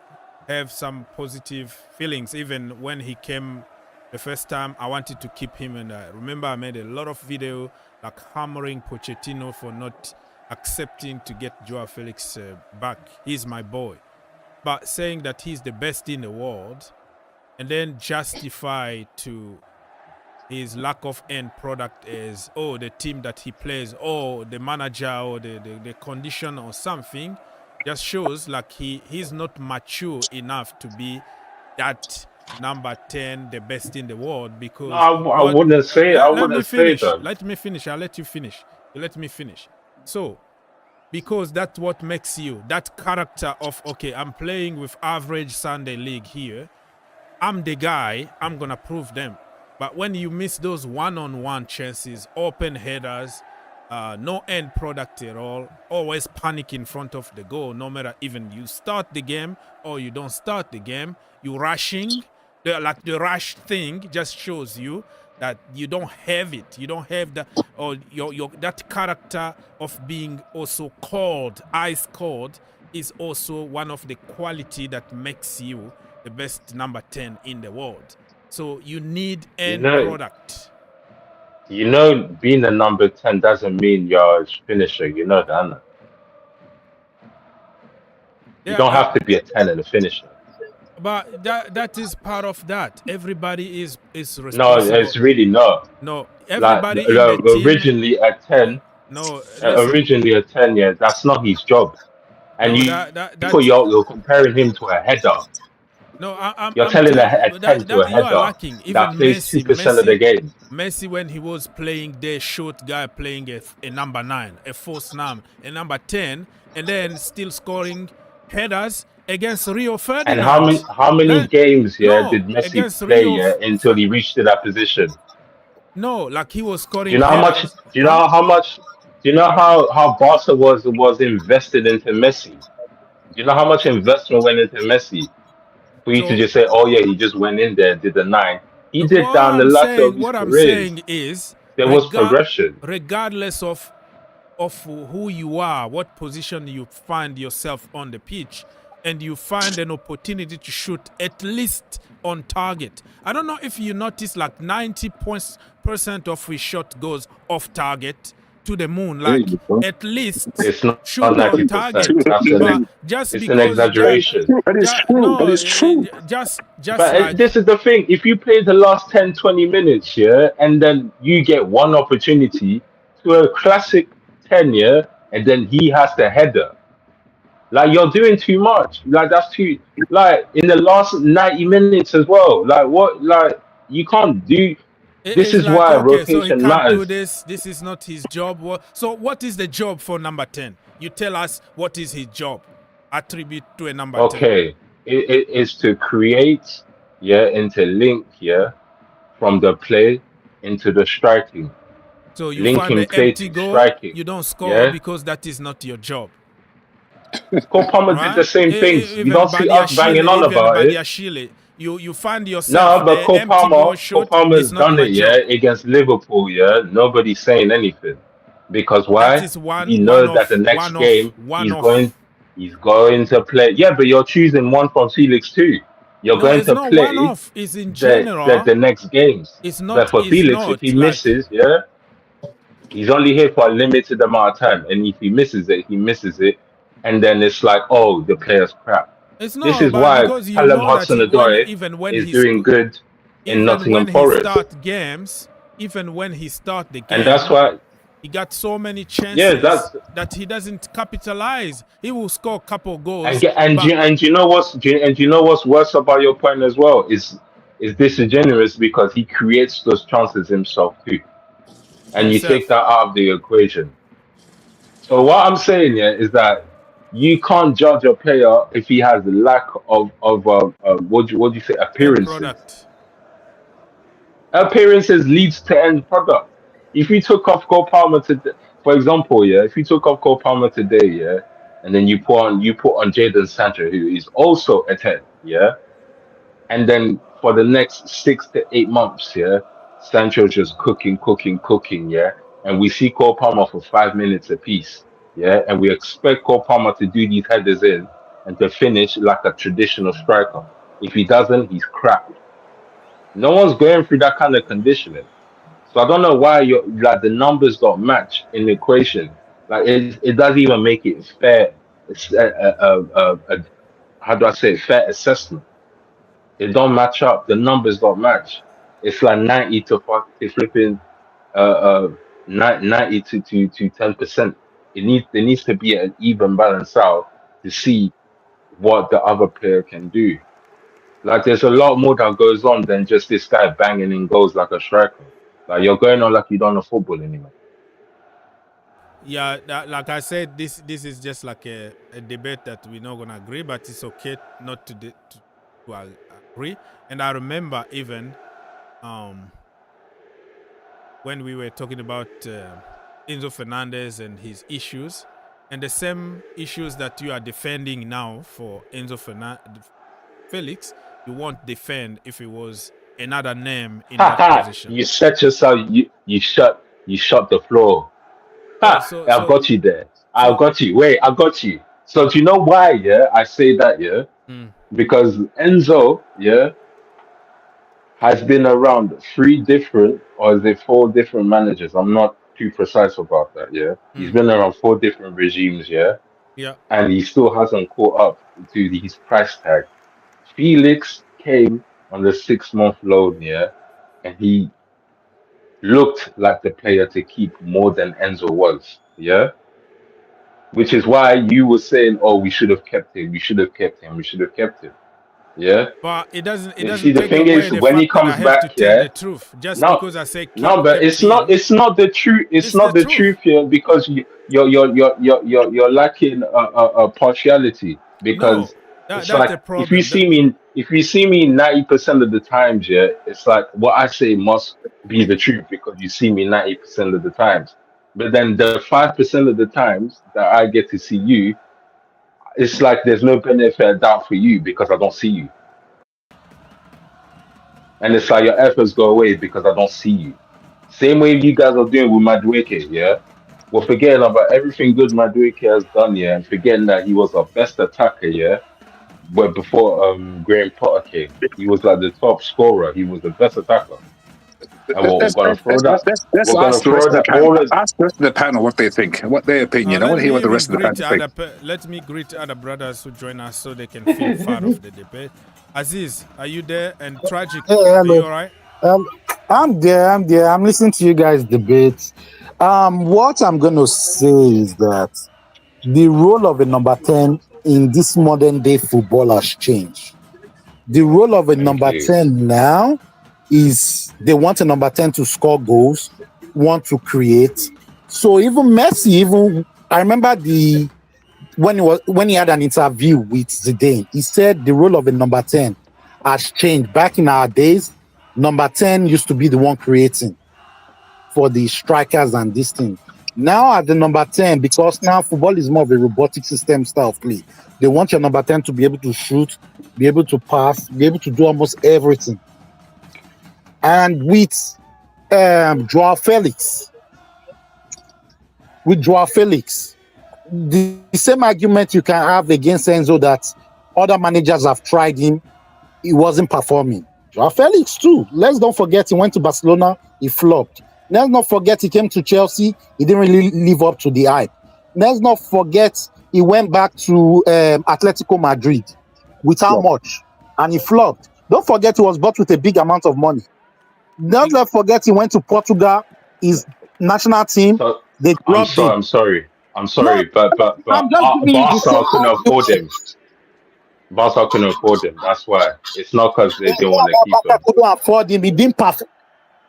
have some positive feelings. Even when he came the first time, I wanted to keep him, and I remember I made a lot of video like hammering Pochettino for not accepting to get Joao Felix back. He's my boy. But saying that he's the best in the world and then justify to his lack of end product as, oh, the team that he plays, or the manager, or the condition or something, just shows like he's not mature enough to be that number 10, the best in the world. Because No, I wouldn't say. I let wouldn't me say finish. that. Let me finish. I'll let you finish. You let me finish. So, because that's what makes you that character of, okay, I'm playing with average Sunday league here. I'm the guy. I'm gonna prove them. But when you miss those one-on-one chances, open headers, no end product at all, always panic in front of the goal, no matter even you start the game or you don't start the game, you rushing, the rush thing just shows you that you don't have it. You don't have that, or your that character of being also cold, ice cold, is also one of the quality that makes you the best number 10 in the world. So you need end product. Being a number 10 doesn't mean you're a finisher. You know that. No? You don't have to be a 10 and a finisher. But that is part of that. Everybody is responsible. No, it's really not. No, everybody in the team. Originally a 10. No, originally a 10. Yeah, that's not his job. And no, you're comparing him to a header. No, you're telling a 10 to a header. You are lacking. Even that plays Messi, 2% of the game. Messi, when he was playing the short guy, playing a number 9, a false 9, a number 10, and then still scoring headers against Rio Ferdinand. And how many games did Messi play until he reached to that position? No, like he was scoring. Do you know how much? Do you know how Barca was invested into Messi? Do you know how much investment went into Messi? For you to just say, oh yeah, he just went in there, did the 9. He did down the latter of his What career. I'm saying is, there was progression. Regardless of who you are, what position you find yourself on the pitch, and you find an opportunity to shoot at least on target. I don't know if you notice, like 90% of his shot goes off target to the moon. Like at least It's not shoot on 90%. target. That's But just it's an because exaggeration. But it's true. no, But it's true. just But like this is the thing. If you play the last 10, 20 minutes, yeah, and then you get one opportunity to a classic 10, yeah, and then he has the header. Like, you're doing too much. Like, that's too, like, in the last 90 minutes as well. Like, what, like, you can't do, this it's is like, why okay, so he rotation can't do matters. this. This is not his job. So what is the job for number 10? You tell us what is his job. Attribute to a number 10. Okay, it is to create, yeah, interlink, yeah, from the play into the striking. So you find Linking an play empty to goal, striking. you don't score Yeah, because that is not your job. Cole Palmer did the Right? same things. You Even don't see us banging on about it. Badiashile, you find yourself No, but Cole empty goal Palmer shot. has It's not done my it, yeah, job. against Liverpool, yeah. Nobody's saying anything. Because That why? is one He knows that the next game he's going to play. Yeah, but you're choosing one from Felix too. You're No, going it's to not play one off. It's in general. the next games. It's But not. for It's Felix, if not he like misses, yeah, he's only here for a limited amount of time. And if he misses it, he misses it. And then it's like, oh, the player's crap. it's This not. is But why because you Callum know that Hudson-Odoi even when is he's doing good in even Nottingham when he Forest. start games, even when he start the game, And that's why, he got so many yeah, chances that he doesn't capitalize. He will score a couple goals, you know what's worse about your point as well is disingenuous because he creates those chances himself too, and you take that out of the equation. So what I'm saying here is that you can't judge a player if he has a lack of what do you say, end appearances. product. Appearances leads to end product. If you took off Cole Palmer today, for example, yeah, if you took off Cole Palmer today, yeah, and then you put on Jadon Sancho, who is also a 10, yeah, and then for the next 6 to 8 months, yeah, Sancho's just cooking, yeah, and we see Cole Palmer for 5 minutes apiece, yeah, and we expect Cole Palmer to do these headers in and to finish like a traditional striker. If he doesn't, he's crap. No one's going through that kind of conditioning. So I don't know why you're like the numbers don't match in the equation. Like it doesn't even make it fair. It's how do I say it? Fair assessment. It don't match up. The numbers don't match. It's like 90 to flipping 90 to 10%. There needs to be an even balance out to see what the other player can do. Like there's a lot more that goes on than just this guy banging in goals like a striker. Like you're going on like you don't know football anymore. Yeah, like I said, this is just like a debate that we're not gonna agree, but it's okay not to agree. And I remember even when we were talking about Enzo Fernandez and his issues, and the same issues that you are defending now for Enzo Felix, you won't defend if it was another name in that position. You set yourself. You shut the floor. I got you there. I got you. Wait, I got you. So do you know why? Yeah, I say that. Yeah, because Enzo, yeah, has been around 3 different, or is it 4 different managers? I'm not too precise about that. Yeah, he's been around 4 different regimes. Yeah, and he still hasn't caught up to his price tag. Felix came on the 6-month loan, yeah, and he looked like the player to keep more than Enzo was, yeah. Which is why you were saying, "Oh, we should have kept him. We should have kept him. We should have kept him." Yeah. But it doesn't. It You doesn't see, the take thing away is, the when he fact that I comes have back, to tell the truth. Just no, because I say no, but it's not. It's not the truth. It's not the truth here because you're lacking a partiality because it's that's like the problem. if you see me 90% of the times, yeah, it's like what I say must be the truth because you see me 90% of the times. But then the 5% of the times that I get to see you, it's like there's no benefit of doubt for you because I don't see you. And it's like your efforts go away because I don't see you. Same way you guys are doing with Mudryk, yeah? We're forgetting about everything good Mudryk has done, yeah, and forgetting that he was our best attacker, yeah? But before Graham Potter came, he was like the top scorer. He was the best attacker. And what we're Let's, gonna throw that? let's We're gonna ask the rest throw of the that panel. ball at Ask the rest of the panel what they think, what their opinion. I want Let to hear me what the even rest of the greet panel think. let me greet other brothers who join us so they can feel part of the debate. Aziz, are you there? And Tragic, Hey, are you hello. all right? I'm there. I'm listening to you guys debate. What I'm going to say is that the role of a number 10 in this modern day football has changed. The role of a thank number you. 10 now is they want a number 10 to score goals, want to create. So even Messi, I remember when he had an interview with Zidane, he said the role of a number 10 has changed. Back in our days, number 10 used to be the one creating for the strikers and this thing. Now at the number 10, because now football is more of a robotic system style of play, they want your number 10 to be able to shoot, be able to pass, be able to do almost everything. And with Joao Felix, the same argument you can have against Enzo that other managers have tried him, he wasn't performing. Joao Felix too. Let's don't forget he went to Barcelona, he flopped. Let's not forget he came to Chelsea, he didn't really live up to the hype. Let's not forget he went back to Atletico Madrid without much and he flopped. Don't forget he was bought with a big amount of money. Don't let's forget he went to Portugal, his national team, So they I'm dropped sorry. him. I'm sorry. I'm No, sorry. But I'm just giving you the Barca same couldn't afford argument. him. Barca couldn't afford him. That's why. It's not because they It's didn't not want to keep about Barca him. couldn't afford him. He didn't perform.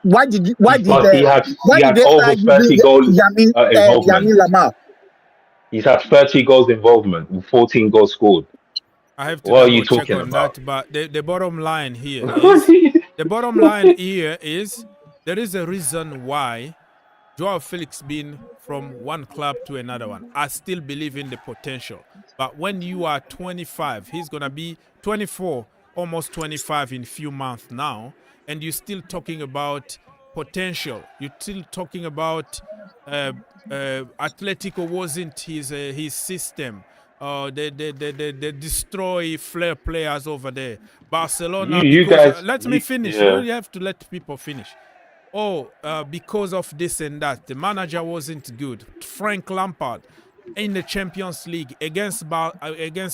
Why did But he why did had they over start using 30 goal Yamin involvement. Lamar? He's had 30 goals involvement with 14 goals scored. I have to What are you double check talking on about? that, but the bottom line here is there is a reason why Joao Felix being from one club to another one. I still believe in the potential. But when you are 25, he's going to be 24, almost 25 in a few months now, and you're still talking about potential. You're still talking about Atletico wasn't his system. They destroy flair players over there. Barcelona, You because guys, let me finish. yeah. You have to let people finish. Because of this and that, the manager wasn't good. Frank Lampard in the Champions League against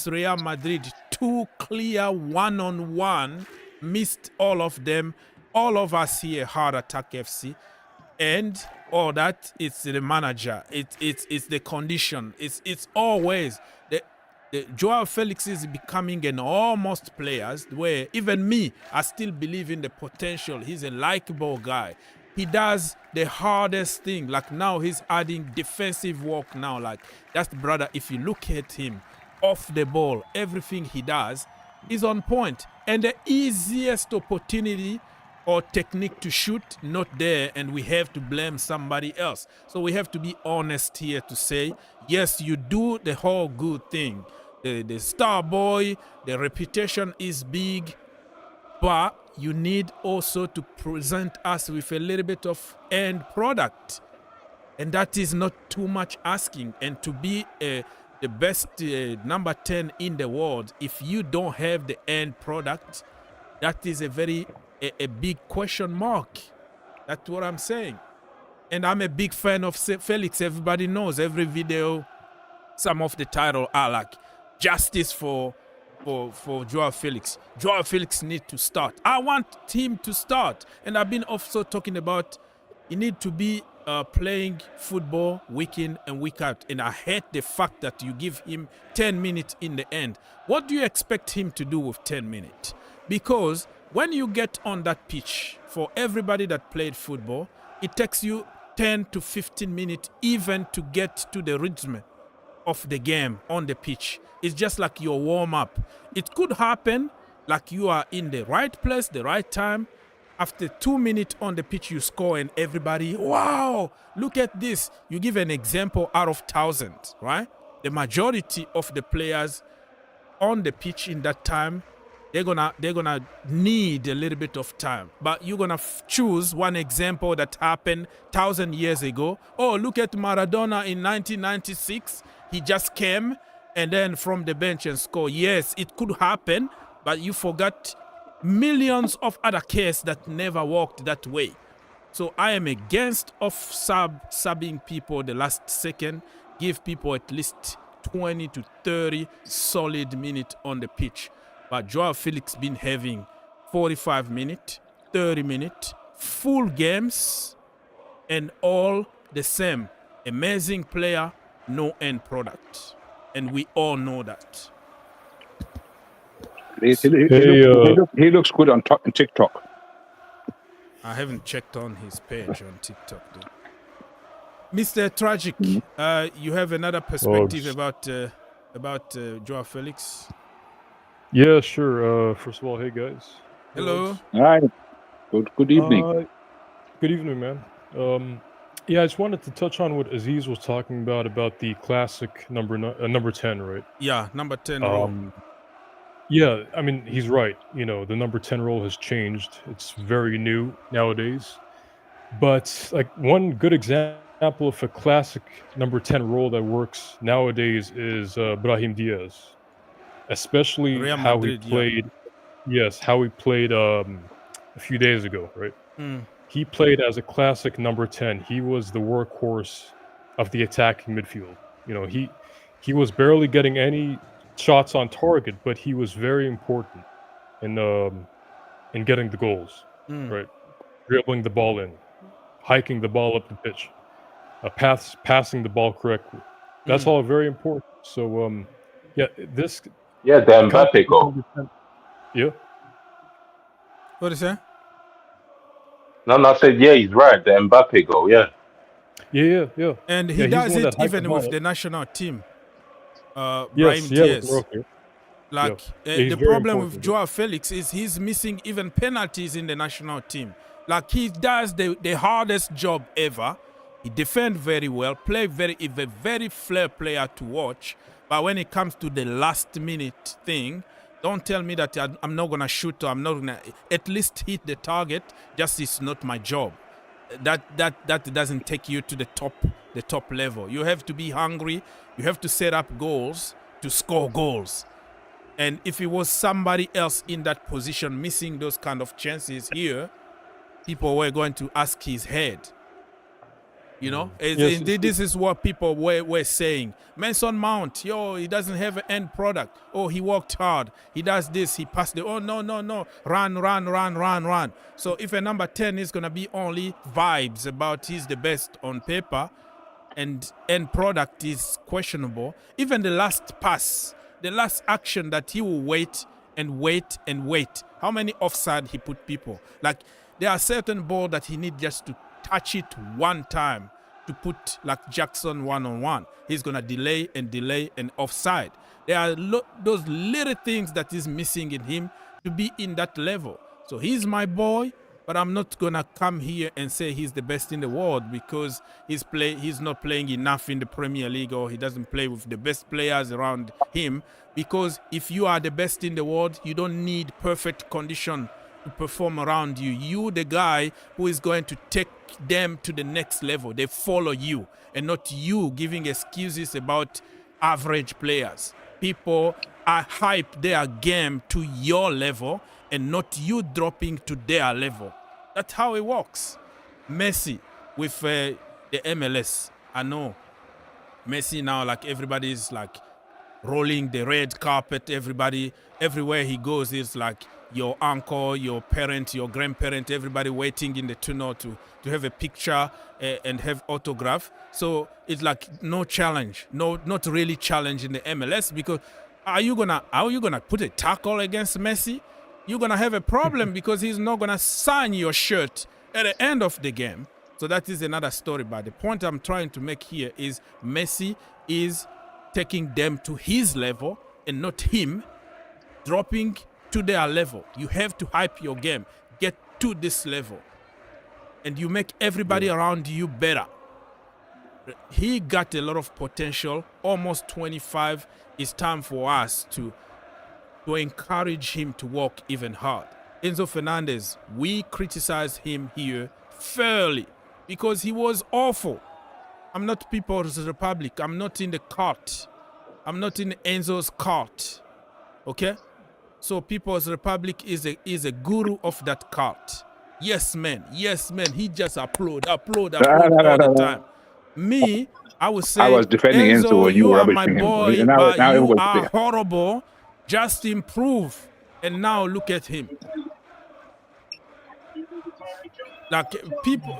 Real Madrid, 2 clear one-on-one, missed all of them. All of us here Heart Attack FC, and all that it's the manager. It's the condition. It's always the Joao Felix is becoming an almost player where even me, I still believe in the potential. He's a likable guy. He does the hardest thing. Like now he's adding defensive work now. Like that's the brother. If you look at him off the ball, everything he does is on point. And the easiest opportunity or technique to shoot not there, and we have to blame somebody else. So we have to be honest here to say, yes, you do the whole good thing. The star boy, the reputation is big, but you need also to present us with a little bit of end product. And that is not too much asking. And to be the best number 10 in the world, if you don't have the end product, that is a big question mark. That's what I'm saying. And I'm a big fan of Felix. Everybody knows every video, some of the title are like justice for Joao Felix. Joao Felix need to start. I want him to start. And I've been also talking about he need to be playing football week in and week out. And I hate the fact that you give him 10 minutes in the end. What do you expect him to do with 10 minutes? Because when you get on that pitch, for everybody that played football, it takes you 10 to 15 minutes even to get to the rhythm of the game on the pitch. It's just like your warm-up. It could happen like you are in the right place, the right time. After 2 minutes on the pitch, you score and everybody, wow, look at this. You give an example out of 1,000, right? The majority of the players on the pitch in that time, they're gonna need a little bit of time. But you're gonna choose one example that happened 1,000 years ago. Oh, look at Maradona in 1996. He just came and then from the bench and score. Yes, it could happen, but you forgot millions of other cases that never worked that way. So I am against of subbing people the last second. Give people at least 20 to 30 solid minutes on the pitch. But Joao Felix been having 45 minutes, 30 minutes, full games, and all the same. Amazing player, no end product. And we all know that. He looks good on TikTok. I haven't checked on his page on TikTok though. Mr. Tragic, you have another perspective about Joao Felix? Yeah, sure. First of all, hey guys. Hello. Hi. Good evening. Good evening, man. Yeah, I just wanted to touch on what Aziz was talking about the classic number 10, right? Yeah, number 10 role. Yeah, I mean, he's right. You know, the number 10 role has changed. It's very new nowadays. But like one good example of a classic number 10 role that works nowadays is Brahim Diaz, especially Real how Madrid, he played. Yeah. Yes, how he played a few days ago, right? He played as a classic number 10. He was the workhorse of the attacking midfield. You know, he was barely getting any shots on target, but he was very important in getting the goals, right? Dribbling the ball in, hiking the ball up the pitch, passing the ball correctly. That's all very important. So, yeah, this. Yeah, the Mbappe goal. Yeah. What is that? No, I said, yeah, he's right. The Mbappe goal, yeah. Yeah. And he does it even with the national team. Yes, Brahim Diaz. Like, the problem with Joao Felix is he's missing even penalties in the national team. Like, he does the hardest job ever. He defends very well, is a very flair player to watch. But when it comes to the last minute thing, don't tell me that I'm not gonna shoot or I'm not gonna at least hit the target. Just it's not my job. That doesn't take you to the top level. You have to be hungry. You have to set up goals to score goals. And if it was somebody else in that position missing those kind of chances here, people were going to ask his head. You know, this is what people were saying. Mason Mount, he doesn't have an end product. Oh, he worked hard. He does this. He passed the. Oh, no. Run. So if a number 10 is going to be only vibes about he's the best on paper and end product is questionable, even the last pass, the last action that he will wait. How many offside he put people? Like, there are certain balls that he needs just to touch it one time to put like Jackson one-on-one. He's going to delay and offside. There are those little things that is missing in him to be in that level. So he's my boy, but I'm not going to come here and say he's the best in the world because he's not playing enough in the Premier League or he doesn't play with the best players around him. Because if you are the best in the world, you don't need perfect condition to perform around you. You, the guy who is going to take them to the next level. They follow you and not you giving excuses about average players. People are hype their game to your level and not you dropping to their level. That's how it works. Messi with the MLS. I know Messi now, like, everybody's like rolling the red carpet. Everywhere he goes is like your uncle, your parent, your grandparent, everybody waiting in the tunnel to have a picture and have autograph. So it's like no challenge, not really challenge in the MLS, because are you gonna put a tackle against Messi? You're gonna have a problem because he's not gonna sign your shirt at the end of the game. So that is another story. But the point I'm trying to make here is Messi is taking them to his level and not him dropping to their level. You have to hype your game, get to this level, and you make everybody around you better. He got a lot of potential, almost 25. It's time for us to encourage him to work even hard. Enzo Fernandez, we criticize him here fairly because he was awful. I'm not People's Republic. I'm not in the cult. I'm not in Enzo's cult. Okay? So People's Republic is a guru of that cult. Yes, man. Yes, man. He just upload all the time. Me, I would say, I was defending Enzo Enzo, when you you were are my rubbishing him. boy, Now but you everyone's are horrible. Just improve. And now look at him. Like people,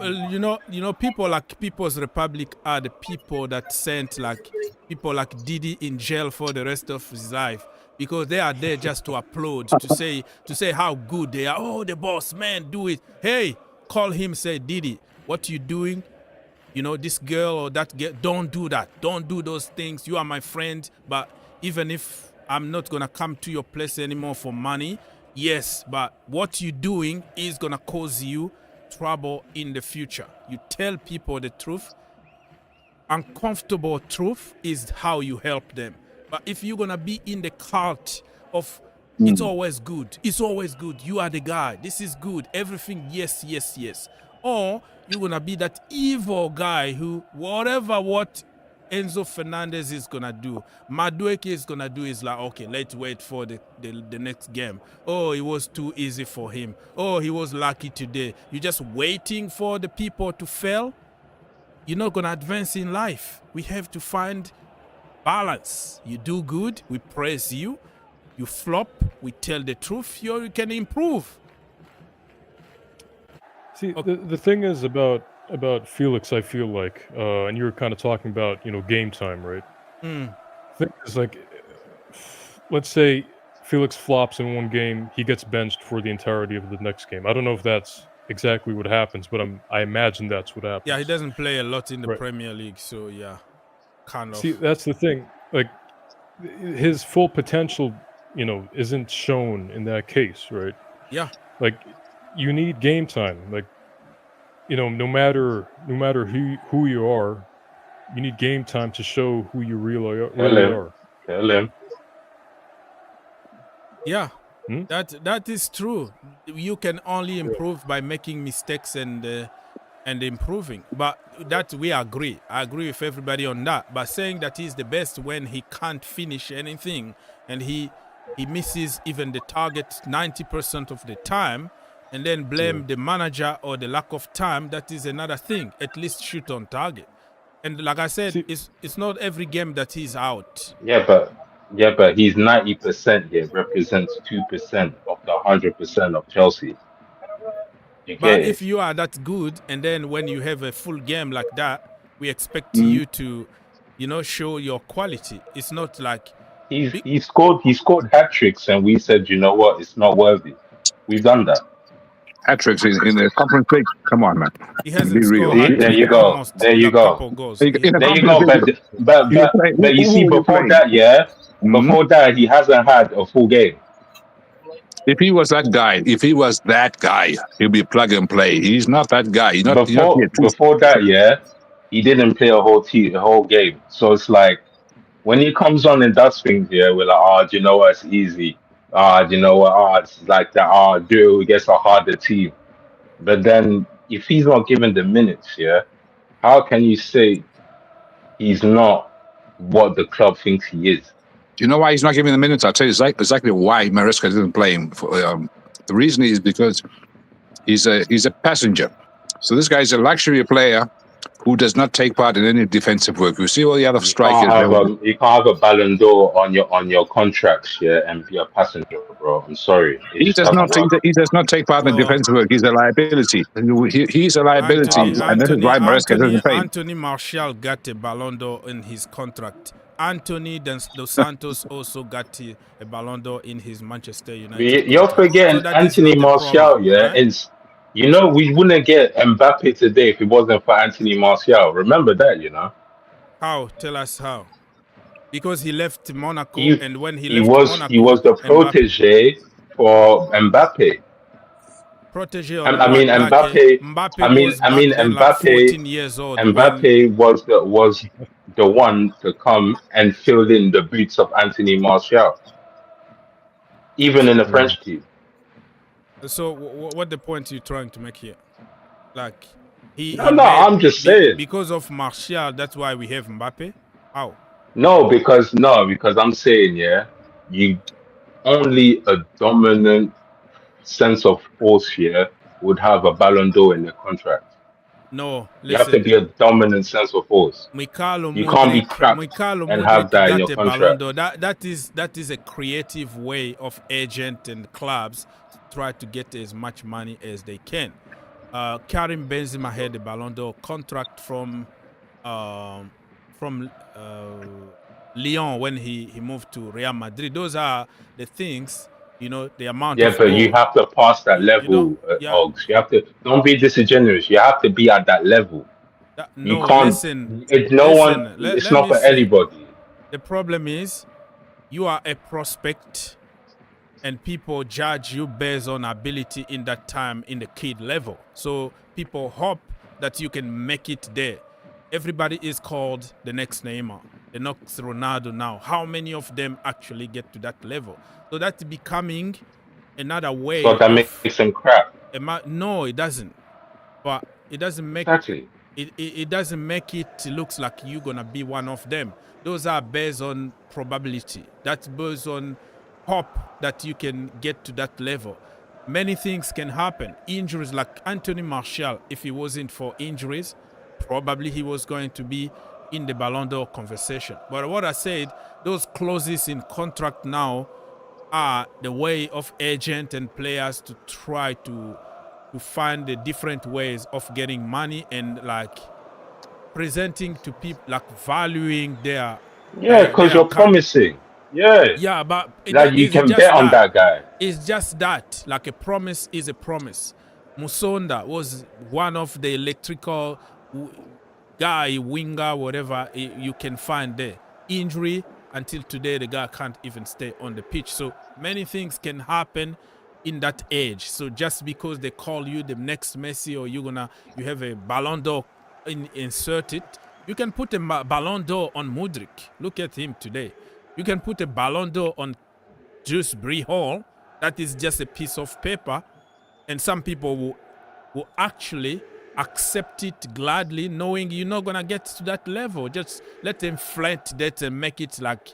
people like People's Republic are the people that sent like people like Didi in jail for the rest of his life because they are there just to applaud, to say how good they are. Oh, the boss man, do it. Hey, call him, say Didi, what you doing? You know, this girl or that girl, don't do that. Don't do those things. You are my friend, but even if I'm not gonna come to your place anymore for money, yes, but what you're doing is gonna cause you trouble in the future. You tell people the truth. Uncomfortable truth is how you help them. But if you're gonna be in the cult of it's always good, you are the guy, this is good, everything, yes. Or you're gonna be that evil guy who what Enzo Fernandez is gonna do, Mudryk is gonna do is like, okay, let's wait for the next game. Oh, it was too easy for him. Oh, he was lucky today. You're just waiting for the people to fail. You're not gonna advance in life. We have to find balance. You do good, we praise you. You flop, we tell the truth. You can improve. See, the thing is about Felix, I feel like, and you were kind of talking about, game time, right? The thing is, like, let's say Felix flops in one game, he gets benched for the entirety of the next game. I don't know if that's exactly what happens, but I imagine that's what happens. Yeah, he doesn't play a lot in the Premier League, so yeah, kind of. See, that's the thing. Like, his full potential, isn't shown in that case, right? Yeah. Like, you need game time. Like, no matter who you are, you need game time to show who you really are. Tell him. Yeah, that is true. You can only improve by making mistakes and improving. But that we agree. I agree with everybody on that. But saying that he's the best when he can't finish anything and he misses even the target 90% of the time, and then blame the manager or the lack of time, that is another thing. At least shoot on target. And like I said, it's not every game that he's out. Yeah, but he's 90% here, represents 2% of the 100% of Chelsea. But if you are that good, and then when you have a full game like that, we expect you to, show your quality. It's not like he scored hat tricks, and we said, you know what, it's not worthy. We've done that. Hat tricks in the Conference League. Come on, man. He hasn't Be real. scored. There you go. There you go. But you see, before that, before that, he hasn't had a full game. If he was that guy, he'll be plug and play. He's not that guy. He's not, before that, he didn't play a whole game. So it's like when he comes on and does things, we're like, do you know what? It's easy. Do you know what? It's like that. Do against a harder team. But then if he's not given the minutes, how can you say he's not what the club thinks he is? Do you know why he's not giving the minutes? I'll tell you exactly why Maresca didn't play him. The reason is because he's a passenger. So this guy's a luxury player who does not take part in any defensive work. You see all the other strikers. You can't have a Ballon d'Or on your contracts, and be a passenger, bro. I'm sorry. He does not take part in defensive work. He's a liability. He's a liability, and that is why Maresca doesn't play. Anthony Martial got a Ballon d'Or in his contract. Anthony Dos Santos also got a Ballon d'Or in his Manchester United. You're forgetting Anthony Martial, It's we wouldn't get Mbappe today if it wasn't for Anthony Martial. Remember that, How? Tell us how. Because he left Monaco, and when he left Monaco, he was the protege for Mbappe. Protege. Mbappe. Mbappe 14 years old. Mbappe was the one to come and fill in the boots of Anthony Martial, even in the French team. So, what the point you're trying to make here? Like, I'm just saying. Because of Martial, that's why we have Mbappe? How? because I'm saying, yeah, you only a dominant sense of force here would have a Ballon d'Or in their contract. No, You have to listen. be a dominant sense of force. Mikhailo You can't be crap and have Mudryk that in got your a Ballon contract. d'Or. That is a creative way of agent and clubs to try to get as much money as they can. Karim Benzema had a Ballon d'Or contract from Lyon when he moved to Real Madrid. Those are the things, the amount Yeah, of but you goal. have to pass that You know, level, yeah. Ogs. You have to don't be disingenuous. You have to be at that level. You No, can't. listen, It's no one. listen. It's Let not me for say, anybody. the problem is you are a prospect and people judge you based on ability in that time in the kid level. So people hope that you can make it there. Everybody is called the next Neymar, the next Ronaldo now. How many of them actually get to that level? So that's becoming another way So that of... makes them crap. No, it doesn't. But it doesn't make... Exactly. It doesn't make it looks like you're gonna be one of them. Those are based on probability. That's based on hope that you can get to that level. Many things can happen. Injuries, like Anthony Martial, if he wasn't for injuries, probably he was going to be in the Ballon d'Or conversation. But what I said, those clauses in contract now are the way of agent and players to try to find the different ways of getting money and like presenting to people, like valuing their Yeah, because you're promising. Yeah. yeah, but Like you it's can just bet on that. that guy. It's just that. Like a promise is a promise. Musonda was one of the electrical guy, winger, whatever you can find there. Injury, until today, the guy can't even stay on the pitch. So many things can happen in that age. So just because they call you the next Messi or you have a Ballon d'Or inserted, you can put a Ballon d'Or on Mudryk. Look at him today. You can put a Ballon d'Or on Juice Hall. That is just a piece of paper, and some people will actually accept it gladly, knowing you're not gonna get to that level. Just let them flaunt that and make it like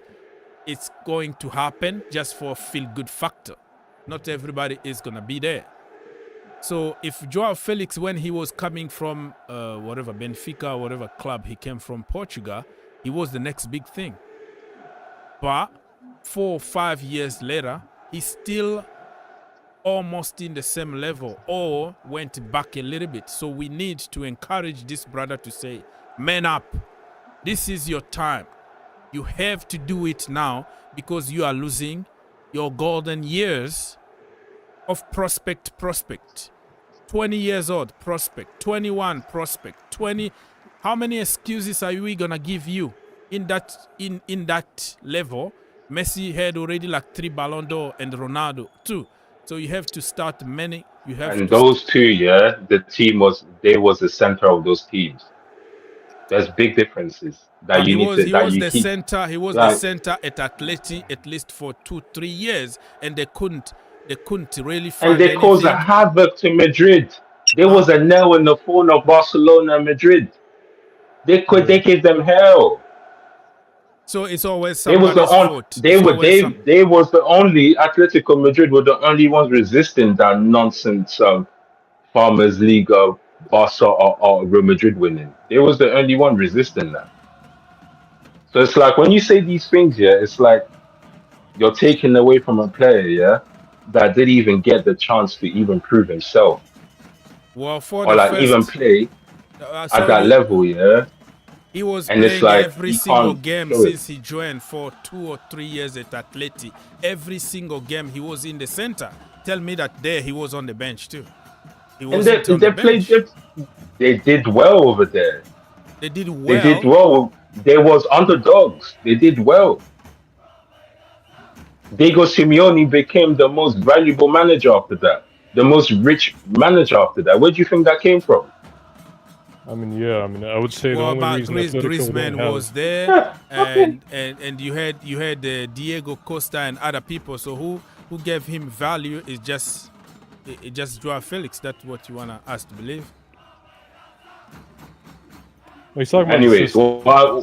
it's going to happen just for a feel-good factor. Not everybody is gonna be there. So if Joao Felix, when he was coming from whatever Benfica or whatever club he came from, Portugal, he was the next big thing. But 4 or 5 years later, he's still almost in the same level or went back a little bit. So we need to encourage this brother to say, man up. This is your time. You have to do it now because you are losing your golden years of prospect. 20 years old, prospect. 21, prospect. 20. How many excuses are we gonna give you in that level? Messi had already like 3 Ballon d'Or and Ronaldo 2. So you have to start many. You have And to those two, yeah, the team was the center of those teams. There's big differences that you need to He that was you the keep. center. He was the Like, center at Atleti at least for 2-3 years, and they couldn't really and find they caused a anything. havoc to Madrid. There was a nail in the phone of Barcelona and Madrid. They gave them hell. So it's always They was the somebody's on fault. they It's were always some. they was the only Atletico Madrid were the only ones resisting that nonsense Farmers League of Barca or Real Madrid winning. They was the only one resisting that. So it's like when you say these things, yeah, it's like you're taking away from a player, yeah, that didn't even get the chance to even prove himself Well, for or the like even first, play at that sorry, level, yeah. he was And it's playing like every he single can't game show it. since he joined for 2 or 3 years at Atleti. Every single game he was in the center. Tell me that there he was on the bench too. He And wasn't on the bench. they did well over there. They did well. They did well. They was underdogs. They did well. Diego Simeone became the most valuable manager after that. The most rich manager after that. Where do you think that came from? I mean, yeah. I mean, I would say the only reason Atletico Griezmann don't have was there, and you had Diego Costa and other people. So who gave him value is just Joao Felix. That's what you wanna us to believe. He's talking about the Anyways, system.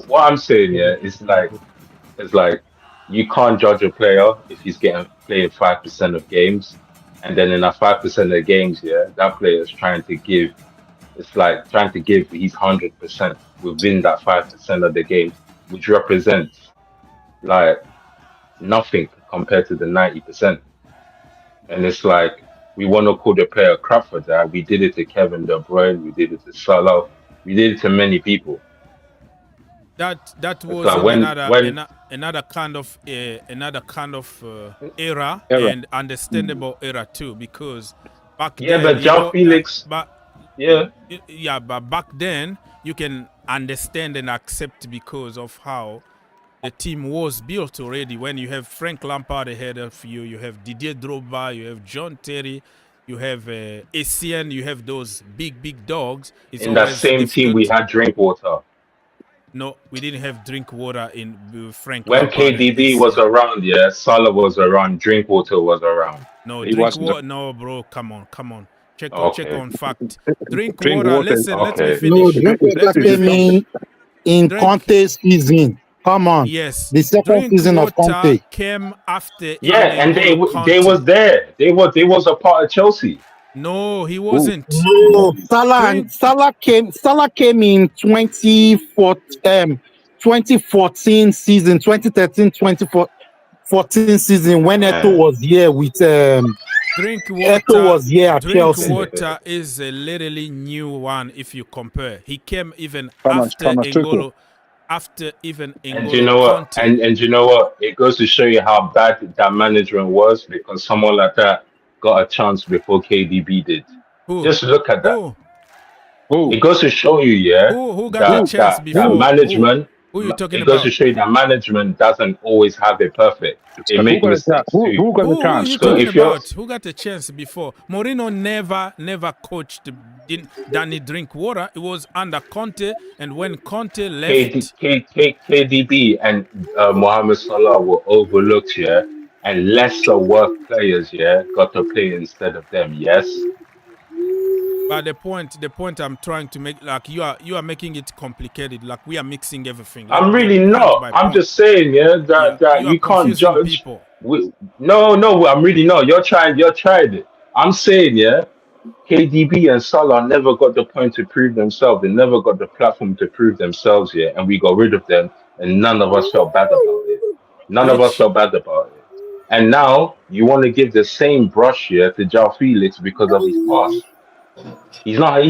what I'm saying, yeah, is like you can't judge a player if he's getting playing 5% of games, and then in that 5% of games, yeah, that player is trying to give. It's like trying to give his 100% within that 5% of the games, which represents like nothing compared to the 90%. And it's like we want to call the player crap for that. We did it to Kevin De Bruyne, we did it to Salah, we did it to many people. That It's was like in when another kind of era and understandable era too, because back yeah, then but João Felix, yeah, but back then you can understand and accept because of how the team was built already. When you have Frank Lampard ahead of you, you have Didier Drogba, you have John Terry, you have Essien, you have those big dogs. It's in that always same team we difficult. had Drinkwater. No, we didn't have drink water in Frank When Lampard and KDB was Essien. around, yeah, Salah was around, Drinkwater was around. No, He drink wasn't. water. No, bro, come on. Check Okay, on fact. Drink Drink water. water. Listen, let me okay. No, finish. Drinkwater Let me came finish. in Drink. Conte's season. Come on. Yes. The second Drink season of water Conte. came after Yeah, even and N'Golo they Kante. was there. They was a part of Chelsea. No, he wasn't. No, Salah came in 2014 season, 2013-2014 season when Eto was here with Drink Eto water. was here at Drink Chelsea. water is a literally new one if you compare. He came even Thomas after Tuchel. N'Golo. After even And you N'Golo know what? Kante. And you know what? It goes to show you how bad that management was because someone like that got a chance before KDB did. Who? Just look at that. Who? It goes to show you, yeah, Who got the chance that before? management. Who you talking It goes about? to show you that management doesn't always have it perfect. They Who make got a chance? mistakes too. Who got a Who are chance? you So talking if you're about? Who got a chance before? Mourinho never coached Danny Drinkwater. It was under Conte, and when Conte left, KDB and Mohamed Salah were overlooked, yeah, and lesser worth players, yeah, got to play instead of them. Yes, but the point I'm trying to make, like you are making it complicated. Like we are mixing everything. Let I'm me really point not. by I'm point. just saying, yeah, that You are you can't confusing judge. people. No, I'm really not. You're trying it. I'm saying, yeah, KDB and Salah never got the point to prove themselves. They never got the platform to prove themselves, yeah, and we got rid of them, and none of us felt bad about it. None of us Which felt bad about it. And now you want to give the same brush here to João Felix because of his past. He's not.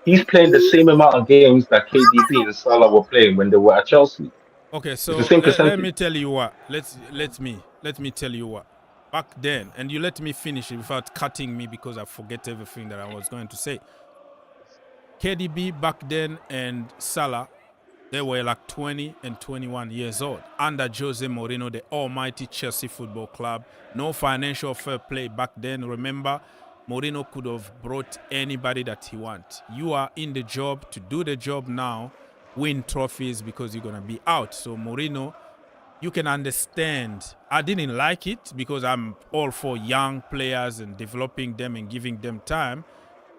He's playing the same amount of games that KDB and Salah were playing when they were at Chelsea. okay, It's the so same let me percentage. tell you what. Let me tell you what. Back then, and you let me finish it without cutting me because I forget everything that I was going to say. KDB back then and Salah, they were like 20 and 21 years old. Under Jose Mourinho, the almighty Chelsea Football Club. No financial fair play back then. Remember, Mourinho could have brought anybody that he wants. You are in the job to do the job now, win trophies because you're going to be out. So Mourinho, you can understand. I didn't like it because I'm all for young players and developing them and giving them time.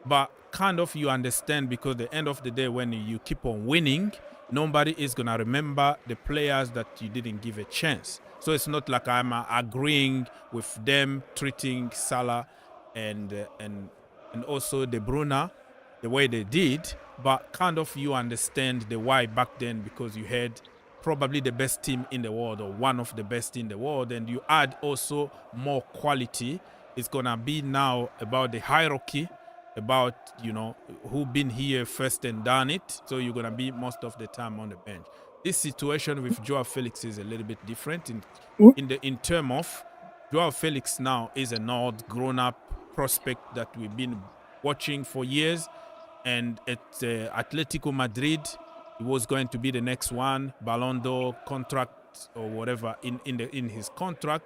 But kind of you understand because at the end of the day, when you keep on winning, nobody is going to remember the players that you didn't give a chance. So it's not like I'm agreeing with them treating Salah and also De Bruyne the way they did. But kind of you understand the why back then because you had probably the best team in the world or one of the best in the world, and you add also more quality. It's going to be now about the hierarchy, about, you know, who been here first and done it. So you're going to be most of the time on the bench. This situation with Joao Felix is a little bit different in term of Joao Felix now is an old grown-up prospect that we've been watching for years. And at Atletico Madrid, he was going to be the next one, Ballon d'Or contract or whatever in his contract.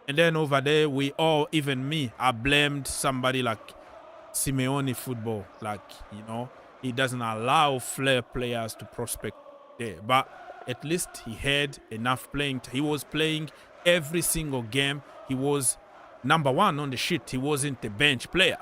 And then over there, we all, even me, I blamed somebody like Simeone football. Like, you know, he doesn't allow flair players to prospect there. But at least he had enough playing. He was playing every single game. He was number one on the sheet. He wasn't a bench player.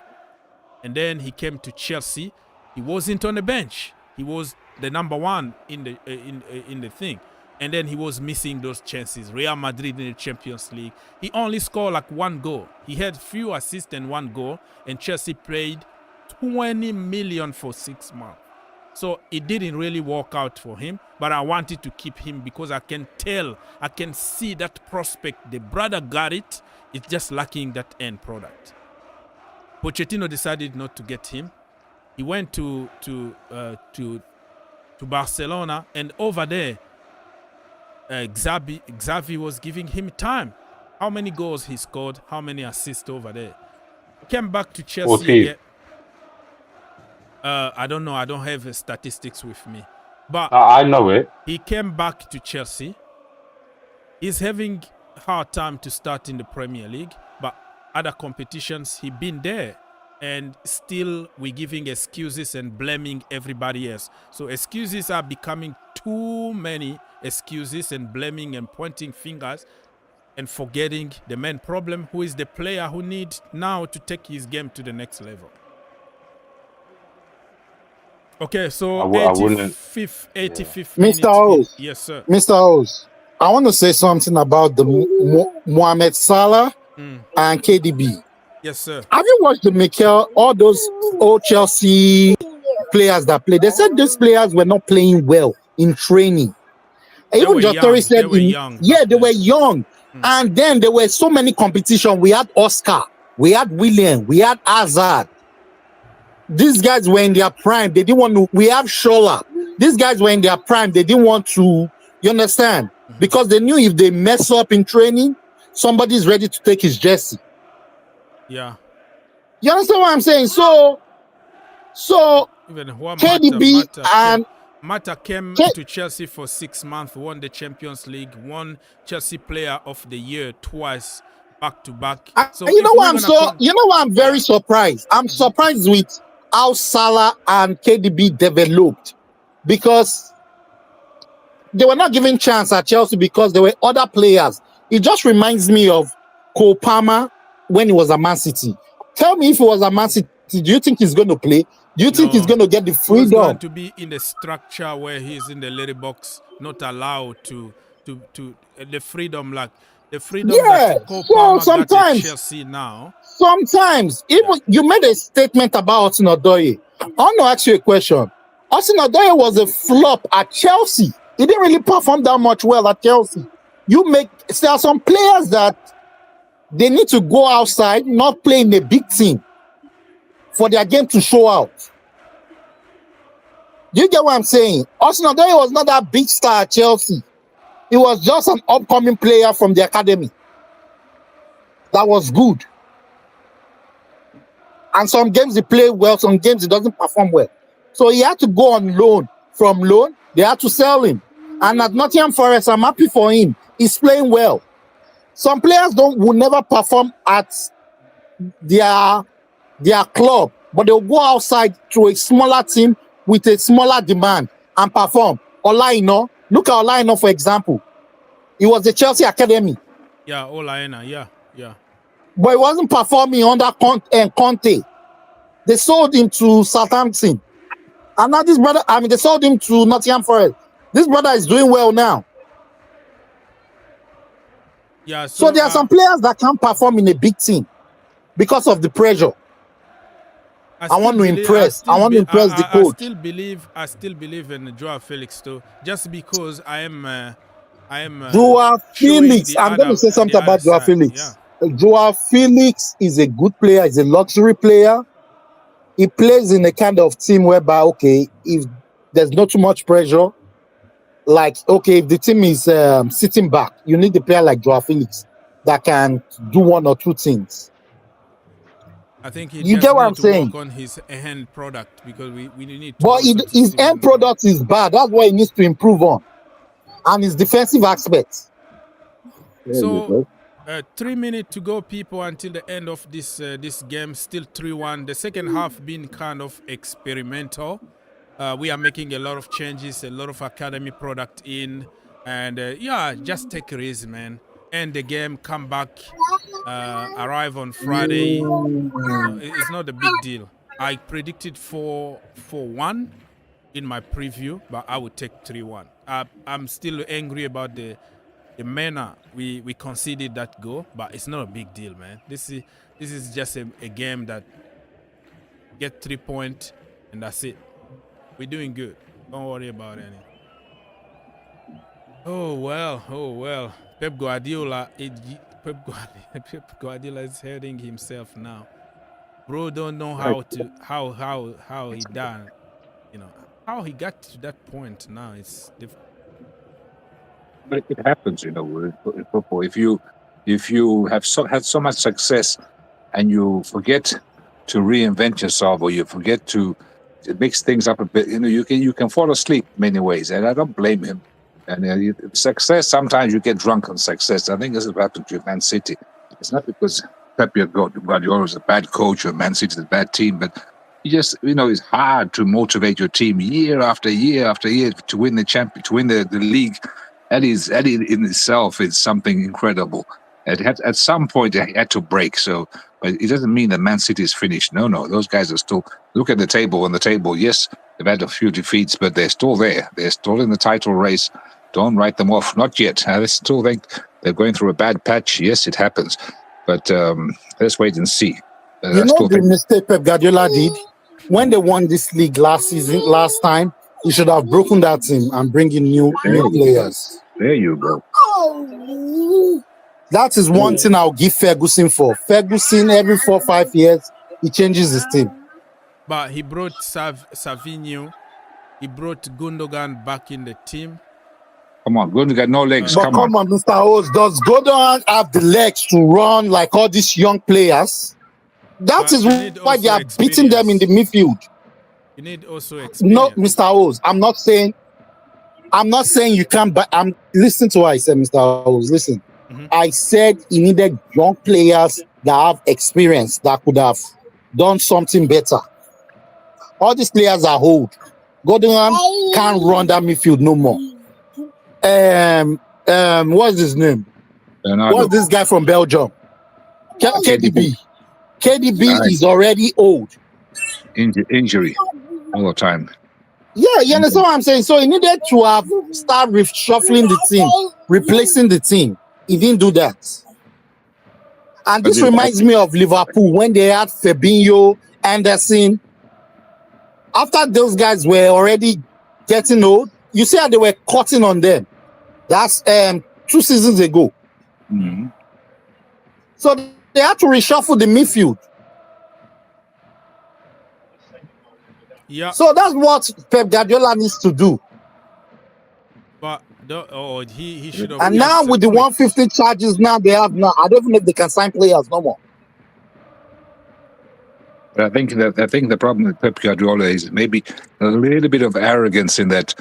And then he came to Chelsea. He wasn't on the bench. He was the number one in the thing. And then he was missing those chances. Real Madrid in the Champions League, he only scored like 1 goal. He had few assists and 1 goal, and Chelsea paid 20 million for 6 months. So it didn't really work out for him, but I wanted to keep him because I can see that prospect. The brother got it. It's just lacking that end product. Pochettino decided not to get him. He went to Barcelona, and over there, Xavi was giving him time. How many goals he scored? How many assists over there? Came back to Chelsea 14. again. I don't know. I don't have statistics with me. But I know it. he came back to Chelsea. He's having a hard time to start in the Premier League, but other competitions, he been there. And still we're giving excuses and blaming everybody else. So excuses are becoming too many excuses and blaming and pointing fingers and forgetting the main problem, who is the player who needs now to take his game to the next level. Okay, so I wouldn't. 85th Mr. minute. Oz. Yes, sir. Mr. Oz, I want to say something about the Mohamed Salah and KDB. Yes, sir. Have you watched the Mikel, all those old Chelsea players that played? They said these players were not playing well in training. Even Jotori said, they were young. And then there were so many competition. We had Oscar, we had William, we had Hazard. These guys were in their prime. They didn't want to. We have Shola. These guys were in their prime. They didn't want to. You understand? Because they knew if they mess up in training, somebody's ready to take his jersey. Yeah. You understand what I'm saying? So even KDB and Mata came to Chelsea for 6 months, won the Champions League, won Chelsea Player of the Year twice, back to back. So you know what I'm very surprised. I'm surprised with how Salah and KDB developed, because they were not given chance at Chelsea because there were other players. It just reminds me of Cole Palmer when he was at Man City. Tell me, if he was at Man City, do you think he's going to play? Do you think he's going to get the freedom? He's going to be in the structure where he's in the little box, not allowed to the freedom, like the freedom that Cole Palmer got at Chelsea now. Sometimes, even you made a statement about Hudson-Odoi. I want to ask you a question. Hudson-Odoi was a flop at Chelsea. He didn't really perform that much well at Chelsea. There are some players that they need to go outside, not play in a big team for their game to show out. Do you get what I'm saying? Hudson-Odoi was not that big star at Chelsea. He was just an upcoming player from the academy that was good. And some games he played well, some games he doesn't perform well. So he had to go on loan. From loan, they had to sell him. And at Nottingham Forest, I'm happy for him. He's playing well. Some players will never perform at their club, but they'll go outside to a smaller team with a smaller demand and perform. Olaino, look at Olaino, for example. He was the Chelsea Academy. Yeah, Olaino, yeah. But he wasn't performing under Conte. They sold him to Southampton. And now this brother, they sold him to Nottingham Forest. This brother is doing well now. Yeah. So there are some players that can't perform in a big team because of the pressure. I want to impress the coach. I still believe in Joao Felix too, just because I am Joao Felix. I'm going to say something about Joao Felix. Yeah. Joao Felix is a good player. He's a luxury player. He plays in a kind of team whereby, okay, if there's not too much pressure, like, okay, if the team is sitting back, you need a player like Joao Felix that can do one or two things. I think you get what I'm saying. Work on his end product, because we need to. But his end product is bad. That's what he needs to improve on, and his defensive aspects. So, 3 minutes to go, people, until the end of this game. Still 3-1. The second half been kind of experimental. We are making a lot of changes, a lot of academy product in, and just take a risk, man. End the game, come back, arrive on Friday. It's not a big deal. I predicted 4-1, in my preview, but I would take 3-1. I'm still angry about the manner we conceded that goal, but it's not a big deal, man. This is just a game that get 3 points and that's it. We're doing good. Don't worry about anything. Oh well. Pep Guardiola is hurting himself now. Bro don't know how he done, how he got to that point now. It's different. But it happens, with football. If you have had so much success and you forget to reinvent yourself, or you forget to mix things up a bit, you can fall asleep many ways, and I don't blame him. And success, sometimes you get drunk on success. I think this is what happened to Man City. It's not because Pep Guardiola is a bad coach or Man City is a bad team, but you just, it's hard to motivate your team year after year after year to win the league. That in itself is something incredible. At some point, it had to break. So, but it doesn't mean that Man City is finished. No, those guys are still. Look at the table. On the table, yes, they've had a few defeats, but they're still there. They're still in the title race. Don't write them off. Not yet. I still think they're going through a bad patch. Yes, it happens. But let's wait and see. The mistake Pep Guardiola did when they won this league last time. He should have broken that team and bring in new players. There you go. That is one thing I'll give Ferguson for. Ferguson, every 4 or 5 years, he changes his team. But he brought Savinho. He brought Gundogan back in the team. Come on, Gundogan, no legs. But come on, Mr. Oz, does Gundogan have the legs to run like all these young players? That is why they are beating them in the midfield. You need also experience. No, Mr. Oz, I'm not saying you can't, but listen to what I said, Mr. Oz. Listen. Mm-hmm. I said he needed young players that have experience that could have done something better. All these players are old. Gundogan can't run that midfield no more. What's his name? Bernardo. What's this guy from Belgium? KDB. KDB is already old. Injury all the time. Yeah, you understand what I'm saying? So he needed to start reshuffling the team, replacing the team. He didn't do that. And this reminds me of Liverpool when they had Fabinho, Anderson. After those guys were already getting old, you see how they were cutting on them. That's 2 seasons ago. Mm-hmm. So they had to reshuffle the midfield. Yeah. So that's what Pep Guardiola needs to do. But he should have. And now with the 150 charges now they have now, I don't even know if they can sign players no more. I think the problem with Pep Guardiola is maybe a little bit of arrogance in that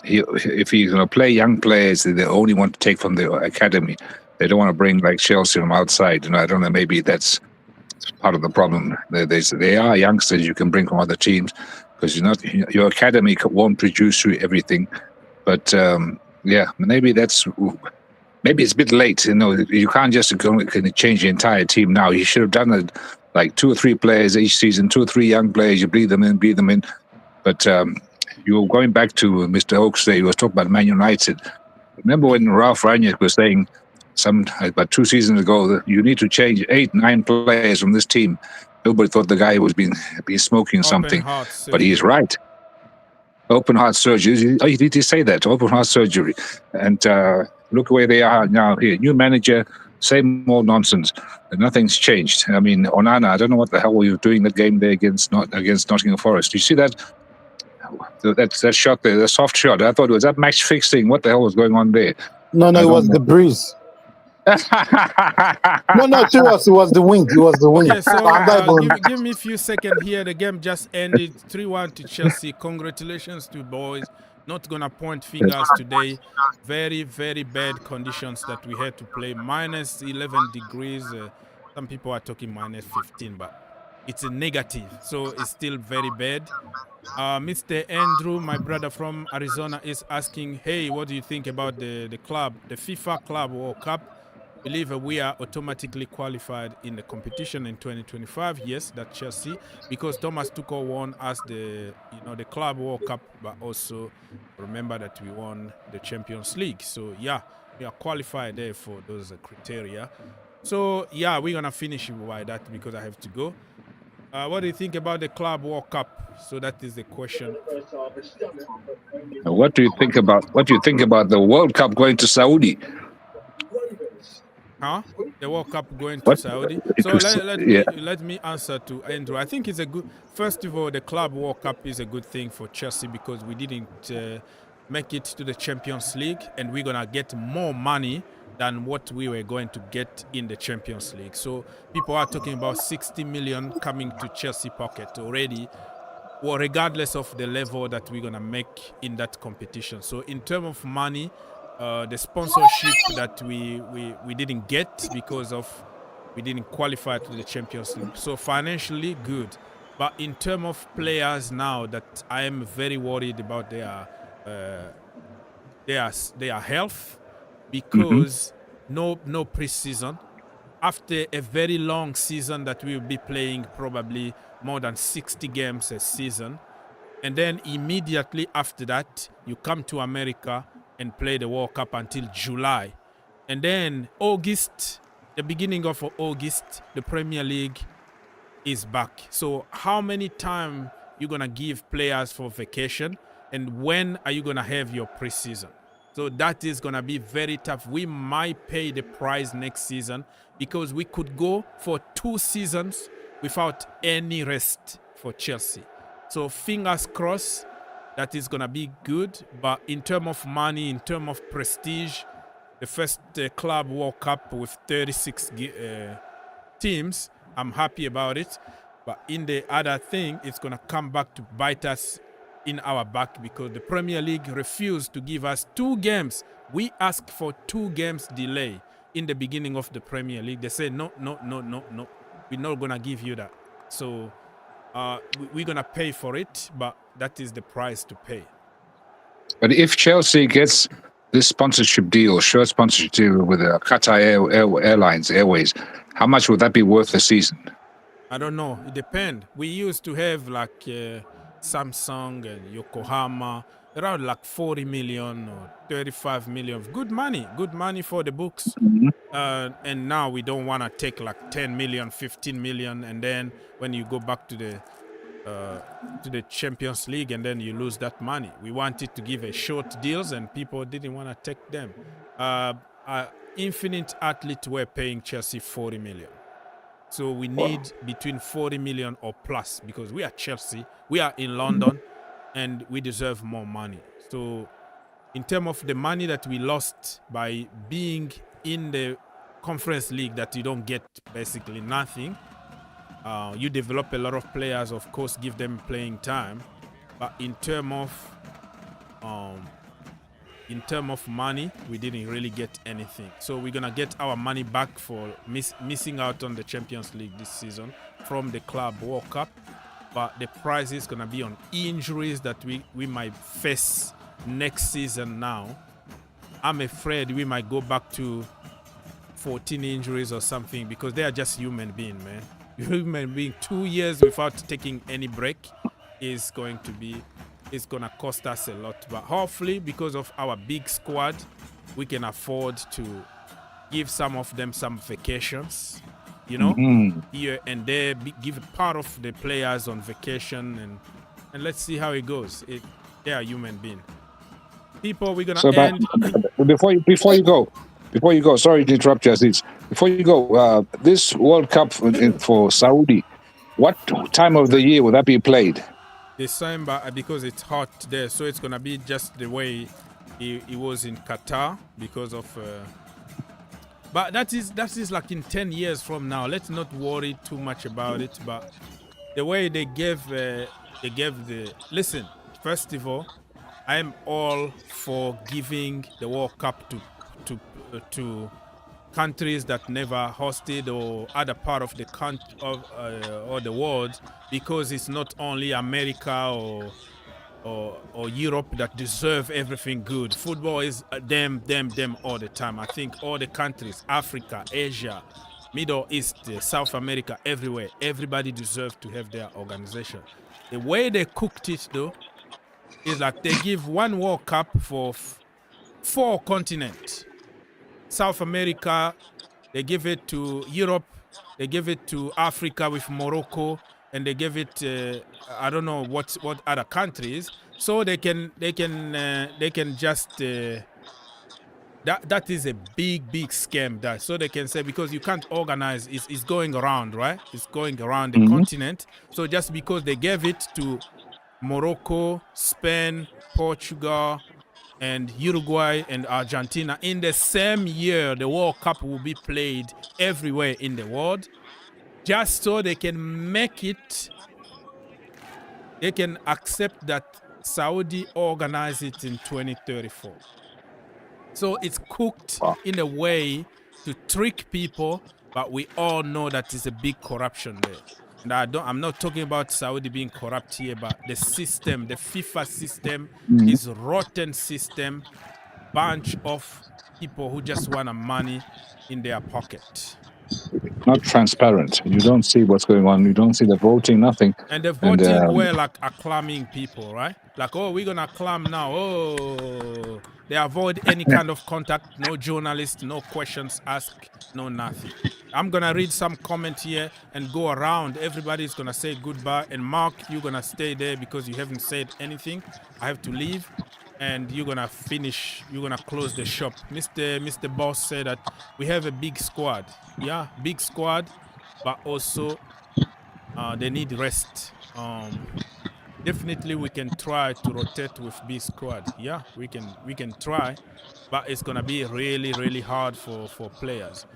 if he's going to play young players, they only want to take from the academy. They don't want to bring like Chelsea from outside. I don't know. Maybe that's part of the problem. They are youngsters you can bring from other teams because your academy won't produce you everything. But maybe it's a bit late. You can't just change the entire team now. You should have done it like 2 or 3 players each season, 2 or 3 young players. You breathe them in. But you're going back to Mr. Oaks there. He was talking about Man United. Remember when Ralph Rangnick was saying about 2 seasons ago that you need to change 8-9 players from this team. Nobody thought the guy was been smoking something, but he's right. Open heart surgery. Did he say that? Open heart surgery. And look where they are now here. New manager, same old nonsense. Nothing's changed. I mean, Onana, I don't know what the hell we were doing that game there against Nottingham Forest. You see that shot there, the soft shot? I thought it was that match fixing. What the hell was going on there? No, it was the breeze. No, it was the wind. It was the wind. Okay, so give me a few seconds here. The game just ended 3-1 to Chelsea. Congratulations to boys. Not gonna point fingers today. Very, very bad conditions that we had to play. Minus 11 degrees. Some people are talking minus 15, but it's a negative, so it's still very bad. Mr. Andrew, my brother from Arizona, is asking, hey, what do you think about the club, the FIFA Club World Cup? believe we are automatically qualified in the competition in 2025. Yes, that's Chelsea, because Thomas Tuchel won us the Club World Cup, but also remember that we won the Champions League. So yeah, we are qualified there for those criteria. So yeah, we're gonna finish by that because I have to go. What do you think about the Club World Cup? So that is the question. What do you think about the World Cup going to Saudi? Huh? The World Cup going to What? Saudi. It So was, yeah. let me answer to Andrew. I think it's a good. First of all, the Club World Cup is a good thing for Chelsea because we didn't make it to the Champions League, and we're gonna get more money than what we were going to get in the Champions League. So people are talking about 60 million coming to Chelsea pocket already. Well, regardless of the level that we're gonna make in that competition. So in terms of money, the sponsorship that we didn't get because of we didn't qualify to the Champions League. So financially good, but in terms of players now, that I am very worried about their health, because no preseason. After a very long season that we will be playing probably more than 60 games a season, and then immediately after that you come to America and play the World Cup until July, and then August, the beginning of August, the Premier League is back. So how many time you gonna give players for vacation, and when are you gonna have your preseason? So that is gonna be very tough. We might pay the price next season because we could go for 2 seasons without any rest for Chelsea. So fingers crossed that is gonna be good. But in terms of money, in terms of prestige, the first Club World Cup with 36 teams, I'm happy about it. But in the other thing, it's gonna come back to bite us in our back because the Premier League refused to give us 2 games. We asked for 2 games delay in the beginning of the Premier League. They said no, we're not gonna give you that. So we're gonna pay for it, but that is the price to pay. But if Chelsea gets this sponsorship deal, shirt sponsorship deal with Qatar Airways, how much would that be worth a season? I don't know. It depends. We used to have like Samsung and Yokohama around like 40 million or 35 million. Good money for the books. And now we don't want to take like 10 million, 15 million, and then when you go back to the Champions League and then you lose that money. We wanted to give a short deals and people didn't want to take them. Infinite Athlete were paying Chelsea 40 million. So we need between 40 million or plus because we are Chelsea, we are in London, and we deserve more money. So in terms of the money that we lost by being in the Conference League, that you don't get basically nothing. You develop a lot of players, of course, give them playing time. But in terms of money, we didn't really get anything. So we're gonna get our money back for missing out on the Champions League this season from the Club World Cup. But the price is gonna be on injuries that we might face next season now. I'm afraid we might go back to 14 injuries or something because they are just human beings, man. Human being 2 years without taking any break is gonna cost us a lot. But hopefully, because of our big squad, we can afford to give some of them some vacations, here and there, give part of the players on vacation, and let's see how it goes. They are human beings. People, we're gonna end. Before you go, sorry to interrupt you, Aziz. Before you go, this World Cup for Saudi, what time of the year will that be played? December, because it's hot there, so it's gonna be just the way it was in Qatar because of. But that is like in 10 years from now. Let's not worry too much about it. But the way they gave the. Listen, first of all, I am all for giving the World Cup to countries that never hosted or other part of the country or the world, because it's not only America or Europe that deserve everything good. Football is them all the time. I think all the countries, Africa, Asia, Middle East, South America, everywhere, everybody deserves to have their organization. The way they cooked it, though, is like they give one World Cup for 4 continents. South America, they give it to Europe, they give it to Africa with Morocco, and they give it I don't know what other countries, so they can just that is a big scam. That so they can say, because you can't organize, it's going around, right? It's going around the continent. So just because they gave it to Morocco, Spain, Portugal, and Uruguay and Argentina in the same year, the World Cup will be played everywhere in the world, just so they can make it, they can accept that Saudi organized it in 2034. So it's cooked in a way to trick people, but we all know that it's a big corruption there. And I'm not talking about Saudi being corrupt here, but the system, the FIFA system is a rotten system, bunch of people who just want money in their pocket. Not transparent. You don't see what's going on. You don't see the voting, nothing. And the voting were like acclaiming people, right? Like, oh, we're going to acclaim now. Oh, they avoid any kind of contact, no journalists, no questions asked, no nothing. I'm going to read some comment here and go around. Everybody's going to say goodbye. And Marc, you're going to stay there because you haven't said anything. I have to leave. And you're going to finish, you're going to close the shop. Mr. Boss said that we have a big squad. Yeah, big squad, but also they need rest. Definitely we can try to rotate with big squad. Yeah, we can try, but it's gonna be really hard for players.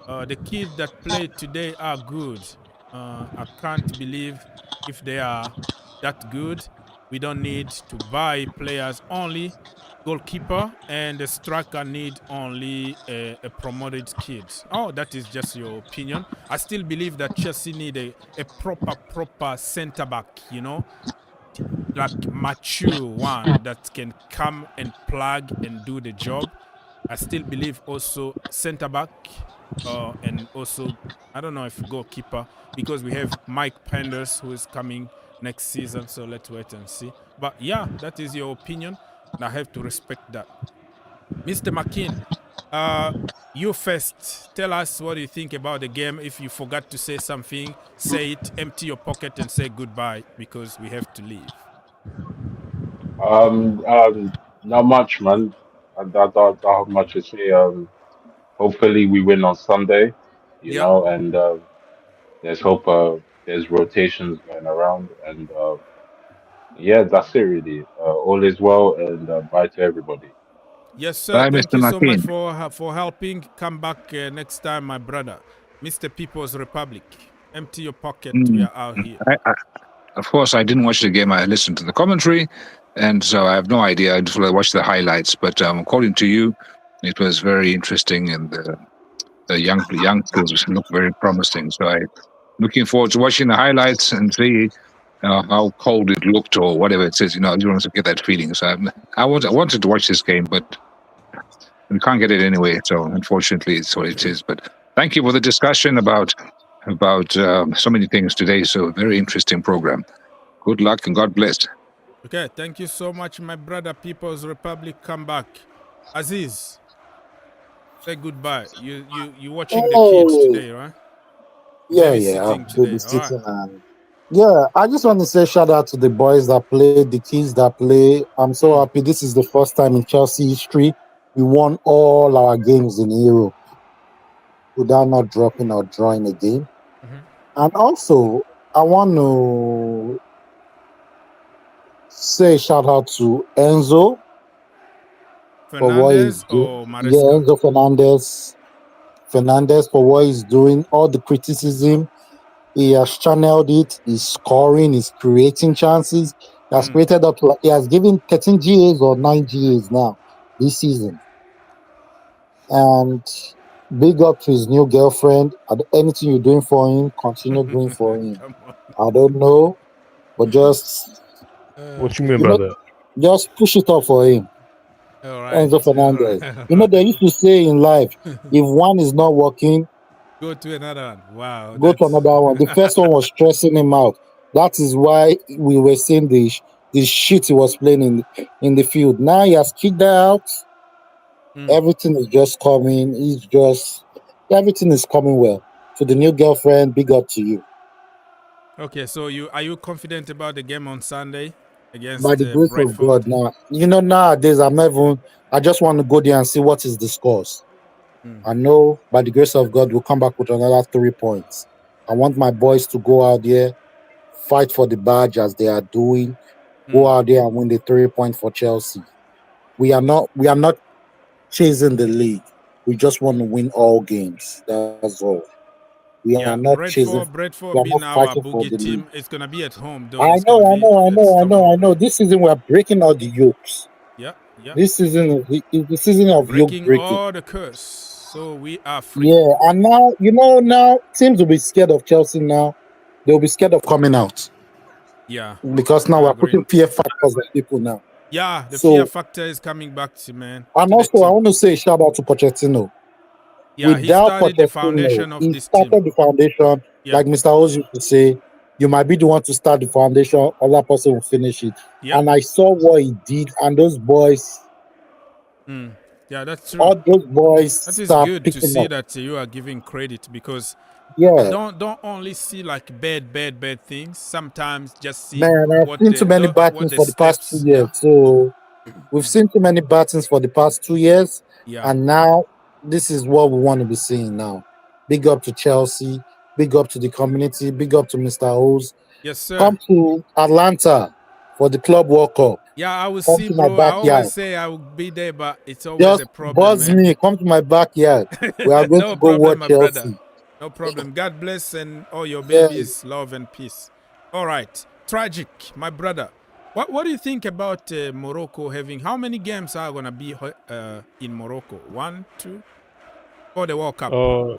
The kids that played today are good. I can't believe if they are that good. We don't need to buy players only. Goalkeeper and the striker need only a promoted kid. Oh, that is just your opinion. I still believe that Chelsea need a proper center back, you know, like mature one that can come and plug and do the job. I still believe also center back and also, I don't know if goalkeeper, because we have Mike Penders who is coming next season, so let's wait and see. But yeah, that is your opinion, and I have to respect that. Mr. McKean, you first. Tell us what you think about the game. If you forgot to say something, say it, empty your pocket and say goodbye, because we have to leave. Not much, man. I don't have much to say. Hopefully we win on Sunday, you know, and there's hope. There's rotations going around, and yeah, that's it really. All is well, and bye to everybody. Yes, sir. Bye, Thank Mr. you so much McKean. for helping. Come back next time, my brother. Mr. People's Republic. Empty your pocket. We are out here. Of course, I didn't watch the game. I listened to the commentary, and so I have no idea. I just watched the highlights. But according to you, it was very interesting, and the youngsters look very promising. So I'm looking forward to watching the highlights and see how cold it looked or whatever it says. You know, I just want to get that feeling. So I wanted to watch this game, but we can't get it anyway. So unfortunately, it's what it is. But thank you for the discussion about so many things today. So very interesting program. Good luck and God bless. Okay, thank you so much, my brother. People's Republic, come back. Aziz, say goodbye. You watching the kids today, right? Yeah. I'll be sitting and yeah, I just want to say shout out to the boys that play, the kids that play. I'm so happy. This is the first time in Chelsea history we won all our games in Europe without not dropping or drawing a game. And also, I want to say shout out to Enzo for what he's doing. Yeah, Enzo Fernandez for what he's doing. All the criticism, he has channeled it. He's scoring. He's creating chances. He has created up. He has given 13 GAs or 9 GAs now this season. And big up to his new girlfriend. Anything you're doing for him, continue doing for him. I don't know, but just What you mean You by know, that? just push it up for him. All right. Enzo Fernandez. You know, they used to say in life, if one is not working, Go to another one. Wow. go to another one. The first one was stressing him out. That is why we were seeing the shit he was playing in the field. Now he has kicked that out. Everything is just coming. Everything is coming well. To the new girlfriend, big up to you. Okay, so are you confident about the game on Sunday against By the grace of Brentford? God, now nowadays I just want to go there and see what is the scores. I know by the grace of God we'll come back with another 3 points. I want my boys to go out there, fight for the badge as they are doing. Go out there and win the 3 points for Chelsea. We are not chasing the league. We just want to win all games. That's all. We are not chasing. Brentford We are being not our fighting for boogie the team. league. It's gonna be at home though. I It's gonna be know. This season we are breaking all the yokes. Yeah. This season is the season of yoke Breaking breaking. all the curse. So we are free. Yeah, and now teams will be scared of Chelsea now. They'll be scared of coming out. Yeah. Because now we're putting fear factors on people now. Yeah, the fear factor is coming back to man. And also, I want to say a shout out to Pochettino. Yeah, Without he started Pochettino, the foundation of he this started team. the foundation. Yeah. Like Mr. Oz used to say, you might be the one to start the foundation, other person will finish it. Yep. And I saw what he did, and those boys. Yeah, that's true. All those boys that is start good to picking see up. that you are giving credit because Yeah. don't only see like bad things. Sometimes just see Man, I've seen too many bad things for the past 2 years. So we've seen too many bad things for the past 2 years. Yeah. And now this is what we want to be seeing now. Big up to Chelsea, big up to the community, big up to Mr. Oz. Yes, sir. Come to Atlanta for the Club World Cup. Yeah, I will Come see, to my bro. I always backyard. say I will be there, but it's always Just a problem. buzz Man. me. Come to my backyard. We are going No to go problem, watch my Chelsea. brother. No problem. God bless and all your babies, love and peace. All right. Tragic, my brother. What do you think about Morocco having? How many games are going to be in Morocco? 1, 2? For the World Cup? I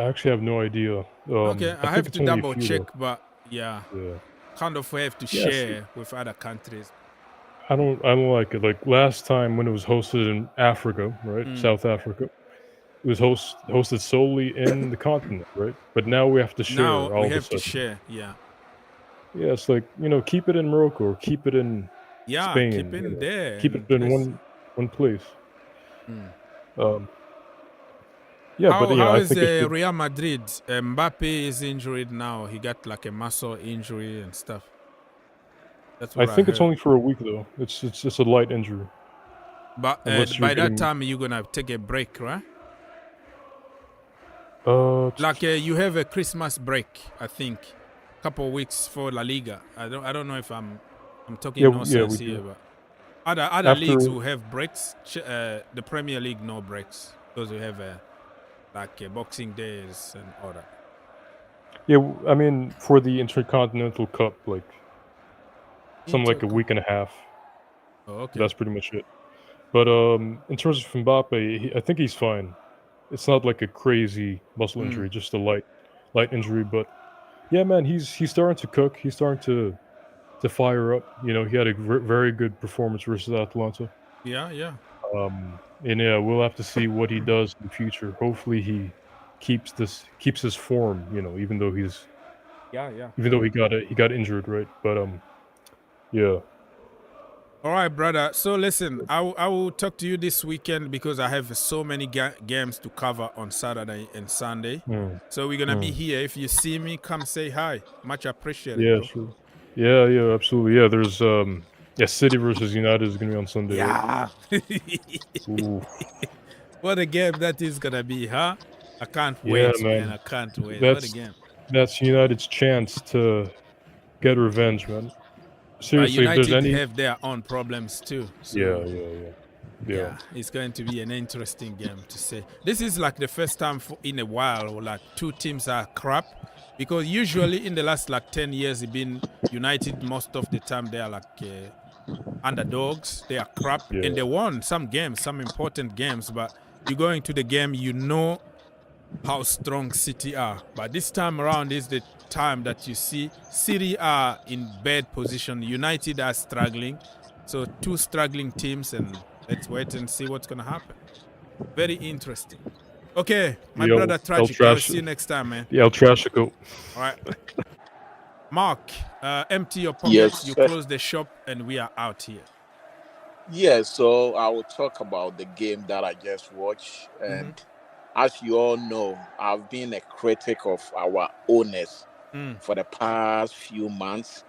actually have no idea. Okay, I have to double check, though. but yeah, kind of have to share with other countries. I don't like it. Like last time when it was hosted in Africa, right, South Africa, it was hosted solely in the continent, right? But now we have to share. Now we have to share, yeah. Yeah, it's like keep it in Morocco or keep it in Spain. Keep it there. Keep it in one place. Yeah, how I is think Real Madrid? Mbappe is injured now. He got like a muscle injury and stuff. That's what I think it's only for a week though. It's just a light injury. But by that time you're gonna take a break, right? Like you have a Christmas break, I think. Couple of weeks for La Liga. I don't know if I'm talking nonsense here, but other leagues will have breaks. The Premier League no breaks because we have like Boxing Days and all that. Yeah, I mean for the Intercontinental Cup, like something like a week and a half. Oh, okay. That's pretty much it. But in terms of Mbappe, I think he's fine. It's not like a crazy muscle injury, just a light injury. But yeah, man, he's starting to cook. He's starting to fire up. He had a very good performance versus Atlanta. Yeah. And yeah, we'll have to see what he does in the future. Hopefully, he keeps his form. Even though even though he got injured, right? But yeah. All right, brother. So listen, I will talk to you this weekend because I have so many games to cover on Saturday and Sunday. So we're gonna be here. If you see me, come say hi. Much appreciated. Yeah, bro. sure. Yeah, absolutely. Yeah, there's City versus United is gonna be on Sunday. Yeah. Right? What a game that is gonna be, huh? I can't wait, man. I can't wait. What a game. That's United's chance to get revenge, man. Seriously, United if there's any have their own problems too. So yeah, it's going to be an interesting game to say. This is like the first time in a while where like two teams are crap, because usually in the last like 10 years it's been United most of the time they are like underdogs. They are crap and they won some games, some important games, but you go into the game, you know how strong City are. But this time around is the time that you see City are in bad position, United are struggling. So 2 struggling teams, and let's wait and see what's going to happen. Very interesting. Okay, my brother Tragic, I'll see you next time, man. The El Tragico. All right. Mark, empty your pockets, you close the shop, and we are out here. Yeah, so I will talk about the game that I just watched. And as you all know, I've been a critic of our owners for the past few months.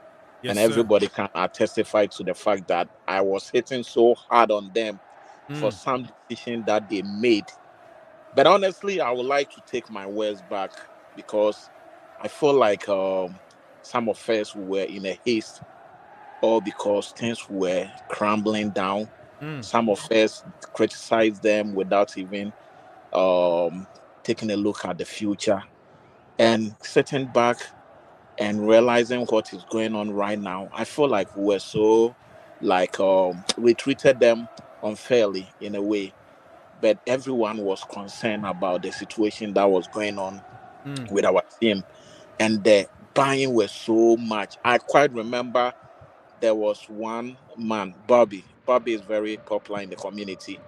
Yes, and everybody can testify to the fact that I was hitting so hard on them for some decision that they made. But honestly, I would like to take my words back because I feel like some of us were in a haste, or because things were crumbling down. Some of us criticized them without even taking a look at the future. And sitting back and realizing what is going on right now, I feel like we were so we treated them unfairly in a way. But everyone was concerned about the situation that was going on with our team. And the buying was so much. I quite remember there was one man, Bobby. Bobby is very popular in the community.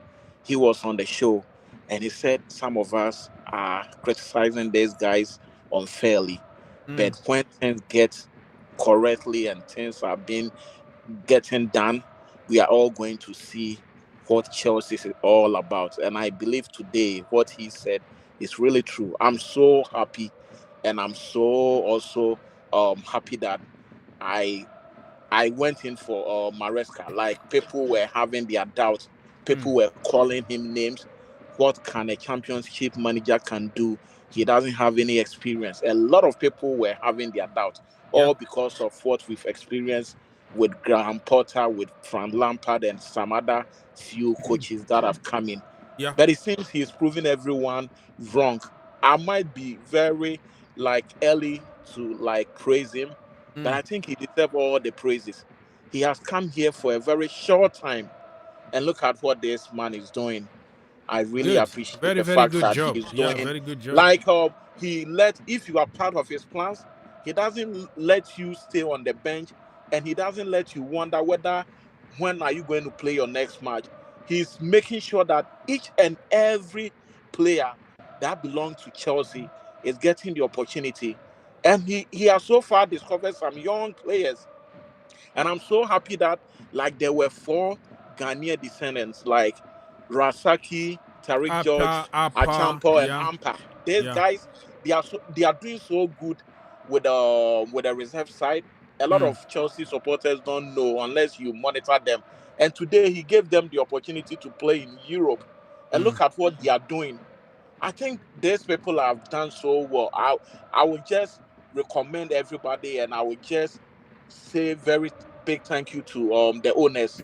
He was on the show and he said some of us are criticizing these guys unfairly. But when things get correctly and things are getting done, we are all going to see what Chelsea is all about. And I believe today what he said is really true. I'm so happy, and I'm so also happy that I went in for Maresca. Like, people were having their doubts. People were calling him names. What can a championship manager can do? He doesn't have any experience. A lot of people were having their doubts, all because of what we've experienced with Graham Potter, with Frank Lampard, and some other few coaches that have come in. But it seems he's proving everyone wrong. I might be very early to praise him, but I think he deserves all the praises. He has come here for a very short time, and look at what this man is doing. I really appreciate the fact that he's doing very good job. If you are part of his plans, he doesn't let you stay on the bench, and he doesn't let you wonder when are you going to play your next match. He's making sure that each and every player that belongs to Chelsea is getting the opportunity. And he has so far discovered some young players. And I'm so happy that there were 4 Ghanaian descendants like Rasaki, Tariq George, Achampo, and Ampa. These guys, they are doing so good with the reserve side. A lot of Chelsea supporters don't know unless you monitor them. And today he gave them the opportunity to play in Europe. And look at what they are doing. I think these people have done so well. I would just recommend everybody, and I would just say very big thank you to the owners.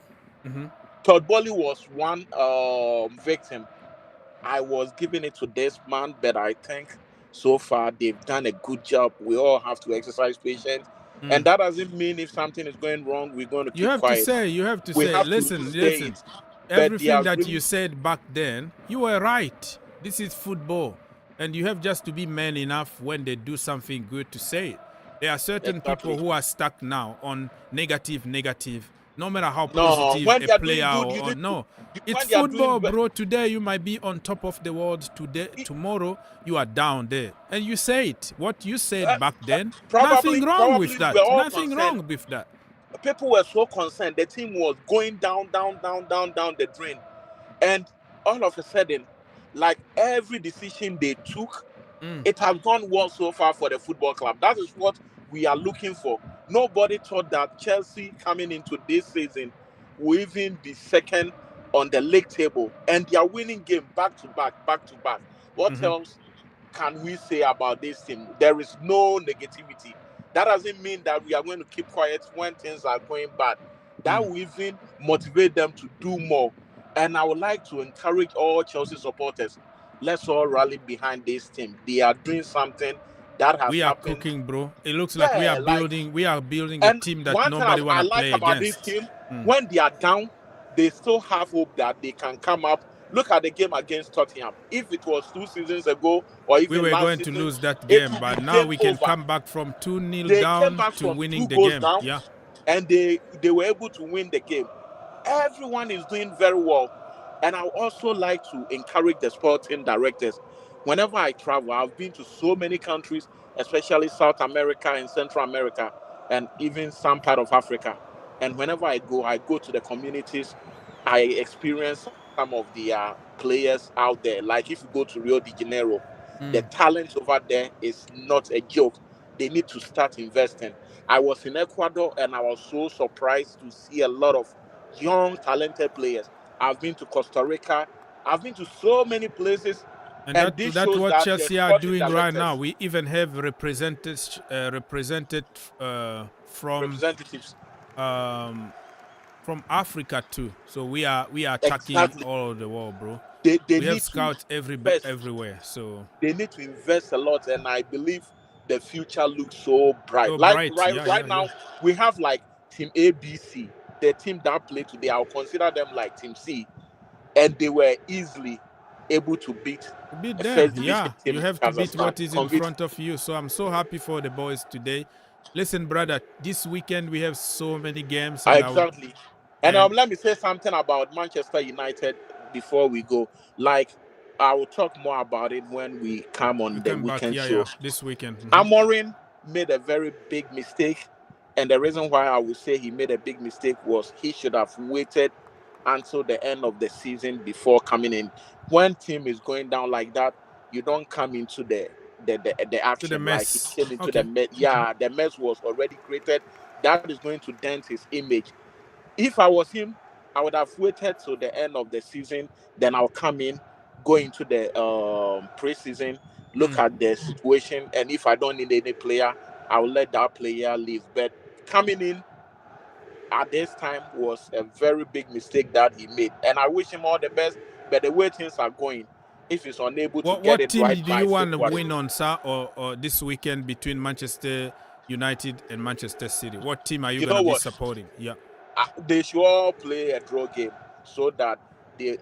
Todd Boehly was one victim. I was giving it to this man, but I think so far they've done a good job. We all have to exercise patience, and that doesn't mean if something is going wrong, we're going to keep quiet. You have to say, listen. Everything that you said back then, you were right. This is football, and you have just to be man enough when they do something good to say it. There are certain people who are stuck now on negative, no matter how positive a player or no. It's football, bro. Today you might be on top of the world. Tomorrow you are down there. And you say it. What you said back then, nothing wrong with that. Nothing wrong with that. People were so concerned. The team was going down the drain. And all of a sudden, every decision they took, it has gone well so far for the football club. That is what we are looking for. Nobody thought that Chelsea coming into this season will even be second on the league table, and they are winning game back to back. What else can we say about this team? There is no negativity. That doesn't mean that we are going to keep quiet when things are going bad. That will even motivate them to do more. And I would like to encourage all Chelsea supporters, let's all rally behind this team. They are doing something that has we are happened. Cooking, bro. It looks like we are building a team that nobody want to play about against. This team, when they are down, they still have hope that they can come up. Look at the game against Tottenham. If it was 2 seasons ago or We even were last going to season, lose that it game, would be but now game we can over. come back from 2-0 They came down back to from winning 2 the goals game. down, Yeah. and they were able to win the game. Everyone is doing very well. And I also like to encourage the sporting directors. Whenever I travel, I've been to so many countries, especially South America and Central America, and even some part of Africa. And whenever I go to the communities, I experience some of the players out there. Like if you go to Rio de Janeiro, the talent over there is not a joke. They need to start investing. I was in Ecuador and I was so surprised to see a lot of young, talented players. I've been to Costa Rica. I've been to so many places, And and this that's shows what that the Chelsea are sporting doing right now. directors, We even have represented representatives, from Africa too. So we are attacking exactly. all over the world, bro. They We have need to scouts invest. everywhere. So They need to invest a lot, and I believe the future looks so bright. so Like bright. right, Yeah, right yeah, yeah. now, we have like Team ABC, the team that played today. I'll consider them like Team C, and they were easily able to beat To beat a them, first division yeah. team You in have to beat Kazakhstan. what is in Convict. front of you. So I'm so happy for the boys today. Listen, brother, this weekend we have so many games, and Exactly. And and let me say something about Manchester United before we go. Like, I will talk more about it when we come we on the come back. weekend Yeah, show. yeah. This weekend. Amorim made a very big mistake, and the reason why I would say he made a big mistake was he should have waited until the end of the season before coming in. When team is going down like that, you don't come into the To the action like he mess. came into the Okay. mess. Yeah, the mess was already created. That is going to dent his image. If I was him, I would have waited till the end of the season. Then I'll come in, go into the preseason, look at the situation, and if I don't need any player, I will let that player leave. But coming in at this time was a very big mistake that he made, and I wish him all the best. But the way things are going, if he's unable to get What it team right do by you want to February, win on, sir, or this weekend between Manchester United and Manchester City? What team are you you know gonna be what? supporting? Yeah. They should all play a draw game so that they.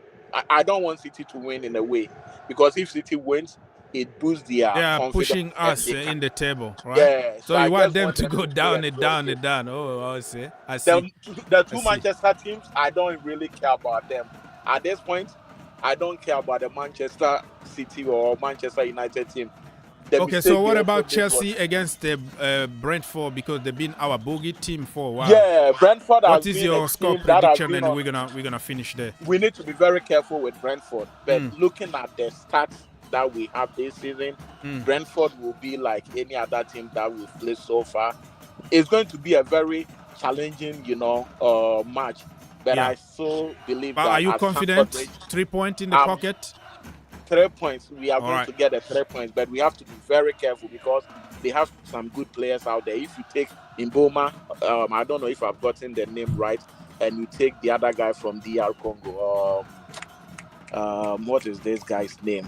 I don't want City to win in a way, because if City wins, it boosts their They are confidence pushing and us they can. in the table, right? Yeah, So so I you want just them want to them go to play a down and draw down game. and down. Oh, I see. I The, see. the I two see. Manchester teams, I don't really care about them at this point. I don't care about the Manchester City or Manchester United team. The Okay, so mistake they what also about made was, Chelsea against the Brentford, because they've been our bogey team for a while? yeah, Brentford What has is been a your score team that has prediction? been And on. we're gonna finish there. We need to be very careful with Brentford. But looking at the stats that we have this season, Brentford will be like any other team that we've played so far. It's going to be a very challenging, match. But Yeah. I still believe But are that you at Stamford Bridge, confident? 3 points in the um, pocket? 3 points, we are All going right. to get the 3 points. But we have to be very careful because they have some good players out there. If you take Mboma, I don't know if I've gotten the name right, and you take the other guy from DR Congo, what is this guy's name?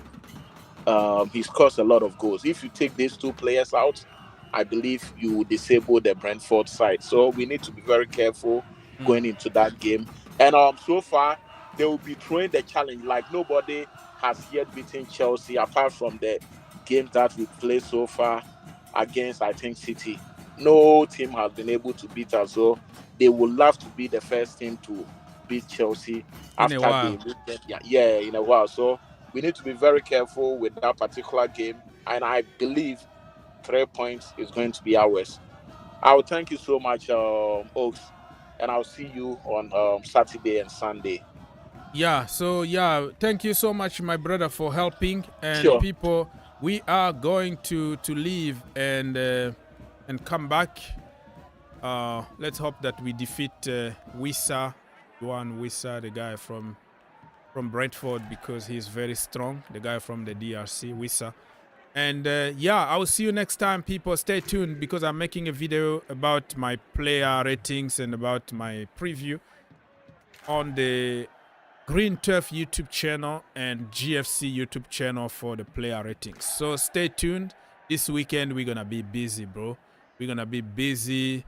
He's caused a lot of goals. If you take these two players out, I believe you will disable the Brentford side. So we need to be very careful going into that game. And so far they will be throwing the challenge like nobody has yet beaten Chelsea apart from the games that we've played so far against, I think, City. No team has been able to beat us. So they would love to be the first team to beat Chelsea In a after they while. beat them. Yeah, in a while. So we need to be very careful with that particular game, and I believe 3 points is going to be ours. I will thank you so much, Oaks, and I'll see you on Saturday and Sunday. Yeah, so yeah, thank you so much, my brother, for helping. And Sure. people, we are going to leave and come back. Let's hope that we defeat Juan Wissa, the guy from Brentford, because he's very strong. The guy from the DRC, Wissa. And yeah, I will see you next time, people. Stay tuned, because I'm making a video about my player ratings and about my preview on the Green Turf YouTube channel and GFC YouTube channel for the player ratings. So stay tuned. This weekend we're gonna be busy, bro. We're gonna be busy.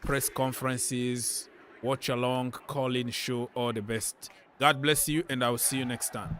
Press conferences, watch along, call in show, all the best. God bless you, and I will see you next time.